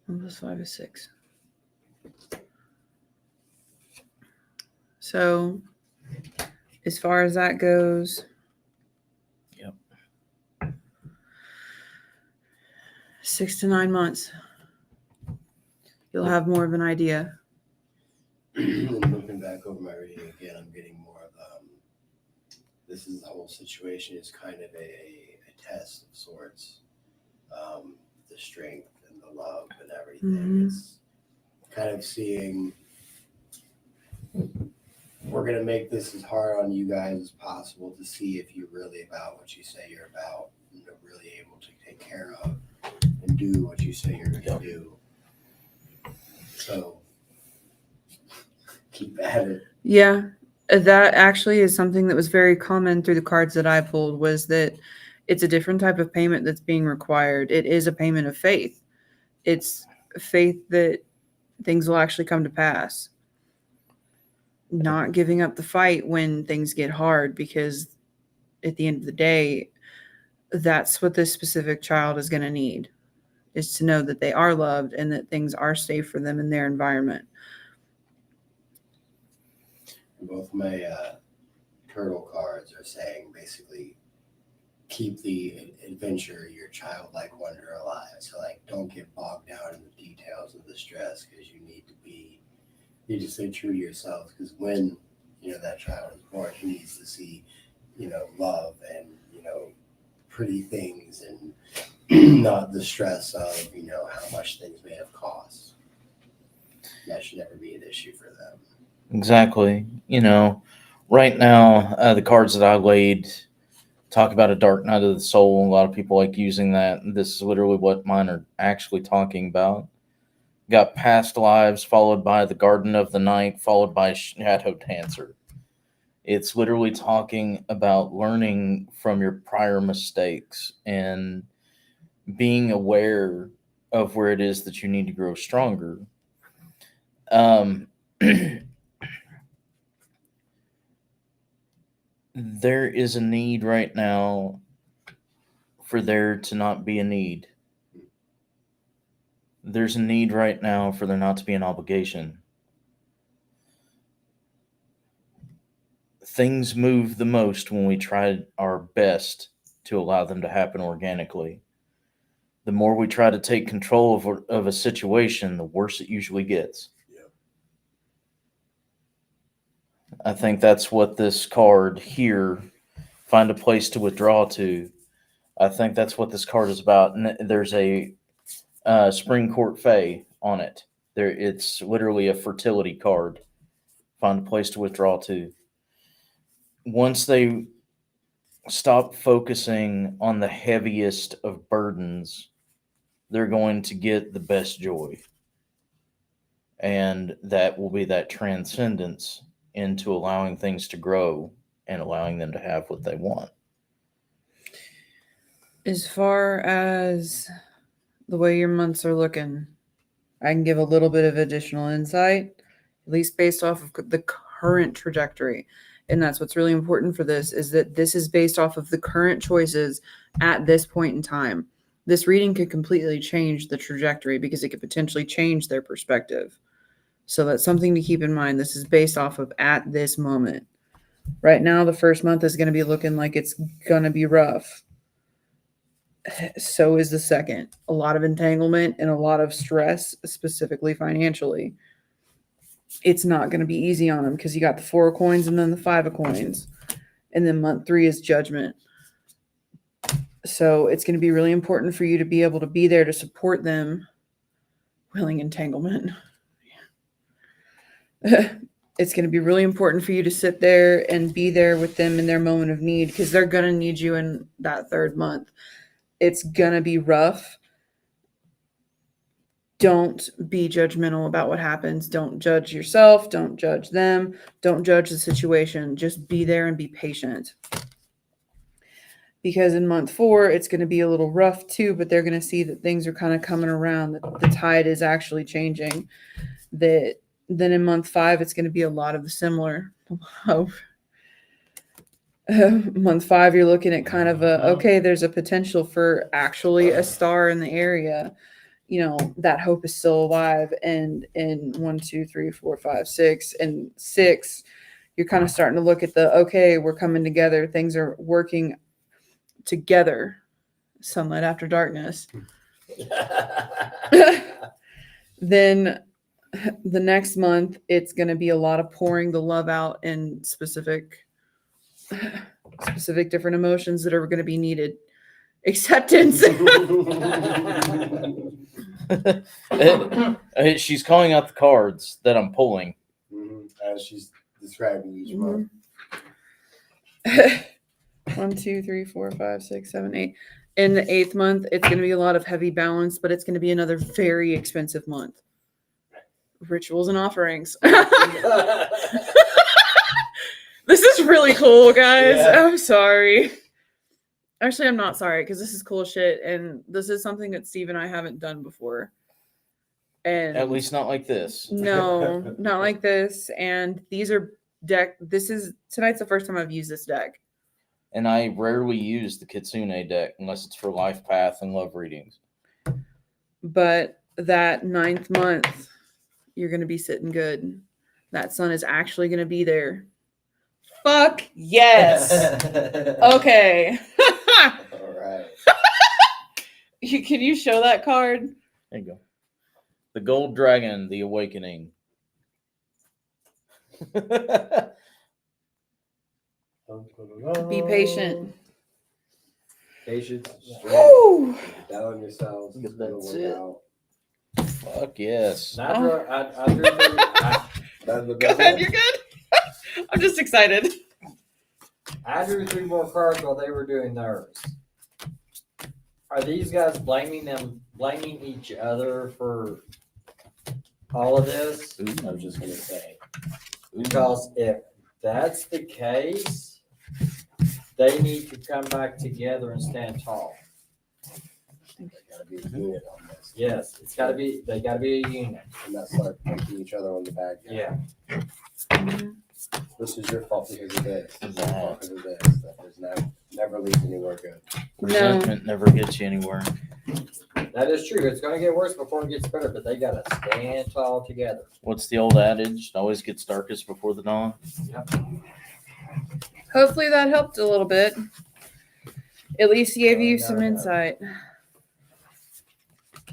One plus 5 is 6. So, as far as that goes, Yep. 6 to 9 months. You'll have more of an idea. Looking back over my reading again, I'm getting more of this is the whole situation is kind of a test of sorts. The strength and the love and everything. Mhm. It's kind of seeing we're gonna make this as hard on you guys as possible to see if you're really about what you say you're about, and you're really able to take care of and do what you say you're gonna do. So keep at it. Yeah, that actually is something that was very common through the cards that I pulled, was that it's a different type of payment that's being required. It is a payment of faith. It's faith that things will actually come to pass. Not giving up the fight when things get hard, because at the end of the day, that's what this specific child is going to need, is to know that they are loved and that things are safe for them in their environment. Both my turtle cards are saying basically keep the adventure, your childlike wonder alive. So like, don't get bogged down in the details of the stress, because you need to stay true to yourself, because when that child is born, he needs to see love and pretty things, and not the stress of how much things may have cost. That should never be an issue for them. Exactly. Right now, the cards that I laid talk about a dark night of the soul. A lot of people like using that. This is literally what mine are actually talking about. Got past lives, followed by the Garden of the Night, followed by Shadow Dancer. It's literally talking about learning from your prior mistakes and being aware of where it is that you need to grow stronger. There is a need right now for there to not be a need. There's a need right now for there not to be an obligation. Things move the most when we try our best to allow them to happen organically. The more we try to take control of a situation, the worse it usually gets. I think that's what this card here, find a place to withdraw to. I think that's what this card is about. And there's a Spring Court Fae on it. It's literally a fertility card. Find a place to withdraw to. Once they stop focusing on the heaviest of burdens, they're going to get the best joy. And that will be that transcendence into allowing things to grow and allowing them to have what they want. As far as the way your months are looking, I can give a little bit of additional insight, at least based off of the current trajectory. And that's what's really important for this, is that this is based off of the current choices at this point in time. This reading could completely change the trajectory, because it could potentially change their perspective. So that's something to keep in mind. This is based off of at this moment. Right now, the first month is going to be looking like it's going to be rough. So is the second. A lot of entanglement and a lot of stress, specifically financially. It's not going to be easy on them, because you got the 4 of coins and then the 5 of coins. And then month 3 is judgment. So it's going to be really important for you to be able to be there to support them. Willing entanglement. It's going to be really important for you to sit there and be there with them in their moment of need, because they're going to need you in that 3rd month. It's going to be rough. Don't be judgmental about what happens. Don't judge yourself. Don't judge them. Don't judge the situation. Just be there and be patient. Because in month 4, it's going to be a little rough too, but they're going to see that things are kind of coming around, that the tide is actually changing. That then in month 5, it's going to be a lot of the similar. Month 5, you're looking at kind of okay, there's a potential for actually a star in the area. You know, that hope is still alive. And in 1, 2, 3, 4, 5, 6, and 6, you're kind of starting to look at okay, we're coming together. Things are working together. Sunlight after darkness. Then the next month, it's going to be a lot of pouring the love out in specific different emotions that are going to be needed. Acceptance. She's calling out the cards that I'm pulling. As she's describing each month. 1, 2, 3, 4, 5, 6, 7, 8. In the 8th month, it's going to be a lot of heavy balance, but it's going to be another very expensive month. Rituals and offerings. This is really cool, guys. Yeah. I'm sorry. Actually, I'm not sorry, because this is cool shit, and this is something that Steve and I haven't done before. And At least not like this. no, not like this. And these are tonight's the first time I've used this deck. And I rarely use the Kitsune deck unless it's for life path and love readings. But that 9th month, you're going to be sitting good. That sun is actually going to be there. Fuck yes. Okay. All right. Can you show that card? There you go. The Gold Dragon, the Awakening. Be patient. Patience, strength, Woo! down on yourselves. That's it'll work it. out. Fuck yes. I drew That's the Go best ahead, one. you're good. I'm just excited. I drew 3 more cards while they were doing theirs. Are these guys blaming each other for all of this? I was just gonna say. Because if that's the case, they need to come back together and stand tall. They gotta be a unit on this. Yes, they gotta be a unit. And not start punching each other on the back. Yeah. This is your fault because of this. This is your That. fault because of this. That is never leads anywhere good. No. Resentment never gets you anywhere. That is true. It's gonna get worse before it gets better, but they gotta stand tall together. What's the old adage? It always gets darkest before the dawn. Yep. Hopefully that helped a little bit. At least gave you No, some no. insight.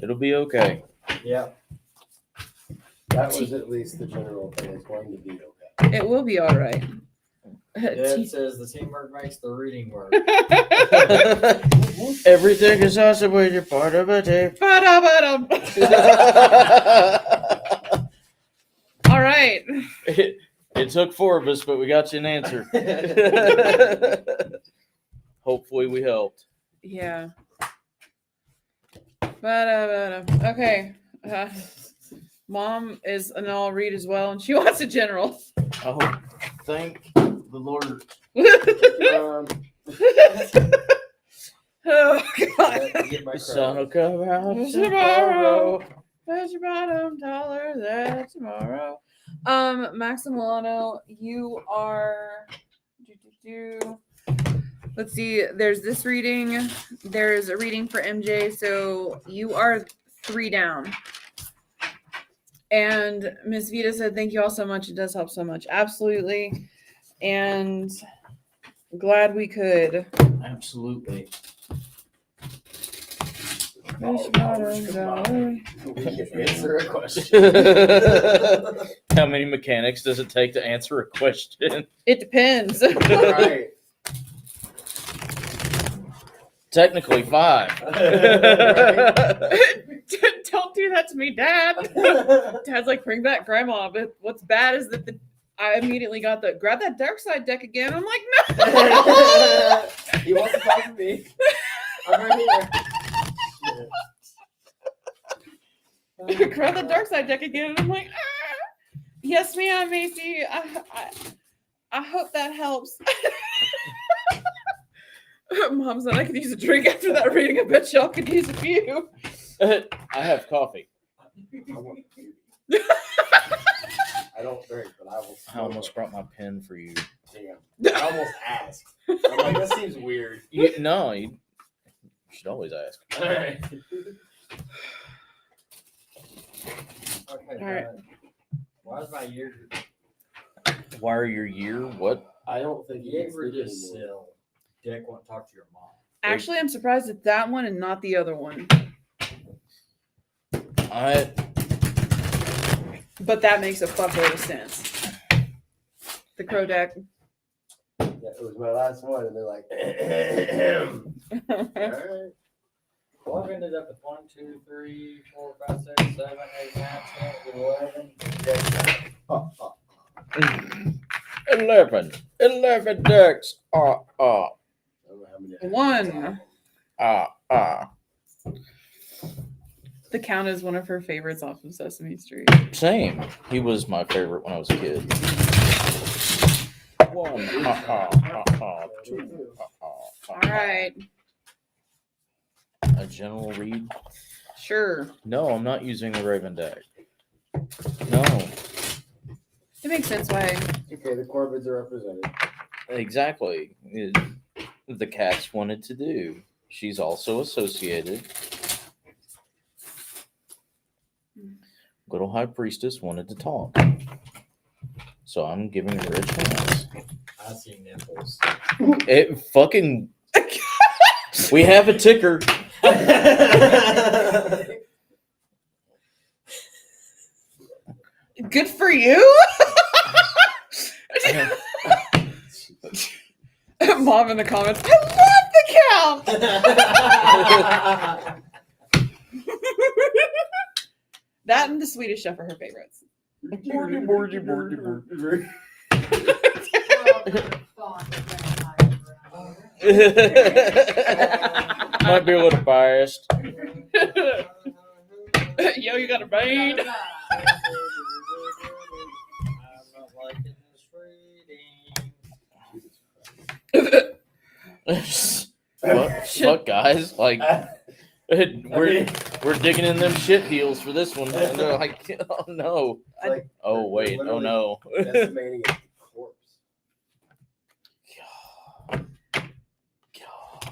It'll be okay. Yep. That was at least the general thing. It's going to be okay. It will be all right. It says the teamwork makes the reading work. Everything is awesome when you're part of a team. Ba-da-ba-dum. All right. It took 4 of us, but we got you an answer. Hopefully we helped. Yeah. Ba-da-ba-dum. Okay. Mom is an all read as well, and she wants a general. Oh, thank the Lord. Oh, God. Get my The sun will credit. come out Tomorrow. That's your bottom dollar there tomorrow. Maximiliano, you are. Let's see. There's this reading. There's a reading for MJ. So you are 3 down. And Miss Vita said, "Thank you all so much. It does help so much. Absolutely." And glad we could. Absolutely. That's your bottom dollar. Answer a question. How many mechanics does it take to answer a question? It depends. All right. Technically 5. Don't do that to me, Dad. Dad's like, bring back Grandma. But what's bad is that I immediately got the grab that dark side deck again. I'm like, no. He wants to talk to me. I'm right here. Grab the dark side deck again. And I'm like, yes, ma'am, Macy. I hope that helps. Mom said I could use a drink after that reading. I bet y'all could use a few. I have coffee. I don't drink, but I will. I almost brought my pen for you. Damn. I almost asked. I'm like, that seems weird. No, you should always ask. All right. Okay, All right. why is my ear? Why are your year? What? I don't think You you ain't can read sleep this anymore. still. Dick won't talk to your mom. Actually, I'm surprised at that one and not the other one. But that makes a fuckload of sense. The crow deck. Yeah, it was my last one, and they're like, all right. Well, I've ended up with 1, 2, 3, 4, 5, 6, 7, 8, 9, 10, 11. 11 decks. I don't know how many I have. One. The Count is one of her favorites off of Sesame Street. Same. He was my favorite when I was a kid. 1. 2. All right. A general read? Sure. No, I'm not using the Raven deck. No. It makes sense why. Okay, the Corvids are represented. Exactly. The cats wanted to do. She's also associated. Little High Priestess wanted to talk. So I'm giving her a chance. I see nipples. It fucking. We have a ticker. Good for you. Mom in the comments. I love the Count. That and the Swedish Chef are her favorites. Might be a little biased. Yo, you got a brain. I'm not liking this reading. Fuck, guys. Like, we're digging in them shit heels for this one. And they're like, oh no. Like, Oh wait. Oh no. decimating a corpse.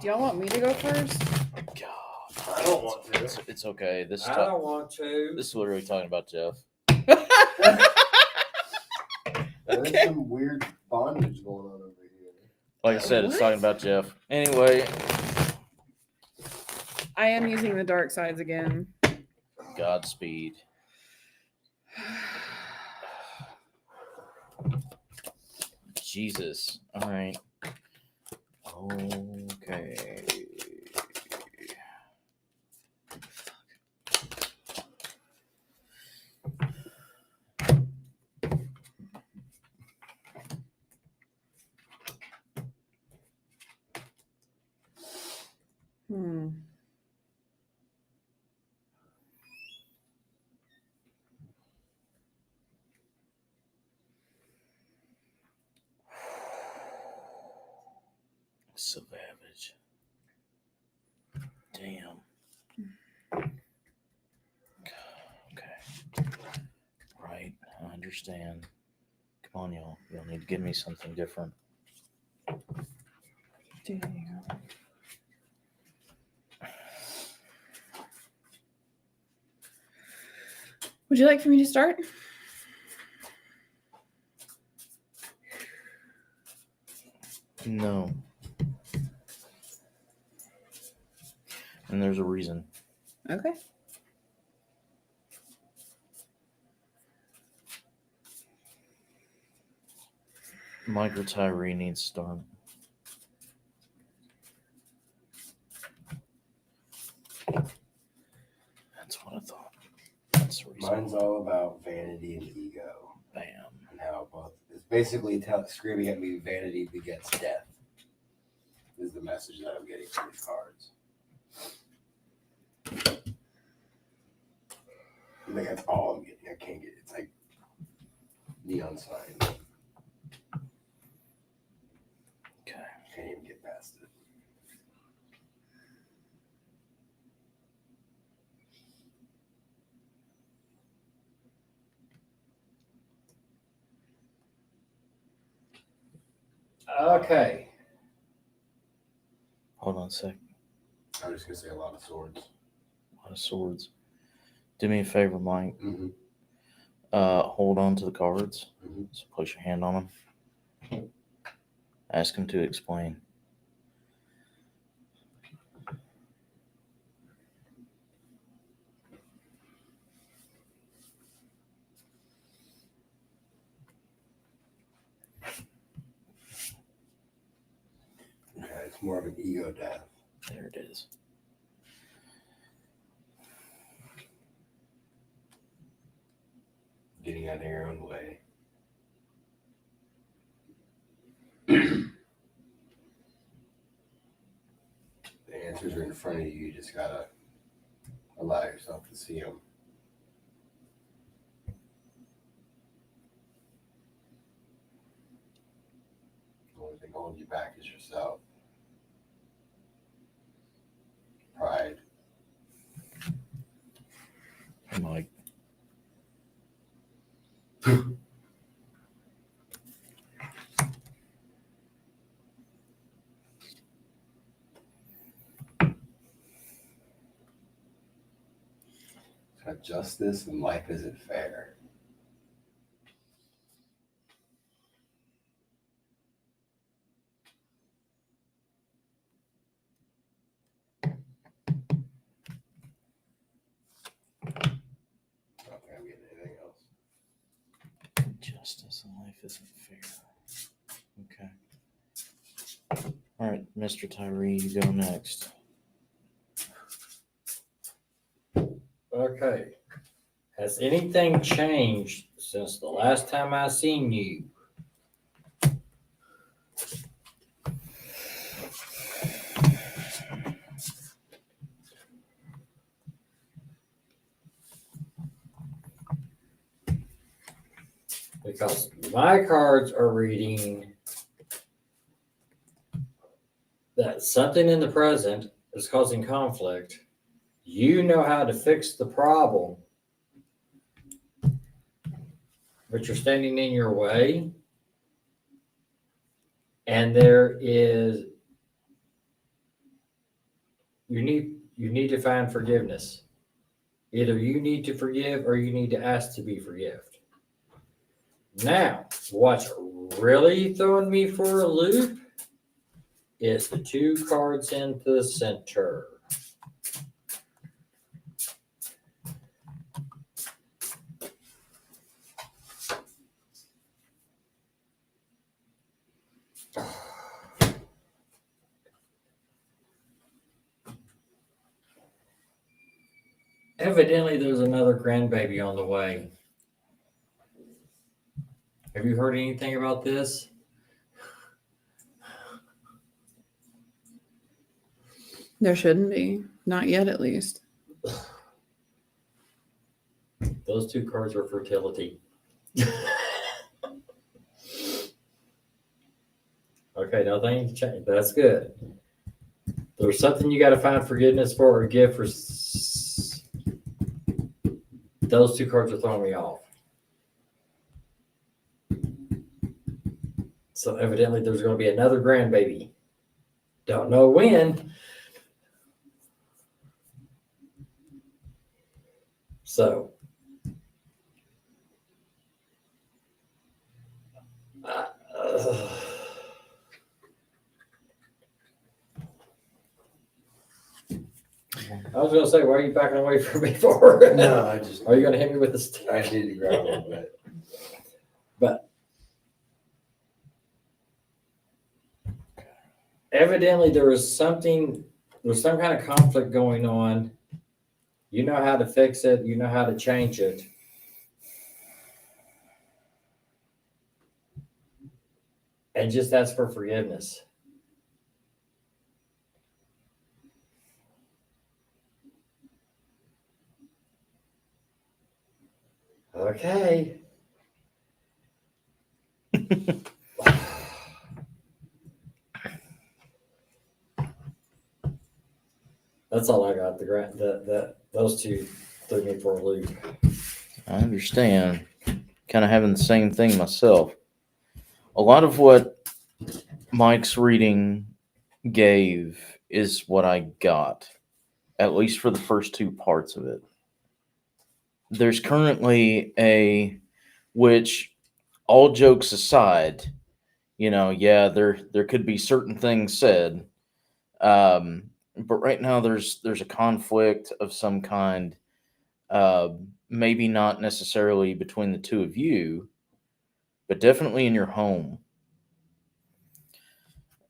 Do y'all want me to go first? I don't want to. It's okay. This I don't want to. this is literally talking about Jeff. There's some weird bondage going on over here. Like I said, it's talking about Jeff. Anyway, I am using the dark sides again. Godspeed. Jesus. All right. Okay. Savage. Damn. Okay. Right. I understand. Come on, y'all. Y'all need to give me something different. Would you like for me to start? No. And there's a reason. Okay. Michael Tyree needs to start. one's all about vanity and ego, Bam. and how both it's basically screaming at me, vanity begets death. Is the message that I'm getting from these cards. Like that's all I'm getting. I can't get. It's like neon sign. Okay. Can't even get past it. Okay. Hold on a sec. I'm just gonna say a lot of swords. A lot of swords. Do me a favor, Mike. Mm-hmm. Hold on to the cards. Mhm. So place your hand on them. Ask him to explain. Okay, it's more of an ego death. There it is. Getting out of your own way. The answers are in front of you. You just gotta allow yourself to see them. The only thing holding you back is yourself. Pride. Mike. It's got justice and life isn't fair. I don't think I'm getting anything else. Justice in life isn't fair. Okay. All right, Mr. Tyree, you go next. Okay. Has anything changed since the last time I seen you? Because my cards are reading that something in the present is causing conflict. You know how to fix the problem, but you're standing in your way. And there is, you need to find forgiveness. Either you need to forgive or you need to ask to be forgiven. Now, what's really throwing me for a loop is the two cards in the center. Evidently, there's another grandbaby on the way. Have you heard anything about this? There shouldn't be. Not yet, at least. Those two cards are fertility. Okay, nothing changed. That's good. There's something you got to find forgiveness for or give for. Those two cards are throwing me off. So evidently there's going to be another grandbaby. Don't know when. So. I was going to say, why are you backing away from me for? No, I just. Are you going to hit me with the stick? I need to grab a little bit. But evidently there's some kind of conflict going on. You know how to fix it. You know how to change it. and just ask for forgiveness. Okay. That's all I got. Those two threw me for a loop. I understand. Kind of having the same thing myself. A lot of what Mike's reading gave is what I got, at least for the first two parts of it. There's currently which, all jokes aside, yeah, there could be certain things said, but right now there's a conflict of some kind, maybe not necessarily between the two of you, but definitely in your home.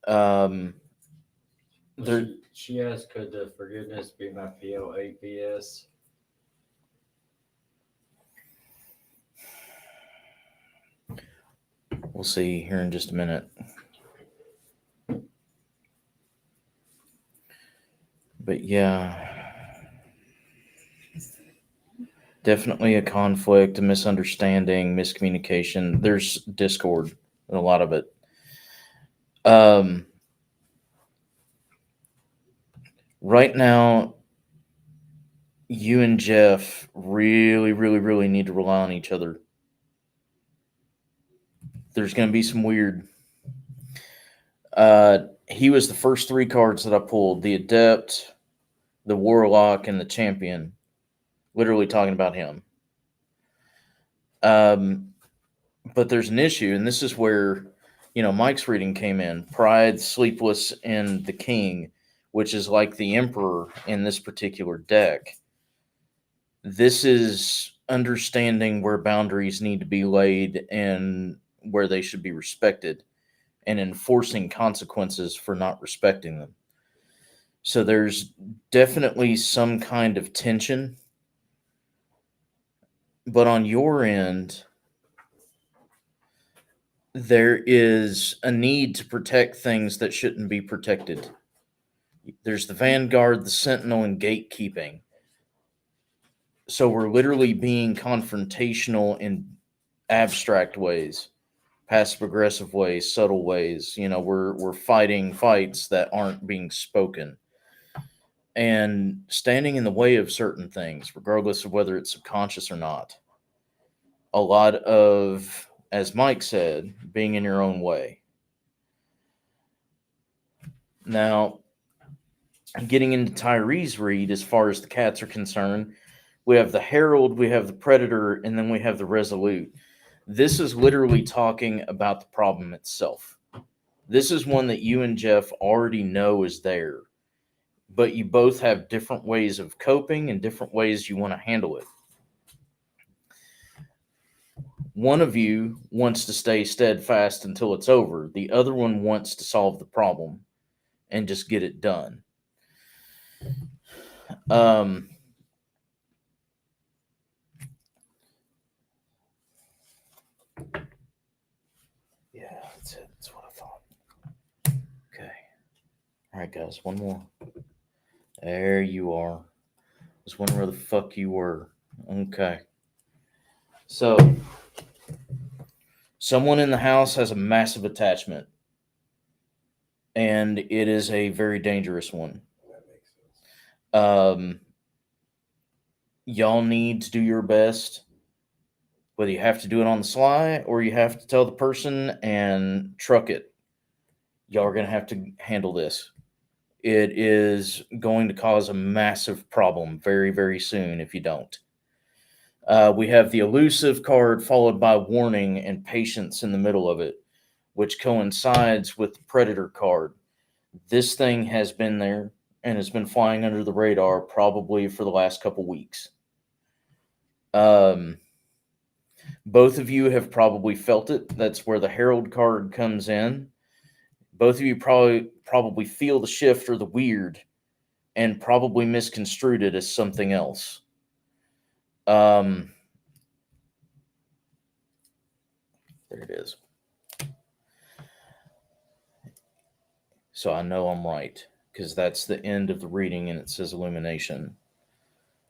There, She asked, could the forgiveness be my POAPS? we'll see here in just a minute. But yeah, definitely a conflict, a misunderstanding, miscommunication. There's discord in a lot of it. Right now, you and Jeff really, really, really need to rely on each other. There's going to be some weird. He was the first three cards that I pulled: the Adept, the Warlock, and the Champion. Literally talking about him. But there's an issue, and this is where, Mike's reading came in. Pride, Sleepless, and the King, which is like the Emperor in this particular deck. This is understanding where boundaries need to be laid and where they should be respected, and enforcing consequences for not respecting them. So there's definitely some kind of tension. But on your end, there is a need to protect things that shouldn't be protected. There's the Vanguard, the Sentinel, and gatekeeping. So we're literally being confrontational in abstract ways, passive aggressive ways, subtle ways. We're fighting fights that aren't being spoken, and standing in the way of certain things, regardless of whether it's subconscious or not. A lot of, as Mike said, being in your own way. Now, getting into Tyree's read, as far as the cats are concerned, we have the Herald, we have the Predator, and then we have the Resolute. This is literally talking about the problem itself. This is one that you and Jeff already know is there, but you both have different ways of coping and different ways you want to handle it. One of you wants to stay steadfast until it's over. The other one wants to solve the problem and just get it done. Yeah, that's it. That's what I thought. Okay. All right, guys. One more. There you are. I was wondering where the fuck you were. Okay. So, someone in the house has a massive attachment, and it is a very dangerous one. That makes sense. Y'all need to do your best, whether you have to do it on the sly or you have to tell the person and truck it. Y'all are going to have to handle this. It is going to cause a massive problem very, very soon if you don't. We have the Elusive card followed by Warning and Patience in the middle of it, which coincides with the Predator card. This thing has been there and has been flying under the radar probably for the last couple weeks. Both of you have probably felt it. That's where the Herald card comes in. Both of you probably feel the shift or the weird and probably misconstrued it as something else. There it is. So I know I'm right because that's the end of the reading and it says illumination.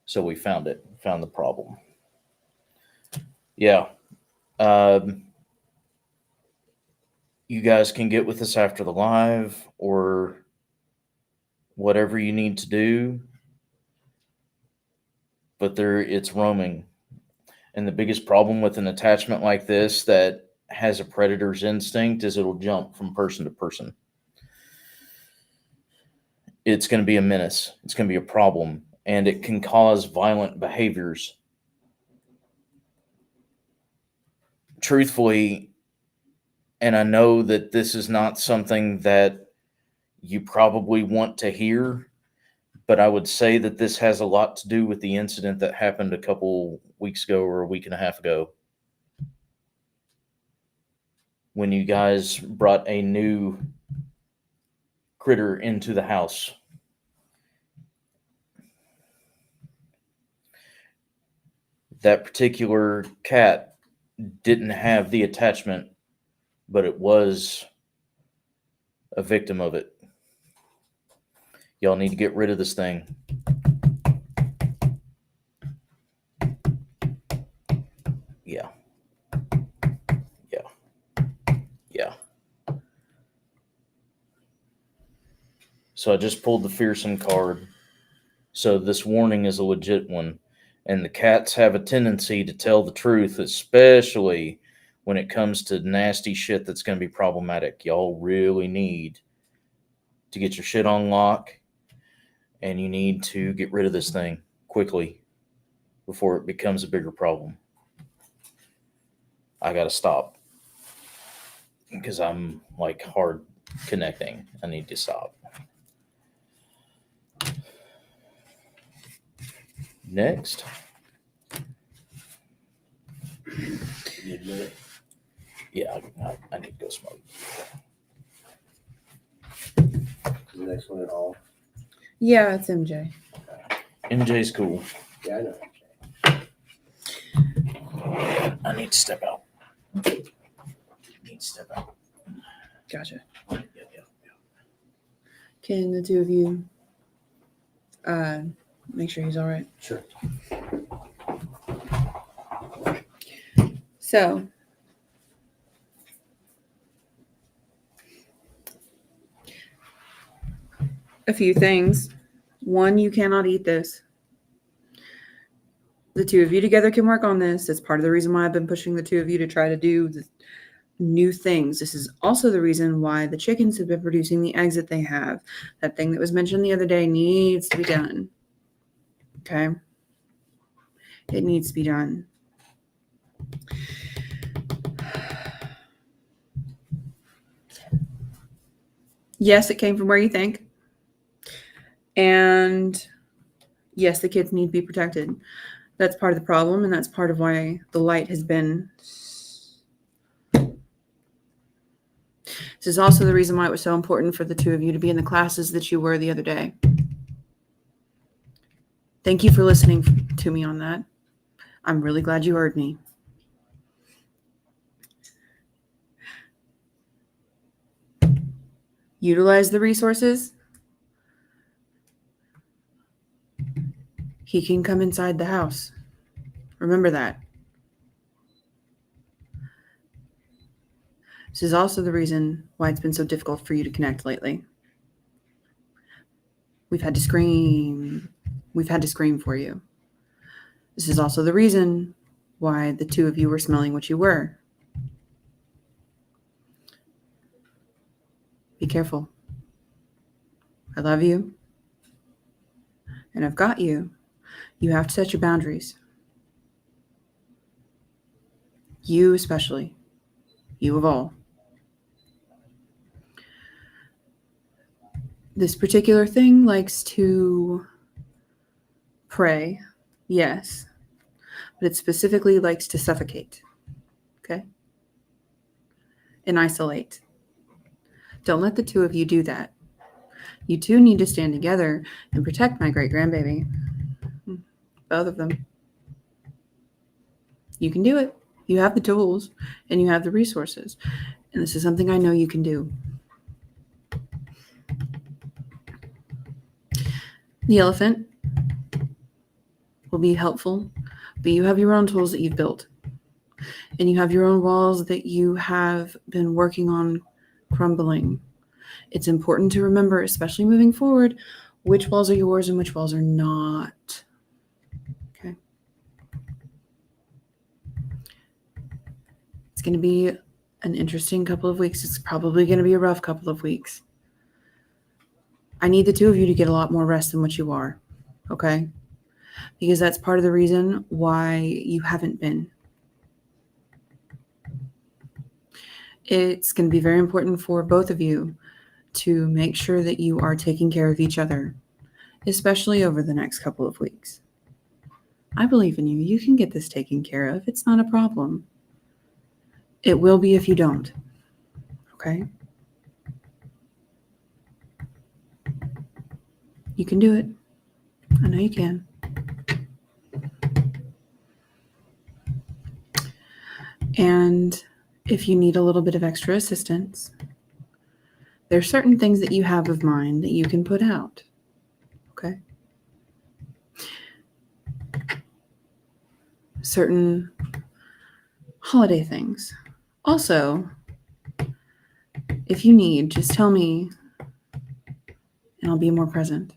So we found it, found the problem. Yeah. You guys can get with us after the live or whatever you need to do. But it's roaming. And the biggest problem with an attachment like this that has a predator's instinct is it'll jump from person to person. It's going to be a menace. It's going to be a problem. And it can cause violent behaviors. Truthfully, and I know that this is not something that you probably want to hear, but I would say that this has a lot to do with the incident that happened a couple weeks ago or a week and a half ago. When you guys brought a new critter into the house. That particular cat didn't have the attachment, but it was a victim of it. Y'all need to get rid of this thing. Yeah. So I just pulled the fearsome card. So this warning is a legit one. And the cats have a tendency to tell the truth, especially when it comes to nasty shit that's going to be problematic. Y'all really need to get your shit on lock, and you need to get rid of this thing quickly before it becomes a bigger problem. I got to stop because I'm like hard connecting. I need to stop. Next. You admit it? Yeah, I need to go smoke. The next one at all? Yeah, it's MJ. MJ's cool. Yeah, I know. I need to step out. Gotcha. Yeah. Can the two of you make sure he's all right? Sure. So, a few things. One, you cannot eat this. The two of you together can work on this. That's part of the reason why I've been pushing the two of you to try to do the new things. This is also the reason why the chickens have been producing the eggs that they have. That thing that was mentioned the other day needs to be done. Okay? It needs to be done. Yes, it came from where you think. And yes, the kids need to be protected. That's part of the problem, and that's part of why the light has been. This is also the reason why it was so important for the two of you to be in the classes that you were the other day. Thank you for listening to me on that. I'm really glad you heard me. Utilize the resources. He can come inside the house. Remember that. This is also the reason why it's been so difficult for you to connect lately. We've had to scream. We've had to scream for you. This is also the reason why the two of you were smelling what you were. Be careful. I love you. And I've got you. You have to set your boundaries. You especially. You of all. This particular thing likes to pray, yes, but it specifically likes to suffocate, okay? And isolate. Don't let the two of you do that. You two need to stand together and protect my great grandbaby. Both of them. You can do it. You have the tools and you have the resources. And this is something I know you can do. The elephant will be helpful, but you have your own tools that you've built. And you have your own walls that you have been working on crumbling. It's important to remember, especially moving forward, which walls are yours and which walls are not. Okay. It's going to be an interesting couple of weeks. It's probably going to be a rough couple of weeks. I need the two of you to get a lot more rest than what you are. Okay? Because that's part of the reason why you haven't been. It's going to be very important for both of you to make sure that you are taking care of each other, especially over the next couple of weeks. I believe in you. You can get this taken care of. It's not a problem. It will be if you don't. Okay? You can do it. I know you can. And if you need a little bit of extra assistance, there are certain things that you have of mine that you can put out. Okay? Certain holiday things. Also, if you need, just tell me and I'll be more present.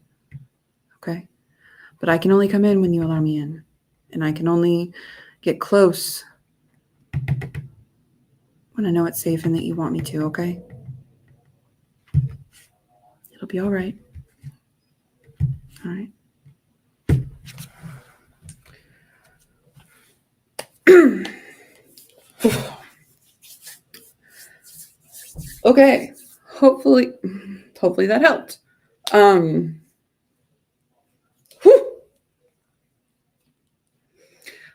Okay? But I can only come in when you allow me in. And I can only get close when I know it's safe and that you want me to, okay? It'll be all right. All right. Okay. Hopefully that helped. Whew.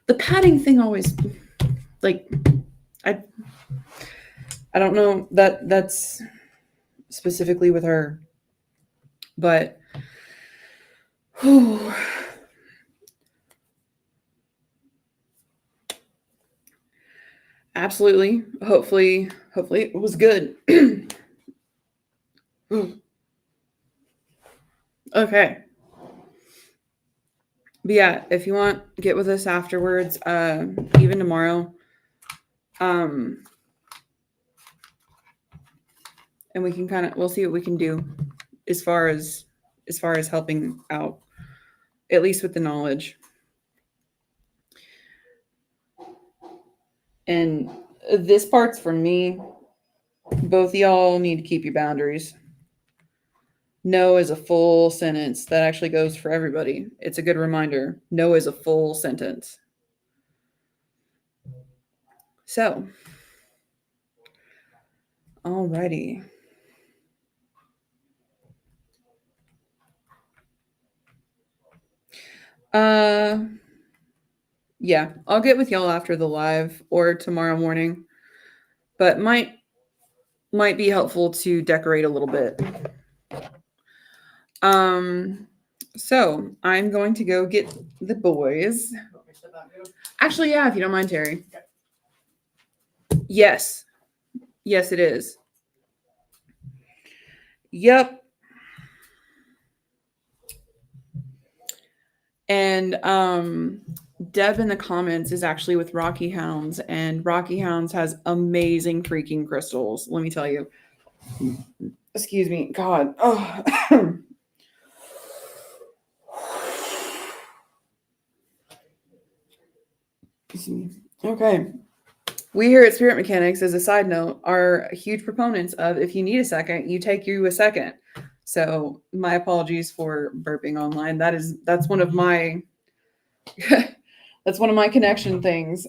The padding thing always, like, I don't know that's specifically with her, but whew. Absolutely. Hopefully it was good. Okay. But yeah, if you want, get with us afterwards, even tomorrow. And we can we'll see what we can do as far as helping out, at least with the knowledge. And this part's for me. Both of y'all need to keep your boundaries. No is a full sentence. That actually goes for everybody. It's a good reminder. No is a full sentence. So, alrighty. Yeah, I'll get with y'all after the live or tomorrow morning, but might be helpful to decorate a little bit. So I'm going to go get the boys. Actually, yeah, if you don't mind, Terry. Yes, it is. Yep. And Deb in the comments is actually with Rocky Hounds, and Rocky Hounds has amazing freaking crystals. Let me tell you. Excuse me. God. Oh. Okay. We here at Spirit Mechanics, as a side note, are huge proponents of if you need a second, you take you a second. So my apologies for burping online. That's one of my that's one of my connection things.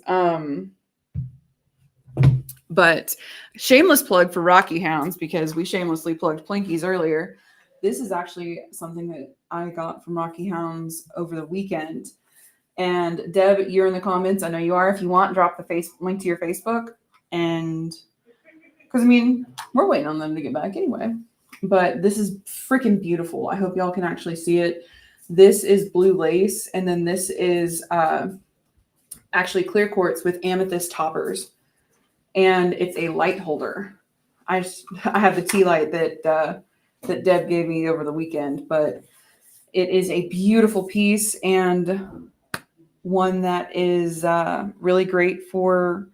But shameless plug for Rocky Hounds, because we shamelessly plugged Plinkies earlier. This is actually something that I got from Rocky Hounds over the weekend. And Deb, you're in the comments. I know you are. If you want, drop the link to your Facebook. And because, I mean, we're waiting on them to get back anyway. But this is freaking beautiful. I hope y'all can actually see it. This is blue lace. And then this is actually clear quartz with amethyst toppers. And it's a light holder. I have the tea light that Deb gave me over the weekend. But It is a beautiful piece and one that is really great for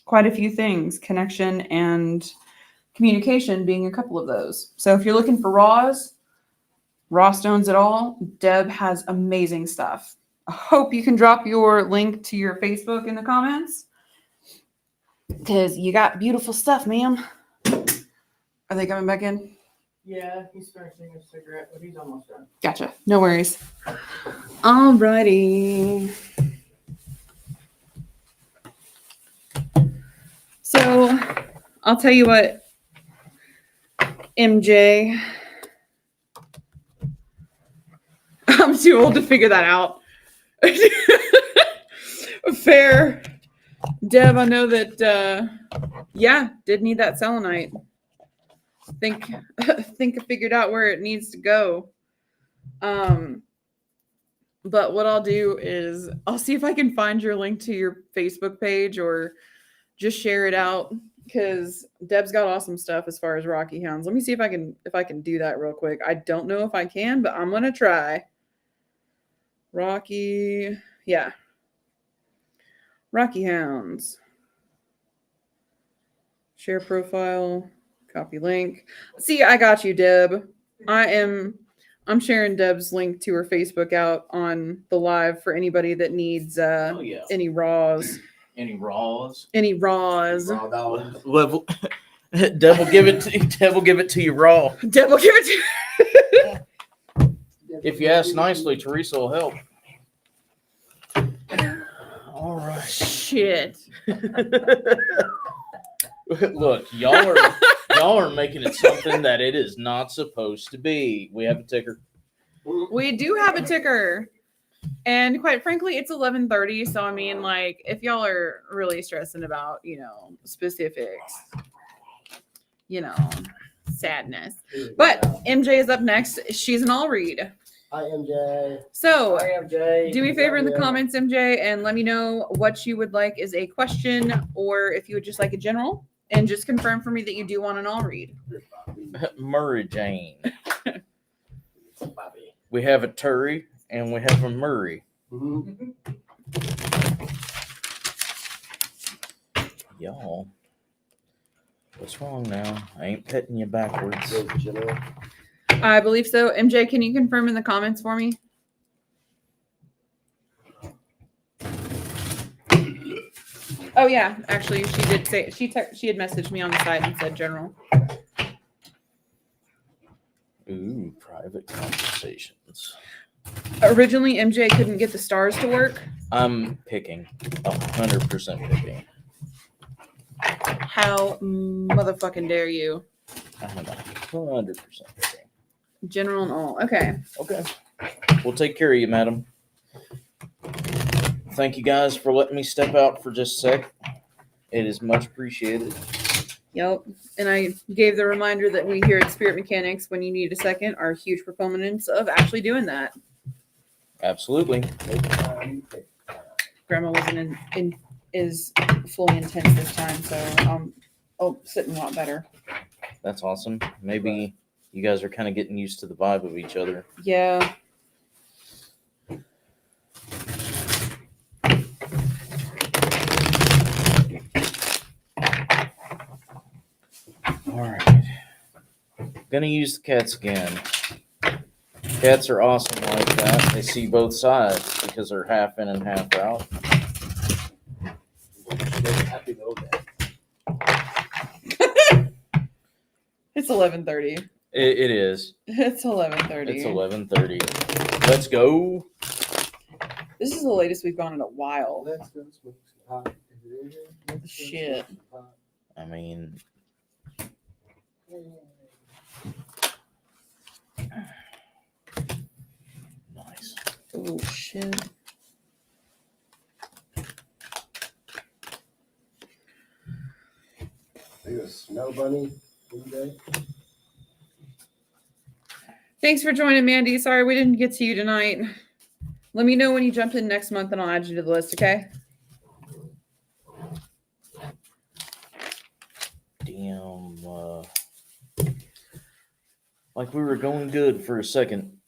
quite a few things, connection and communication being a couple of those. So if you're looking for raw stones at all, Deb has amazing stuff. I hope you can drop your link to your Facebook in the comments because you got beautiful stuff, ma'am. Are they coming back in? Yeah, he's finishing a cigarette, but he's almost done. Gotcha. No worries. Alrighty. So I'll tell you what, MJ. I'm too old to figure that out. Fair. Deb, I know that yeah, did need that selenite. Think I figured out where it needs to go. But what I'll do is I'll see if I can find your link to your Facebook page or just share it out because Deb's got awesome stuff as far as Rocky Hounds. Let me see if I can do that real quick. I don't know if I can, but I'm gonna try. Rocky Hounds. Share profile, copy link. See, I got you, Deb. I'm sharing Deb's link to her Facebook out on the live for anybody that needs Oh yeah. any raws. Any raws? Any raws. Raw dollars. Level. Deb will give it to you raw. Deb will give it to If you ask nicely, Teresa will help. All right. Shit. Look, y'all are making it something that it is not supposed to be. We have a ticker. We do have a ticker. And quite frankly, it's 11:30. So I mean, like, if y'all are really stressing about, specifics, sadness. But MJ is up next. She's an all read. Hi, MJ. So I am Jay. do me a favor in the comments, MJ, and let me know what you would like is a question or if you would just like a general. And just confirm for me that you do want an all read. Murray Jane. Bobby. We have a Turry and we have a Murray. Mhm. Y'all. What's wrong now? I ain't petting you backwards. Good general. I believe so. MJ, can you confirm in the comments for me? Oh yeah, actually, she did say she had messaged me on the side and said general. Ooh, private conversations. Originally, MJ couldn't get the stars to work. I'm picking. 100% picking. How motherfucking dare you? I'm 100% picking. General and all. Okay. Okay. We'll take care of you, madam. Thank you guys for letting me step out for just a sec. It is much appreciated. Yep. And I gave the reminder that we here at Spirit Mechanics, when you need a second, are huge proponents of actually doing that. Absolutely. Take time, take time. Grandma wasn't is fully intense this time, so sitting a lot better. That's awesome. Maybe you guys are kind of getting used to the vibe of each other. Yeah. All right. Gonna use the cats again. Cats are awesome like that. They see both sides because they're half in and half out. Happy little day. It's 11:30. It is. It's 11:30. It's 11:30. Let's go. This is the latest we've gone in a while. Let's go smoke some pot. Let's go Shit. smoke some pot. I mean, nice. Oh shit. Are you a snow bunny, MJ? Thanks for joining, Mandy. Sorry we didn't get to you tonight. Let me know when you jump in next month and I'll add you to the list, okay? Damn. Like we were going good for a second.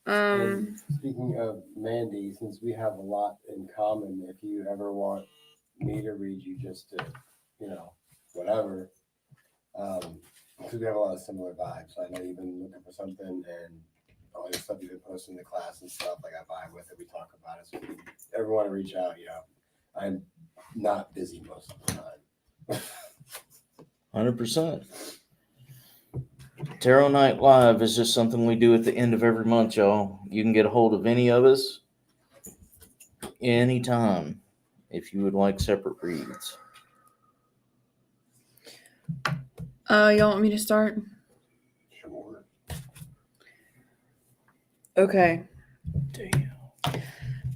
And speaking of Mandy, since we have a lot in common, if you ever want me to read you just to, whatever, because we have a lot of similar vibes. I know you've been looking for something, and all your stuff you've been posting in the class and stuff, like I vibe with it, we talk about it. So if you ever want to reach out, I'm not busy most of the time. 100%. Tarot Night Live is just something we do at the end of every month, y'all. You can get a hold of any of us anytime if you would like separate reads. Y'all want me to start? Sure. Okay. Damn.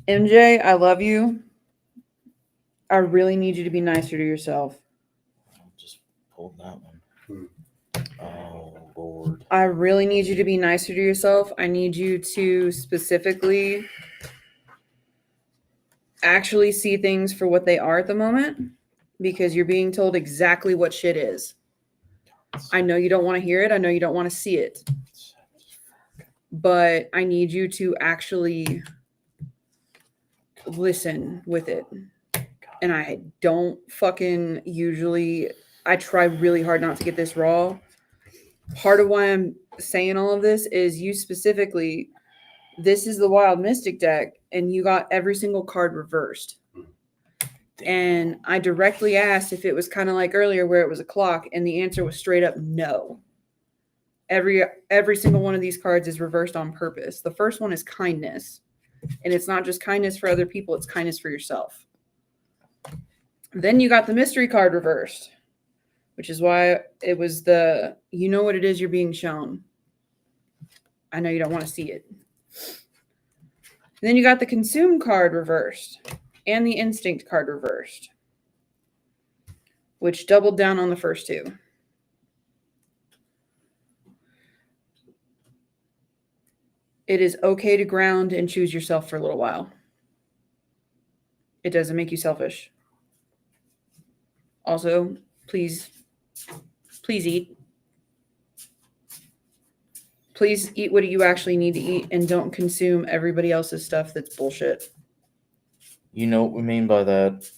MJ, I love you. I really need you to be nicer to yourself. Just pulled that one. Hmm. Oh, Lord. I really need you to be nicer to yourself. I need you to specifically actually see things for what they are at the moment, because you're being told exactly what shit is. I know you don't want to hear it. I know you don't want to see it. But I need you to actually listen with it. And I don't fucking usually, I try really hard not to get this raw. Part of why I'm saying all of this is you specifically, this is the Wild Mystic deck, and you got every single card reversed. And I directly asked if it was kind of like earlier where it was a clock, and the answer was straight up no. Every single one of these cards is reversed on purpose. The first one is kindness, and it's not just kindness for other people, it's kindness for yourself. Then you got the mystery card reversed, which is why it was you know what it is you're being shown. I know you don't want to see it. And then you got the consume card reversed and the instinct card reversed, which doubled down on the first two. It is okay to ground and choose yourself for a little while. It doesn't make you selfish. Also, please eat. Please eat what you actually need to eat, and don't consume everybody else's stuff that's bullshit. You know what we mean by that.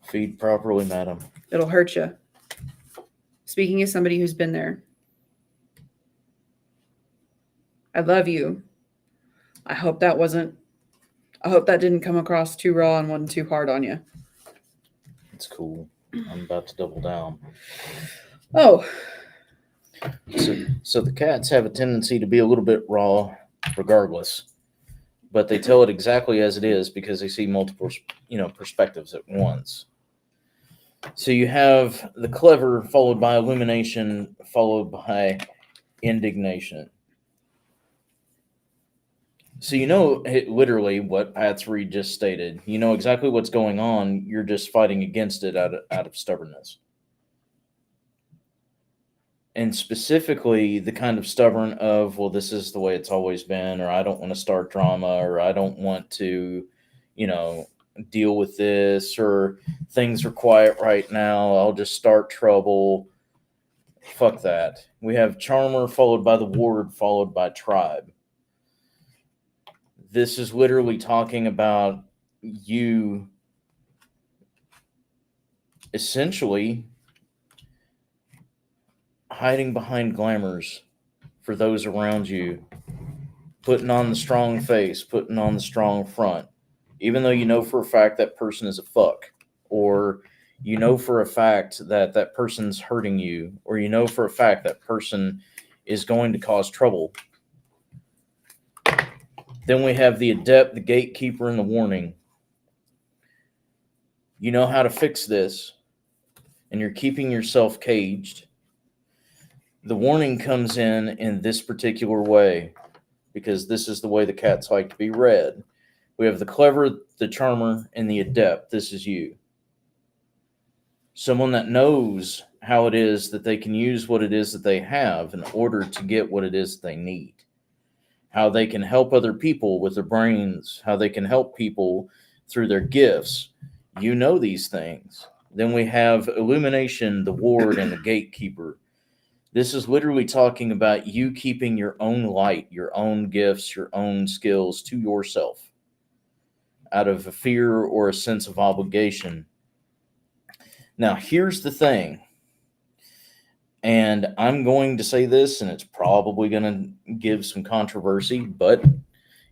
Feed properly, madam. It'll hurt you. Speaking as somebody who's been there. I love you. I hope that didn't come across too raw and wasn't too hard on you. It's cool. I'm about to double down. Oh, So the cats have a tendency to be a little bit raw regardless, but they tell it exactly as it is because they see multiple, perspectives at once. So you have the clever followed by illumination followed by indignation. So literally what Pat's Reed just stated. You know exactly what's going on. You're just fighting against it out of stubbornness. And specifically the kind of stubborn of, well, this is the way it's always been, or I don't want to start drama, or I don't want to, deal with this, or things are quiet right now, I'll just start trouble. Fuck that. We have Charmer followed by the Ward followed by Tribe. This is literally talking about you essentially hiding behind glamours for those around you, putting on the strong face, putting on the strong front, even though you know for a fact that person is a fuck, or you know for a fact that that person's hurting you, or you know for a fact that person is going to cause trouble. Then we have the Adept, the Gatekeeper, and the Warning. You know how to fix this, and you're keeping yourself caged. The Warning comes in this particular way, because this is the way the cats like to be read. We have the Clever, the Charmer, and the Adept. This is you. Someone that knows how it is that they can use what it is that they have in order to get what it is that they need. How they can help other people with their brains, how they can help people through their gifts. You know these things. Then we have Illumination, the Ward, and the Gatekeeper. This is literally talking about you keeping your own light, your own gifts, your own skills to yourself out of a fear or a sense of obligation. Now, here's the thing, and I'm going to say this, and it's probably going to give some controversy, but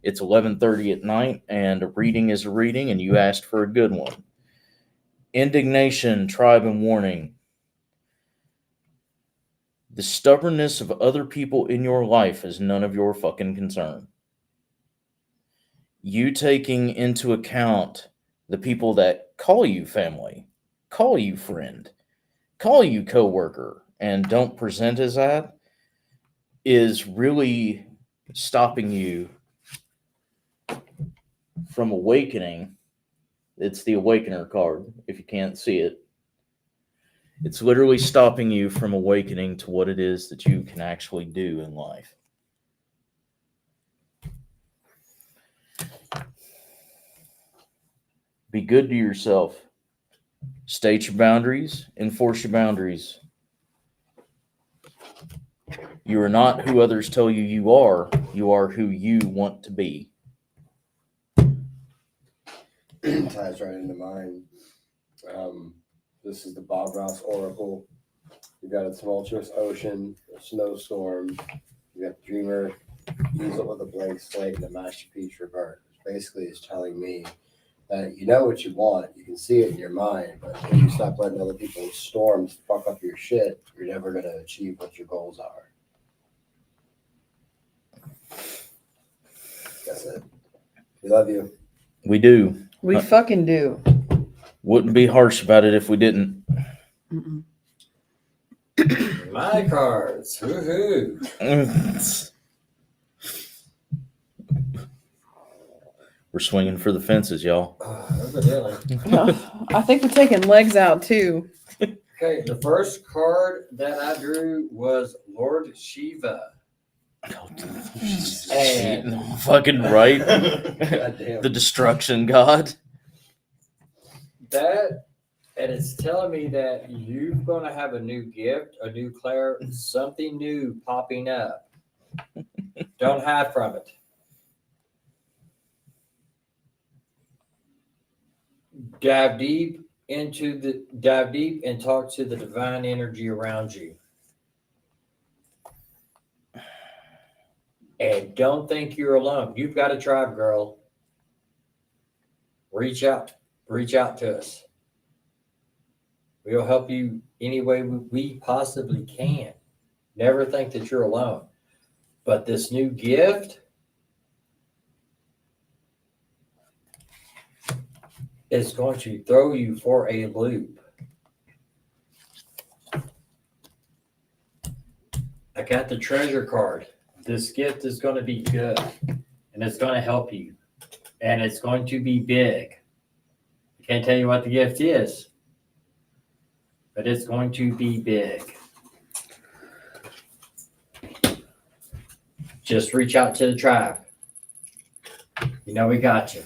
it's 11:30 at night, and a reading is a reading, and you asked for a good one. Indignation, tribe, and warning. The stubbornness of other people in your life is none of your fucking concern. You taking into account the people that call you family, call you friend, call you coworker, and don't present as that is really stopping you from awakening. It's the Awakener card, if you can't see it. It's literally stopping you from awakening to what it is that you can actually do in life. Be good to yourself. State your boundaries. Enforce your boundaries. You are not who others tell you you are. You are who you want to be. Ties right into mine. This is the Bob Ross Oracle. You got a tumultuous ocean, a snowstorm. You got Dreamer, use it with a blank slate and a masterpiece revert. Basically, it's telling me that you know what you want, you can see it in your mind, but if you stop letting other people's storms fuck up your shit, you're never going to achieve what your goals are. That's it. We love you. We do. We fucking do. Wouldn't be harsh about it if we didn't. Mm-mm. My cards. Woohoo. We're swinging for the fences, y'all. Evidently. I think we're taking legs out too. Okay, the first card that I drew was Lord Shiva. And Fucking right. Goddamn. The destruction god. that, and it's telling me that you're going to have a new gift, a new something new popping up. Don't hide from it. Dive deep and talk to the divine energy around you. And don't think you're alone. You've got a tribe, girl. Reach out to us. We'll help you any way we possibly can. Never think that you're alone. But this new gift is going to throw you for a loop. I got the treasure card. This gift is going to be good, and it's going to help you, and it's going to be big. I can't tell you what the gift is, but it's going to be big. Just reach out to the tribe. You know we got you.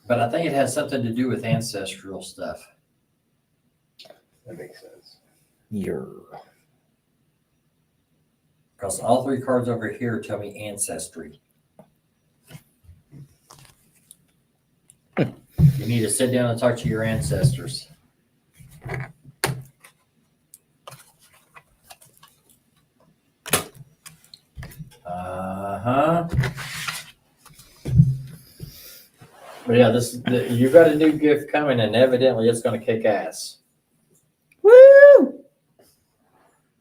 But I think it has something to do with ancestral stuff. That makes sense. Because all three cards over here tell me ancestry. You need to sit down and talk to your ancestors. But yeah, you got a new gift coming, and evidently it's going to kick ass. Woo!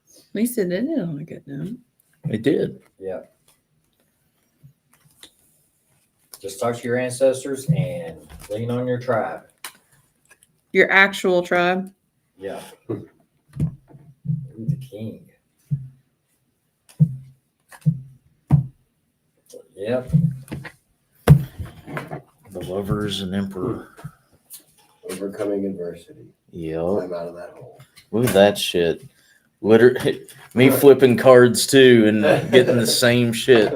At least it ended on a good note. It did. Yeah. Just talk to your ancestors and lean on your tribe. Your actual tribe. Yeah. Ooh, the king. Yep. The Lovers and Emperor. Overcoming adversity. Yep. Climb out of that hole. Look at that shit. Literally, me flipping cards too and getting the same shit.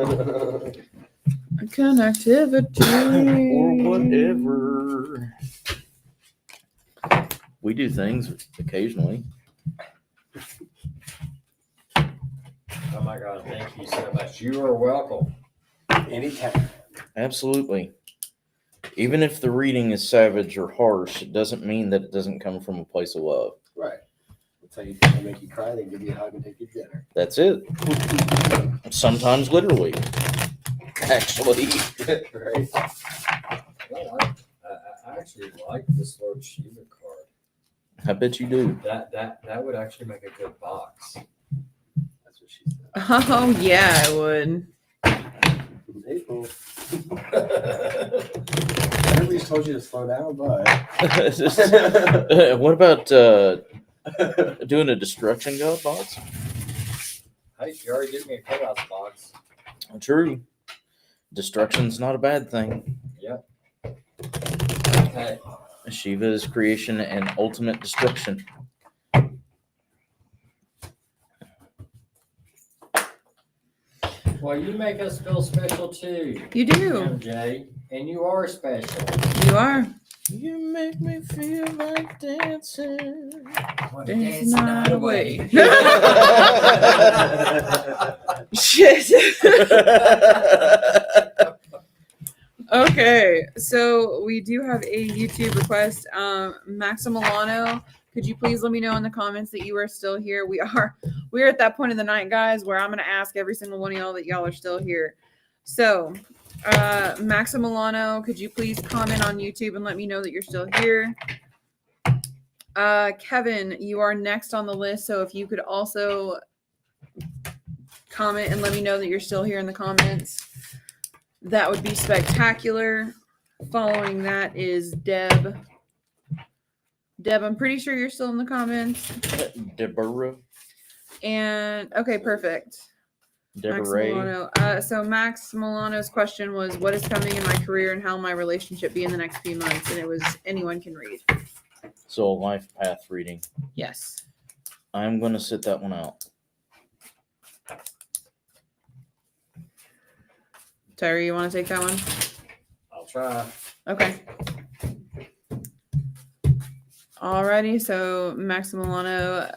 Connectivity. Or whatever. We do things occasionally. Oh my God, thank you so much. You are welcome. Anytime. Absolutely. Even if the reading is savage or harsh, it doesn't mean that it doesn't come from a place of love. Right. That's how you think they make you cry, they give you a hug and take you to dinner. That's it. Sometimes literally. Actually. Right. Well, I actually like this Lord Shiva card. I bet you do. That would actually make a good box. That's what she said. Oh yeah, I would. April. Everybody's told you to slow down, but. What about doing a destruction god box? Hey, you already gave me a chaos box. True. Destruction's not a bad thing. Hey, Shiva is creation and ultimate destruction. well, you make us feel special too, You do. MJ, and you are special. You are. You make me feel like dancing. Dance the night away. Shit. Okay, so we do have a YouTube request. Maxim Milano, could you please let me know in the comments that you are still here? We're at that point in the night, guys, where I'm gonna ask every single one of y'all that y'all are still here. So, Maxim Milano, could you please comment on YouTube and let me know that you're still here? Kevin, you are next on the list, so if you could also comment and let me know that you're still here in the comments. That would be spectacular. Following that is Deb. Deb, I'm pretty sure you're still in the comments. Deborah. And okay, perfect. Max Deborah. Milano. So Max Milano's question was, what is coming in my career and how will my relationship be in the next few months? And it was anyone can read. So a life path reading. Yes. I'm going to sit that one out. Tyree, you want to take that one? I'll try. Okay. Alrighty, so Max Milano,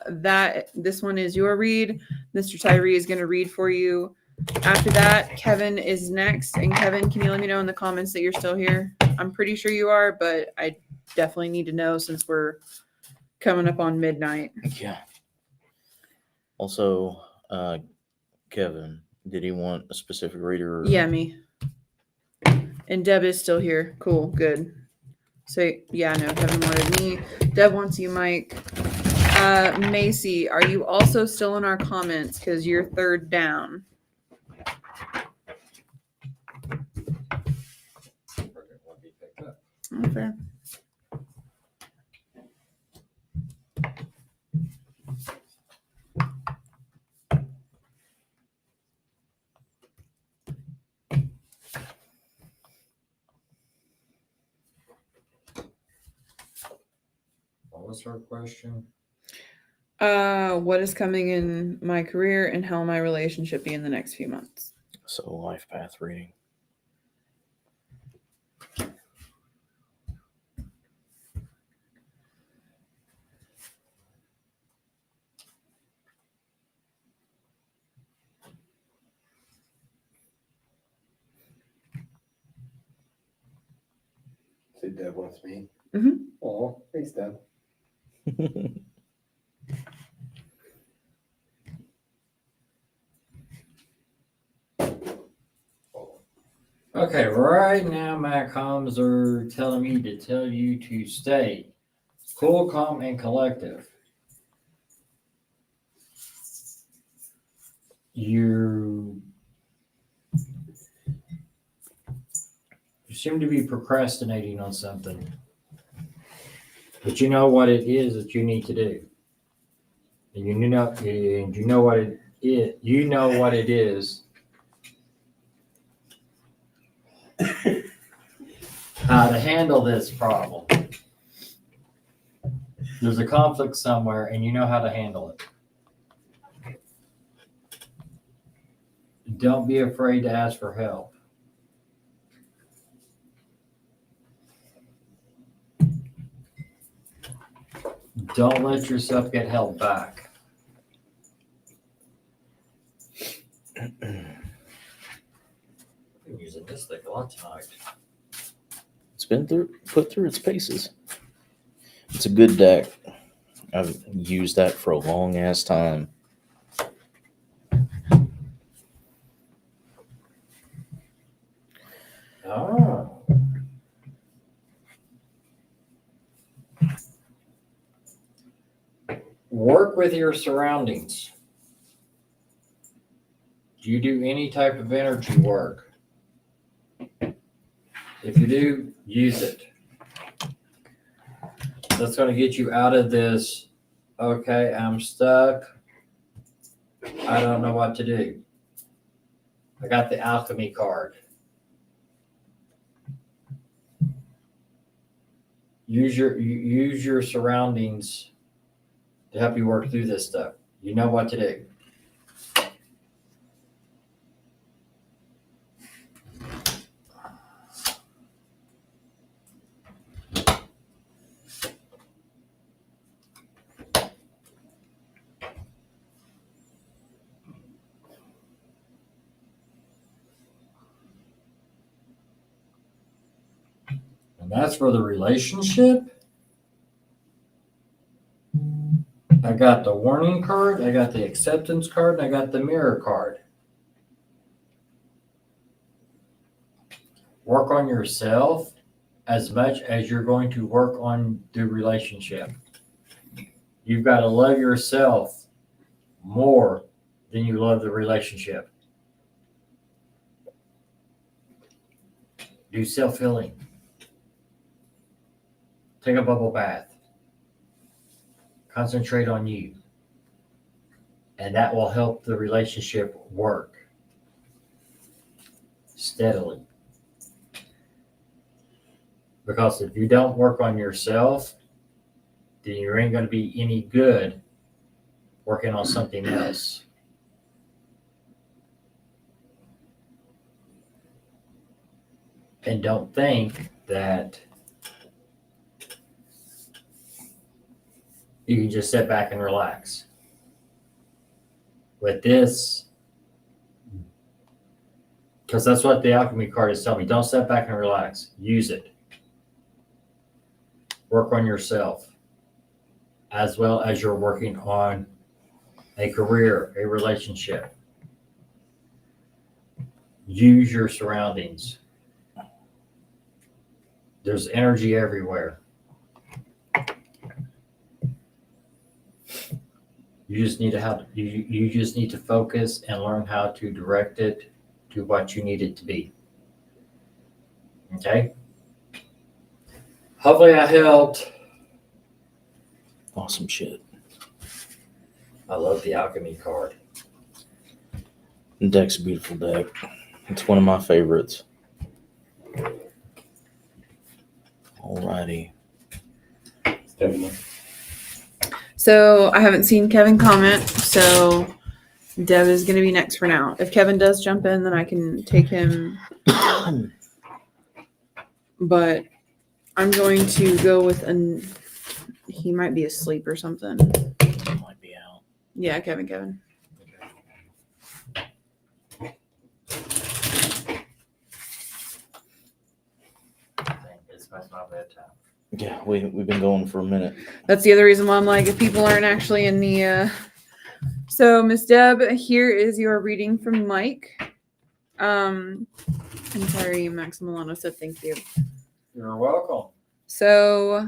this one is your read. Mr. Tyree is going to read for you. After that, Kevin is next. And Kevin, can you let me know in the comments that you're still here? I'm pretty sure you are, but I definitely need to know since we're coming up on midnight. Yeah. Also, Kevin, did he want a specific reader? Yeah, me. And Deb is still here. Cool, good. So yeah, no, Kevin wanted me. Deb wants you, Mike. Macy, are you also still in our comments? Because you're third down. Okay. What was her question? What is coming in my career and how will my relationship be in the next few months? So life path reading. So Deb wants me. Mhm. Oh, thanks, Deb. Okay, right now my comms are telling me to tell you to stay cool, calm, and collective. You seem to be procrastinating on something, but you know what it is that you need to do, and you know what it is. You know what it is. How to handle this problem. There's a conflict somewhere, and you know how to handle it. Don't be afraid to ask for help. Don't let yourself get held back. I'm using this thing a lot tonight. It's been put through its paces. It's a good deck. I've used that for a long ass time. Oh. Work with your surroundings. Do you do any type of energy work? If you do, use it. That's going to get you out of this, okay, I'm stuck. I don't know what to do. I got the alchemy card. Use your surroundings to help you work through this stuff. You know what to do. And that's for the relationship. I got the warning card, I got the acceptance card, and I got the mirror card. Work on yourself as much as you're going to work on the relationship. You've got to love yourself more than you love the relationship. Do self-healing. Take a bubble bath. Concentrate on you. And that will help the relationship work steadily. Because if you don't work on yourself, then you ain't going to be any good working on something else. And don't think that you can just sit back and relax. With this, because that's what the alchemy card is telling me. Don't sit back and relax. Use it. Work on yourself as well as you're working on a career, a relationship. Use your surroundings. There's energy everywhere. You just need to you just need to focus and learn how to direct it to what you need it to be. Okay? Hopefully I helped. Awesome shit. I love the alchemy card. The deck's a beautiful deck. It's one of my favorites. Alrighty. So I haven't seen Kevin comment, so Deb is going to be next for now. If Kevin does jump in, then I can take him. But I'm going to go with he might be asleep or something. Might be out. Yeah, Kevin. It's past my bedtime. Yeah, we've been going for a minute. That's the other reason why I'm like, if people aren't actually in the. So Miss Deb, here is your reading from Mike. And Tyree Maximiliano said thank you. You're welcome. So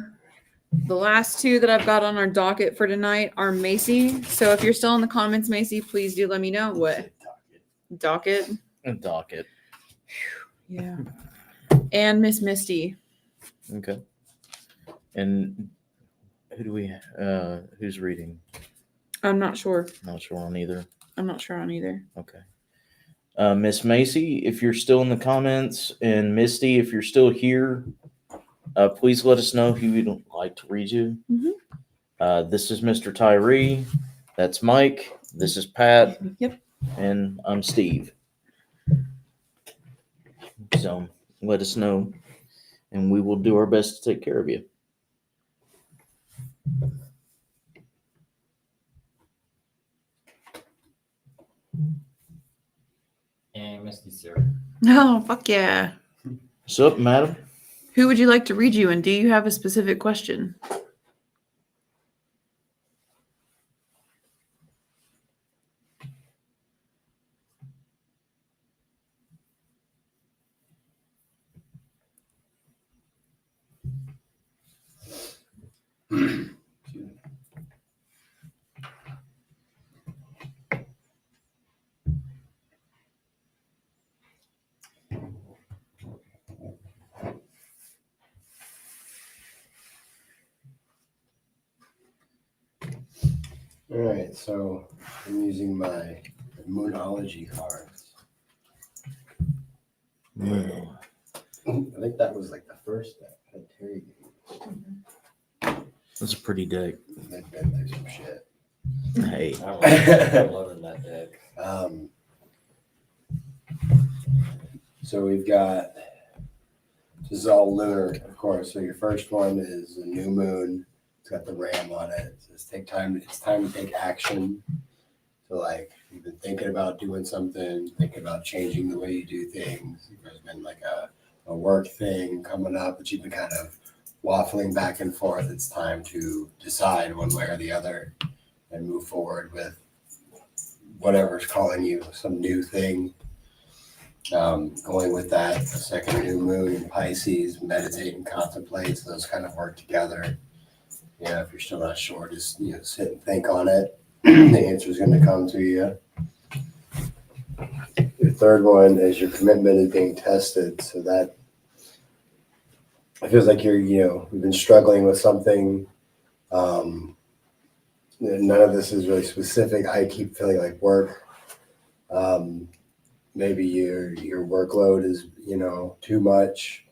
the last two that I've got on our docket for tonight are Macy. So if you're still in the comments, Macy, please do let me know what docket. Docket. Yeah. And Miss Misty. Okay. And who do we? Who's reading? I'm not sure. Not sure on either. I'm not sure on either. Okay. Miss Macy, if you're still in the comments, and Misty, if you're still here, please let us know who you'd like to read you. Mhm. This is Mr. Tyree. That's Mike. This is Pat. Yep. And I'm Steve. So let us know, and we will do our best to take care of you. And Misty's here. No, fuck yeah. What's up, madam? Who would you like to read you, and do you have a specific question? All right, so I'm using my Moonology cards. I think that was like the first deck that Terry gave me. That's a pretty deck. They've been through some shit. Hey. I'm loving that deck. So we've got, this is all lunar, of course. So your first one is a new moon. It's got the ram on it. It says it's time to take action. So like you've been thinking about doing something, thinking about changing the way you do things. There's been like a work thing coming up, but you've been kind of waffling back and forth. It's time to decide one way or the other and move forward with whatever's calling you, some new thing. Going with that, a second new moon in Pisces, meditate and contemplate. So those kind of work together. Yeah, if you're still not sure, just sit and think on it. The answer is going to come to you. Your third one is your commitment is being tested. So that it feels like you've been struggling with something. None of this is really specific. I keep feeling like work. Maybe your workload is too much.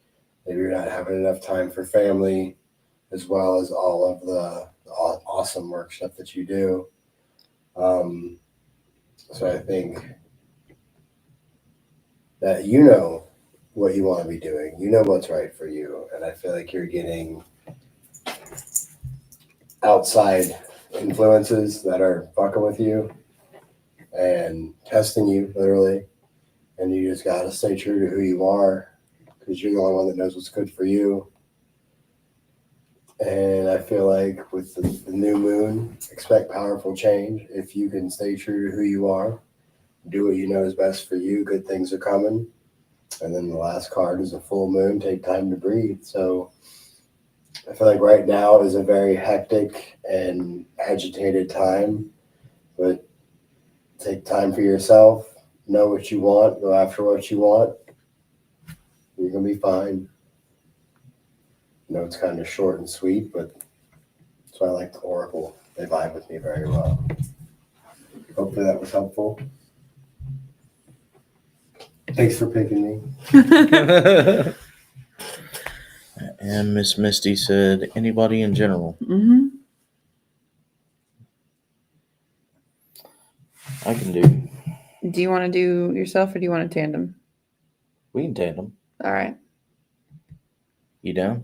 Maybe you're not having enough time for family, as well as all of the awesome work stuff that you do. So I think that what you want to be doing. You know what's right for you. And I feel like you're getting outside influences that are fucking with you and testing you, literally. And you just got to stay true to who you are, because you're the only one that knows what's good for you. And I feel like with the new moon, expect powerful change. If you can stay true to who you are, do what you know is best for you, good things are coming. And then the last card is a full moon, take time to breathe. So I feel like right now is a very hectic and agitated time, but take time for yourself, know what you want, go after what you want. You're going to be fine. It's kind of short and sweet, but that's why I like the Oracle. They vibe with me very well. Hopefully that was helpful. Thanks for picking me. And Miss Misty said, anybody in general? Mm-hmm. I can do. Do you want to do yourself, or do you want a tandem? We can tandem. All right. You down?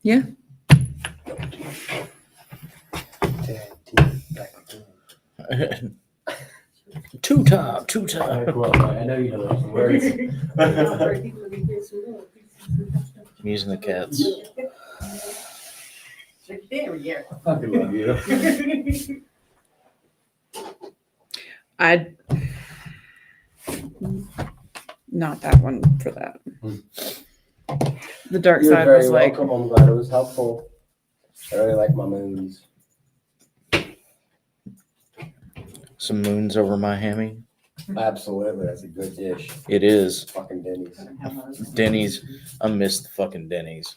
Yeah. Two time. I know you know those words. I'm using the cats. There we go. I fucking love you. I'd not that one for that. The dark You're side very was like, welcome. I'm glad it was helpful. I really like my moons. Some moons over my hammy. Absolutely, that's a good dish. It is. Fucking Denny's. Denny's. I miss the fucking Denny's.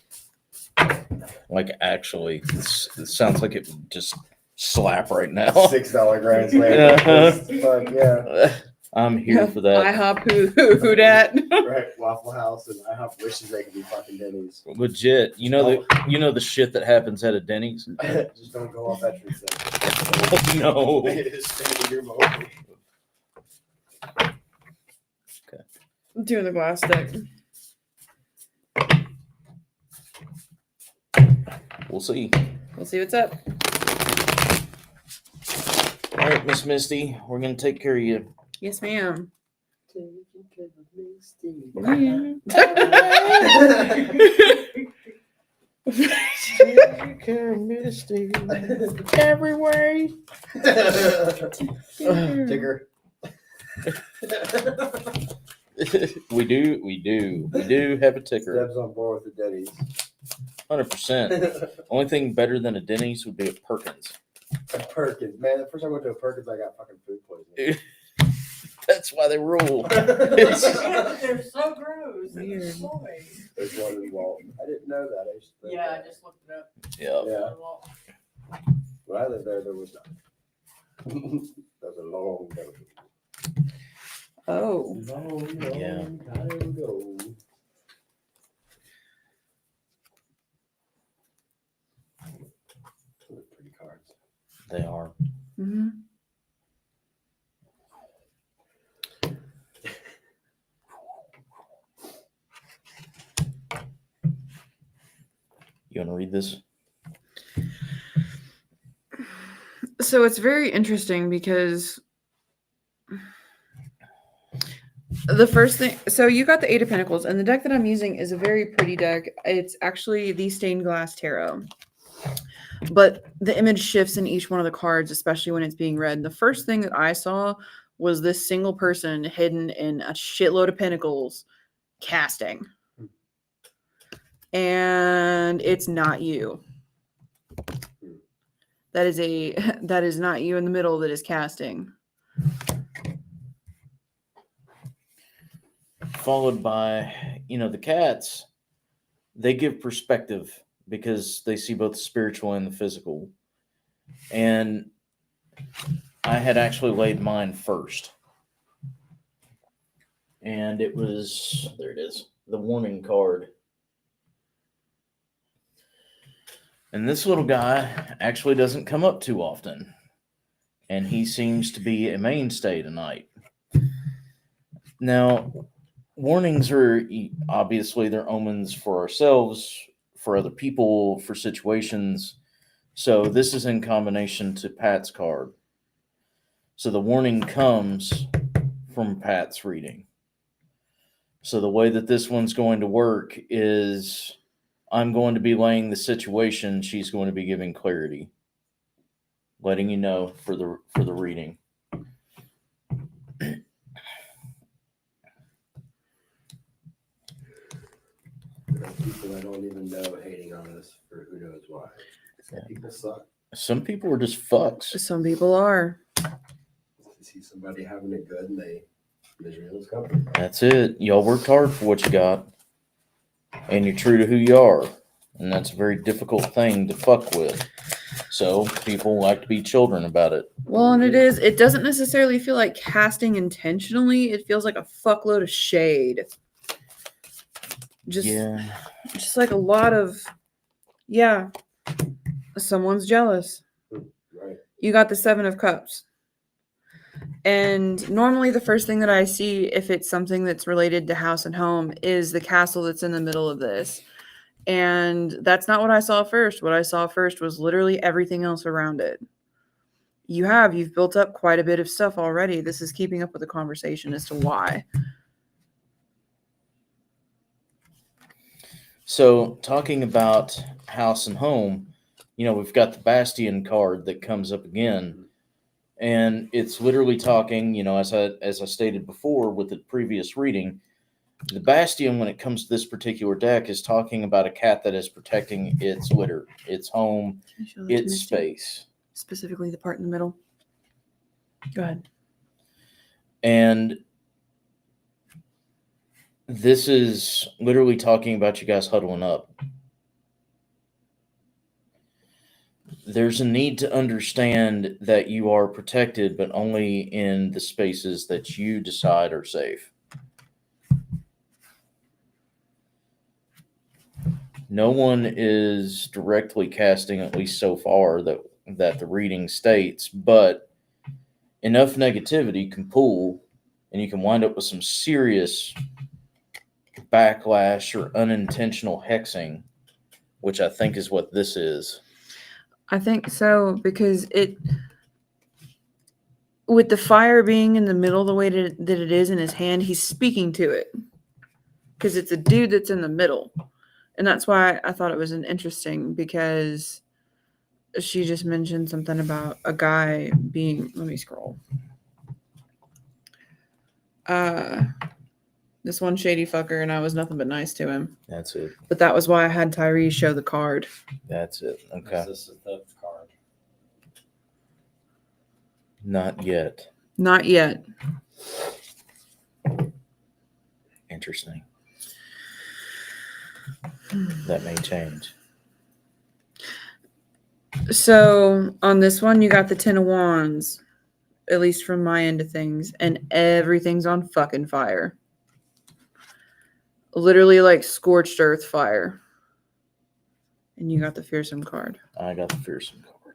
Like, actually, it sounds like it would just slap right now. $6 Grand Slam. Uh-huh. Fuck yeah. I'm here for that. IHOP, who dat? Right, Waffle House and IHOP wishes they could be fucking Denny's. Legit. You know the shit that happens at a Denny's? Just don't go off Veterans Day. No. Just stay in your moment. Doing the glass deck. We'll see. We'll see what's up. All right, Miss Misty, we're gonna take care of you. Yes, ma'am. Take care of Misty every way. Tigger. We do have a ticker. Deb's on board with the Denny's. 100%. Only thing better than a Denny's would be a Perkins. A Perkins. Man, the first time I went to a Perkins, I got fucking food poisoning. That's why they rule. They're so gross. Weird. Boy. There's one in Walton. I didn't know that. I used to think Yeah, I that. just looked it up. Yeah. Yeah. When I lived there was none. That was a long time. Oh. Yeah. Time ago. Those are pretty cards. They are. Mm-hmm. You want to read this? So it's very interesting because the first thing, so you got the Eight of Pentacles, and the deck that I'm using is a very pretty deck. It's actually the Stained Glass Tarot. But the image shifts in each one of the cards, especially when it's being read. The first thing that I saw was this single person hidden in a shitload of pentacles casting. And it's not you. That is not you in the middle that is casting. Followed by, the cats, they give perspective because they see both the spiritual and the physical. And I had actually laid mine first. And it was, there it is, the warning card. And this little guy actually doesn't come up too often. And he seems to be a mainstay tonight. Now, warnings are obviously they're omens for ourselves, for other people, for situations. So this is in combination to Pat's card. So the warning comes from Pat's reading. So the way that this one's going to work is I'm going to be laying the situation. She's going to be giving clarity, letting you know for the reading. There are people I don't even know hating on us for who knows why. Yeah. People suck. Some people are just fucks. Some people are. To see somebody having it good and they misery in this company. That's it. Y'all worked hard for what you got. And you're true to who you are. And that's a very difficult thing to fuck with. So people like to be children about it. Well, and it doesn't necessarily feel like casting intentionally. It feels like a fuckload of shade. Just like a lot of, someone's jealous. Right. You got the Seven of Cups. And normally the first thing that I see, if it's something that's related to house and home, is the castle that's in the middle of this. And that's not what I saw first. What I saw first was literally everything else around it. You've built up quite a bit of stuff already. This is keeping up with the conversation as to why. So talking about house and home, we've got the Bastion card that comes up again. And it's literally talking, as I stated before with the previous reading, the Bastion, when it comes to this particular deck, is talking about a cat that is protecting its litter, its home, Can you show that to its Misty? space. Specifically the part in the middle. Go ahead. And this is literally talking about you guys huddling up. There's a need to understand that you are protected, but only in the spaces that you decide are safe. No one is directly casting, at least so far, that the reading states, but enough negativity can pull, and you can wind up with some serious backlash or unintentional hexing, which I think is what this is. I think so, because with the fire being in the middle the way that it is in his hand, he's speaking to it because it's a dude that's in the middle. And that's why I thought it was an interesting, because she just mentioned something about a guy being, let me scroll. This one shady fucker, and I was nothing but nice to him. That's it. But that was why I had Tyree show the card. That's it. Okay. This is the card. Not yet. Not yet. Interesting. That may change. So on this one, you got the Ten of Wands, at least from my end of things, and everything's on fucking fire. Literally like scorched earth fire. And you got the Fearsome card. I got the fearsome card.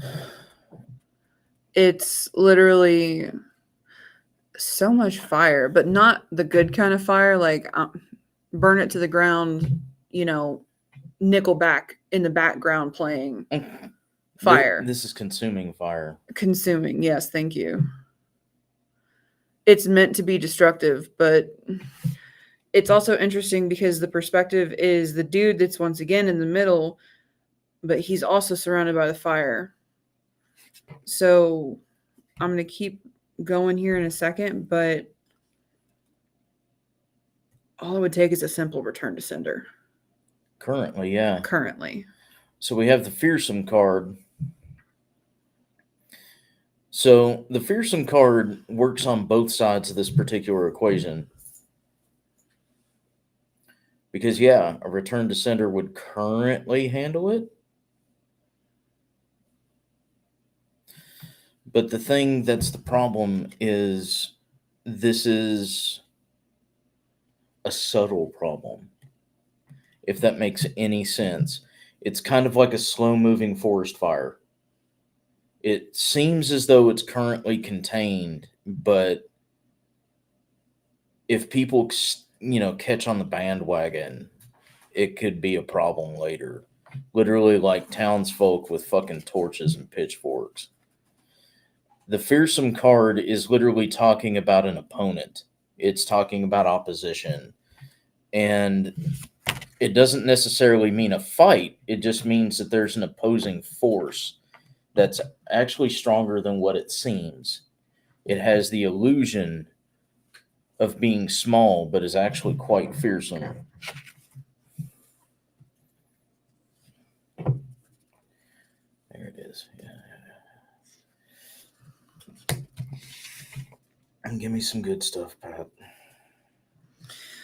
Yeah. It's literally so much fire, but not the good kind of fire, like burn it to the ground, Nickelback in the background playing fire. This is consuming fire. Consuming, yes, thank you. It's meant to be destructive, but it's also interesting because the perspective is the dude that's once again in the middle, but he's also surrounded by the fire. So I'm going to keep going here in a second, but all it would take is a simple return to sender. Currently, yeah. Currently. So we have the fearsome card. So the fearsome card works on both sides of this particular equation. Because, yeah, a return to sender would currently handle it. But the thing that's the problem is this is a subtle problem, if that makes any sense. It's kind of like a slow-moving forest fire. It seems as though it's currently contained, but if people, catch on the bandwagon, it could be a problem later. Literally like townsfolk with fucking torches and pitchforks. The fearsome card is literally talking about an opponent. It's talking about opposition. And it doesn't necessarily mean a fight. It just means that there's an opposing force that's actually stronger than what it seems. It has the illusion of being small, but is actually quite fearsome. There it is. Yeah. And give me some good stuff, Pat.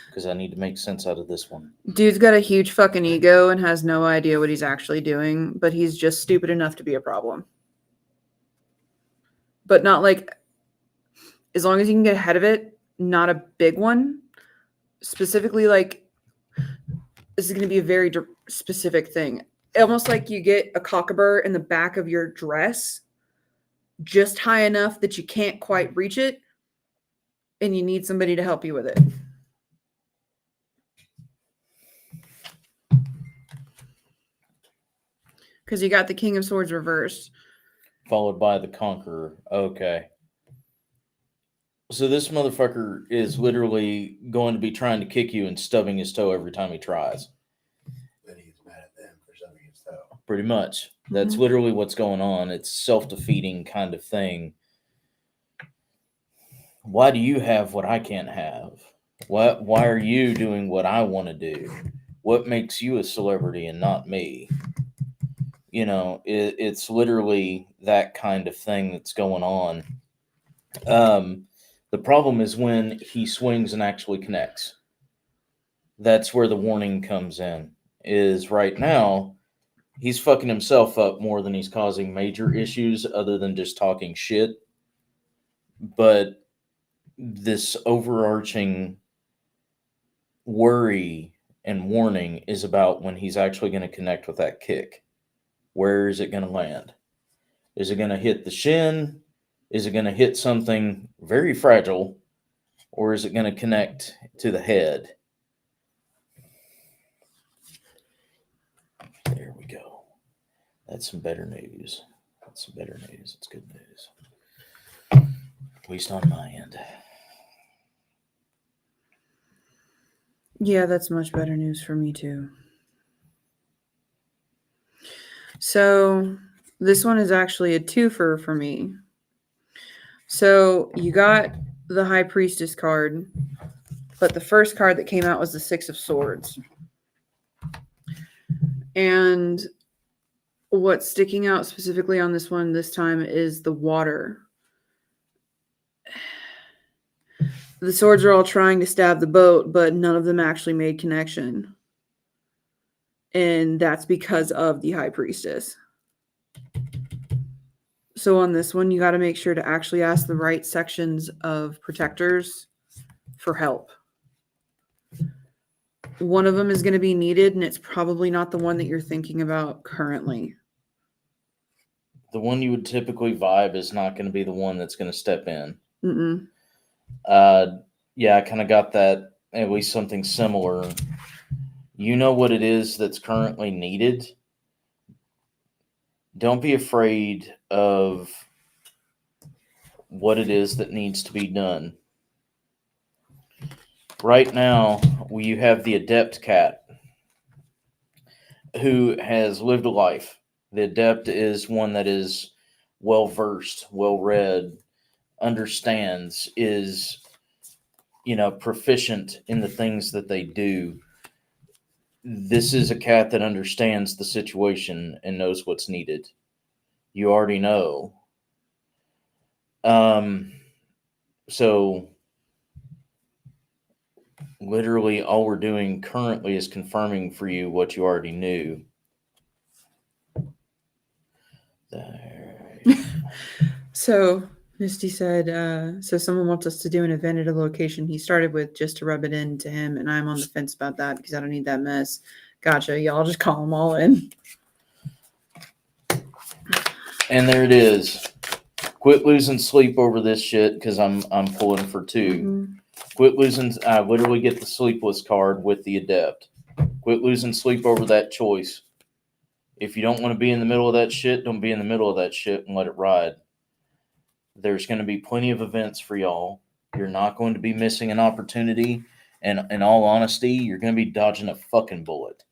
Because I need to make sense out of this one. Dude's got a huge fucking ego and has no idea what he's actually doing, but he's just stupid enough to be a problem. But not like, as long as you can get ahead of it, not a big one. Specifically, like, this is going to be a very specific thing. Almost like you get a cockabur in the back of your dress, just high enough that you can't quite reach it, and you need somebody to help you with it. Because you got the King of Swords reversed. Followed by the Conqueror. Okay. So this motherfucker is literally going to be trying to kick you and stubbing his toe every time he tries. Then he's mad at them for something his toe. Pretty much. That's literally what's going on. It's self-defeating kind of thing. Why do you have what I can't have? Why are you doing what I want to do? What makes you a celebrity and not me? It's literally that kind of thing that's going on. The problem is when he swings and actually connects. That's where the warning comes in. Is right now, he's fucking himself up more than he's causing major issues other than just talking shit. But this overarching worry and warning is about when he's actually going to connect with that kick. Where is it going to land? Is it going to hit the shin? Is it going to hit something very fragile? Or is it going to connect to the head? There we go. That's some better news. It's better news. It's good news. At least on my end. Yeah, that's much better news for me too. So this one is actually a twofer for me. So you got the High Priestess card, but the first card that came out was the Six of Swords. And what's sticking out specifically on this one this time is the water. The swords are all trying to stab the boat, but none of them actually made connection. And that's because of the High Priestess. So on this one, you got to make sure to actually ask the right sections of protectors for help. One of them is going to be needed, and it's probably not the one that you're thinking about currently. The one you would typically vibe is not going to be the one that's going to step in. Mm-mm. Yeah, I kind of got that, at least something similar. You know what it is that's currently needed. Don't be afraid of what it is that needs to be done. Right now, you have the Adept cat who has lived a life. The Adept is one that is well-versed, well-read, understands, is, proficient in the things that they do. This is a cat that understands the situation and knows what's needed. You already know. So literally all we're doing currently is confirming for you what you already knew. There. So Misty said, so someone wants us to do an event at a location he started with just to rub it into him, and I'm on the fence about that because I don't need that mess. Gotcha. Y'all just call them all in. And there it is. Quit losing sleep over this shit because I'm pulling for two. Mm-hmm. Quit losing. I literally get the sleepless card with the Adept. Quit losing sleep over that choice. If you don't want to be in the middle of that shit, don't be in the middle of that shit and let it ride. There's going to be plenty of events for y'all. You're not going to be missing an opportunity. And in all honesty, you're going to be dodging a fucking bullet.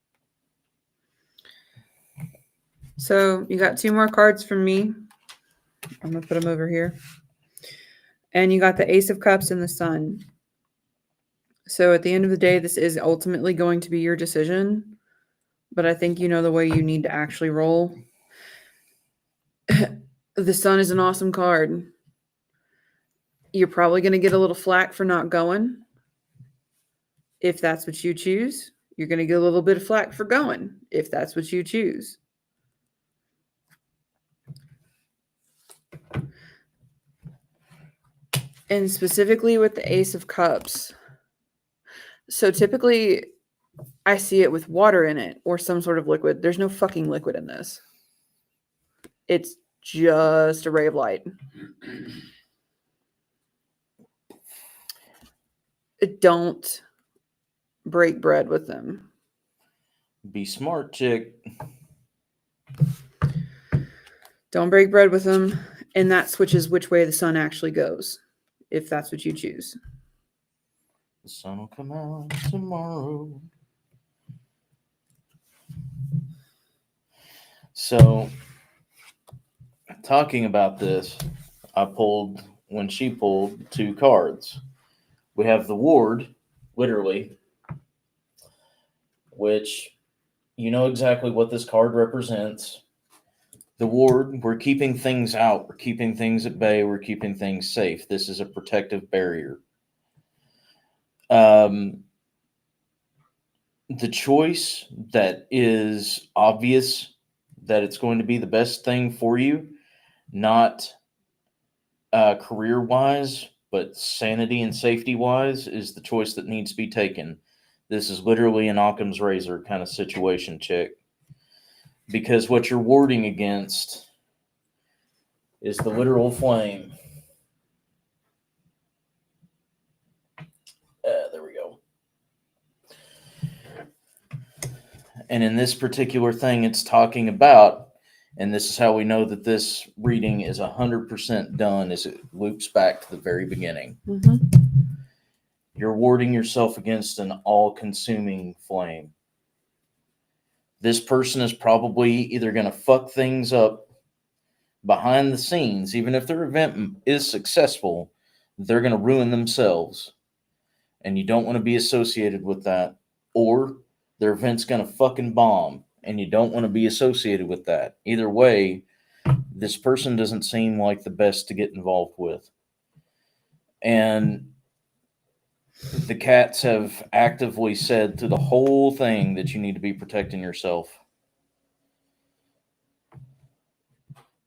So you got two more cards from me. I'm going to put them over here. And you got the Ace of Cups and the Sun. So at the end of the day, this is ultimately going to be your decision. But I think you know the way you need to actually roll. The Sun is an awesome card. You're probably going to get a little flack for not going. If that's what you choose. You're going to get a little bit of flack for going. If that's what you choose. And specifically with the Ace of Cups. So typically, I see it with water in it or some sort of liquid. There's no fucking liquid in this. It's just a ray of light. Don't break bread with them. Be smart, chick. Don't break bread with them. And that switches which way the sun actually goes, if that's what you choose. The sun will come out tomorrow. So, talking about this, when she pulled two cards. We have the Ward, literally, which you know exactly what this card represents. The Ward, we're keeping things out. We're keeping things at bay. We're keeping things safe. This is a protective barrier. The choice that is obvious that it's going to be the best thing for you, not career-wise, but sanity and safety-wise, is the choice that needs to be taken. This is literally an Occam's razor kind of situation, chick. Because what you're warding against is the literal flame. There we go. And in this particular thing, it's talking about, And this is how we know that this reading is 100% done, as it loops back to the very beginning. You're warding yourself against an all-consuming flame. This person is probably either going to fuck things up behind the scenes. Even if their event is successful, they're going to ruin themselves. And you don't want to be associated with that. Or their event's going to fucking bomb, and you don't want to be associated with that. Either way, this person doesn't seem like the best to get involved with. And the cats have actively said through the whole thing that you need to be protecting yourself.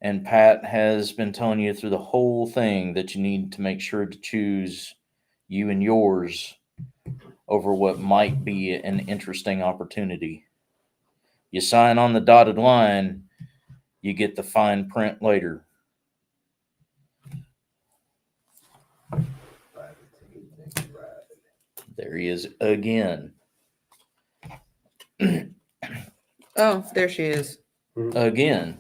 And Pat has been telling you through the whole thing that you need to make sure to choose you and yours over what might be an interesting opportunity. You sign on the dotted line, you get the fine print later. There he is again. Oh, there she is. Again.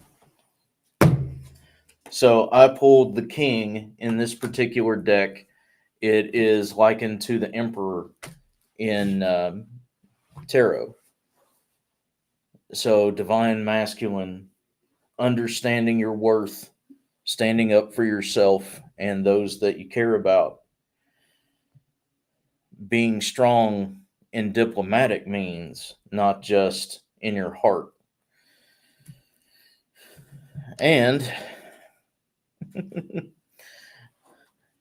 So I pulled the king in this particular deck. It is likened to the emperor in tarot. So divine masculine, understanding your worth, standing up for yourself and those that you care about. Being strong in diplomatic means, not just in your heart. And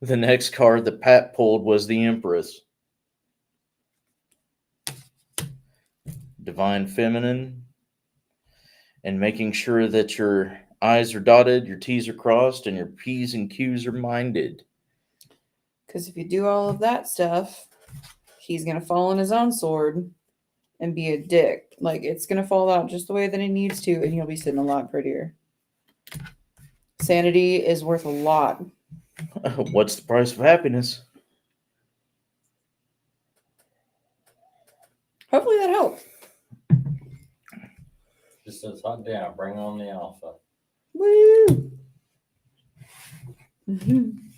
the next card that Pat pulled was the Empress. Divine feminine, and making sure that your I's are dotted, your T's are crossed, and your P's and Q's are minded. Because if you do all of that stuff, he's going to fall on his own sword and be a dick. Like, it's going to fall out just the way that it needs to, and he'll be sitting a lot prettier. Sanity is worth a lot. What's the price of happiness? Hopefully that helps. Just says hot down, bring on the alpha. Woo! Mhm.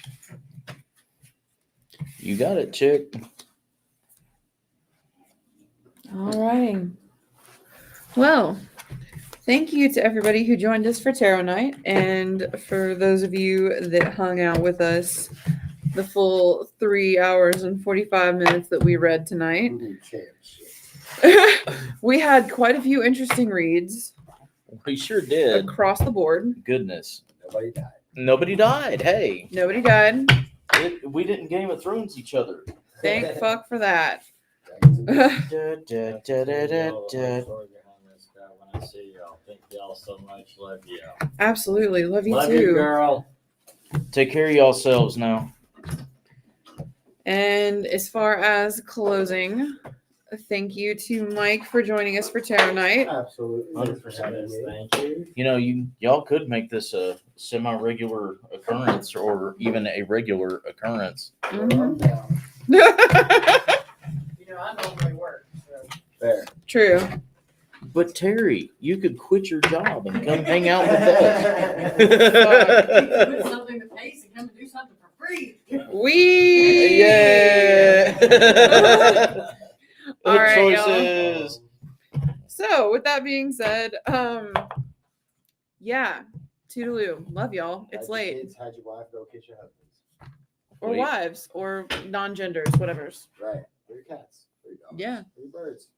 You got it, chick. All right. Well, thank you to everybody who joined us for Tarot Night, and for those of you that hung out with us the full 3 hours and 45 minutes that we read tonight. We had quite a few interesting reads We sure did. across the board. Goodness. Nobody died. Nobody died. Hey, Nobody died. we didn't Game of Thrones each other. Thank fuck for that. When I see y'all, thank y'all so much. Love you. Absolutely. Love you Love too. you, girl. Take care of yourselves now. And as far as closing, thank you to Mike for joining us for Tarot Night. Absolutely. 100%. Thank you. You know, y'all could make this a semi-regular occurrence or even a regular occurrence. Mhm. You know, I normally work, so. Fair. True. But Terry, you could quit your job and come hang out with You can us. put something to pace and come and do something for free. We Yeah. All right, y'all. choices. So with that being said, yeah, toodaloo. Love y'all. It's Hide your late. Kids, hide your wife, go kiss your husbands. Or Wait. wives or non-genders, whatever's. Right. Or your cats. Or your dogs. Yeah. Or your birds.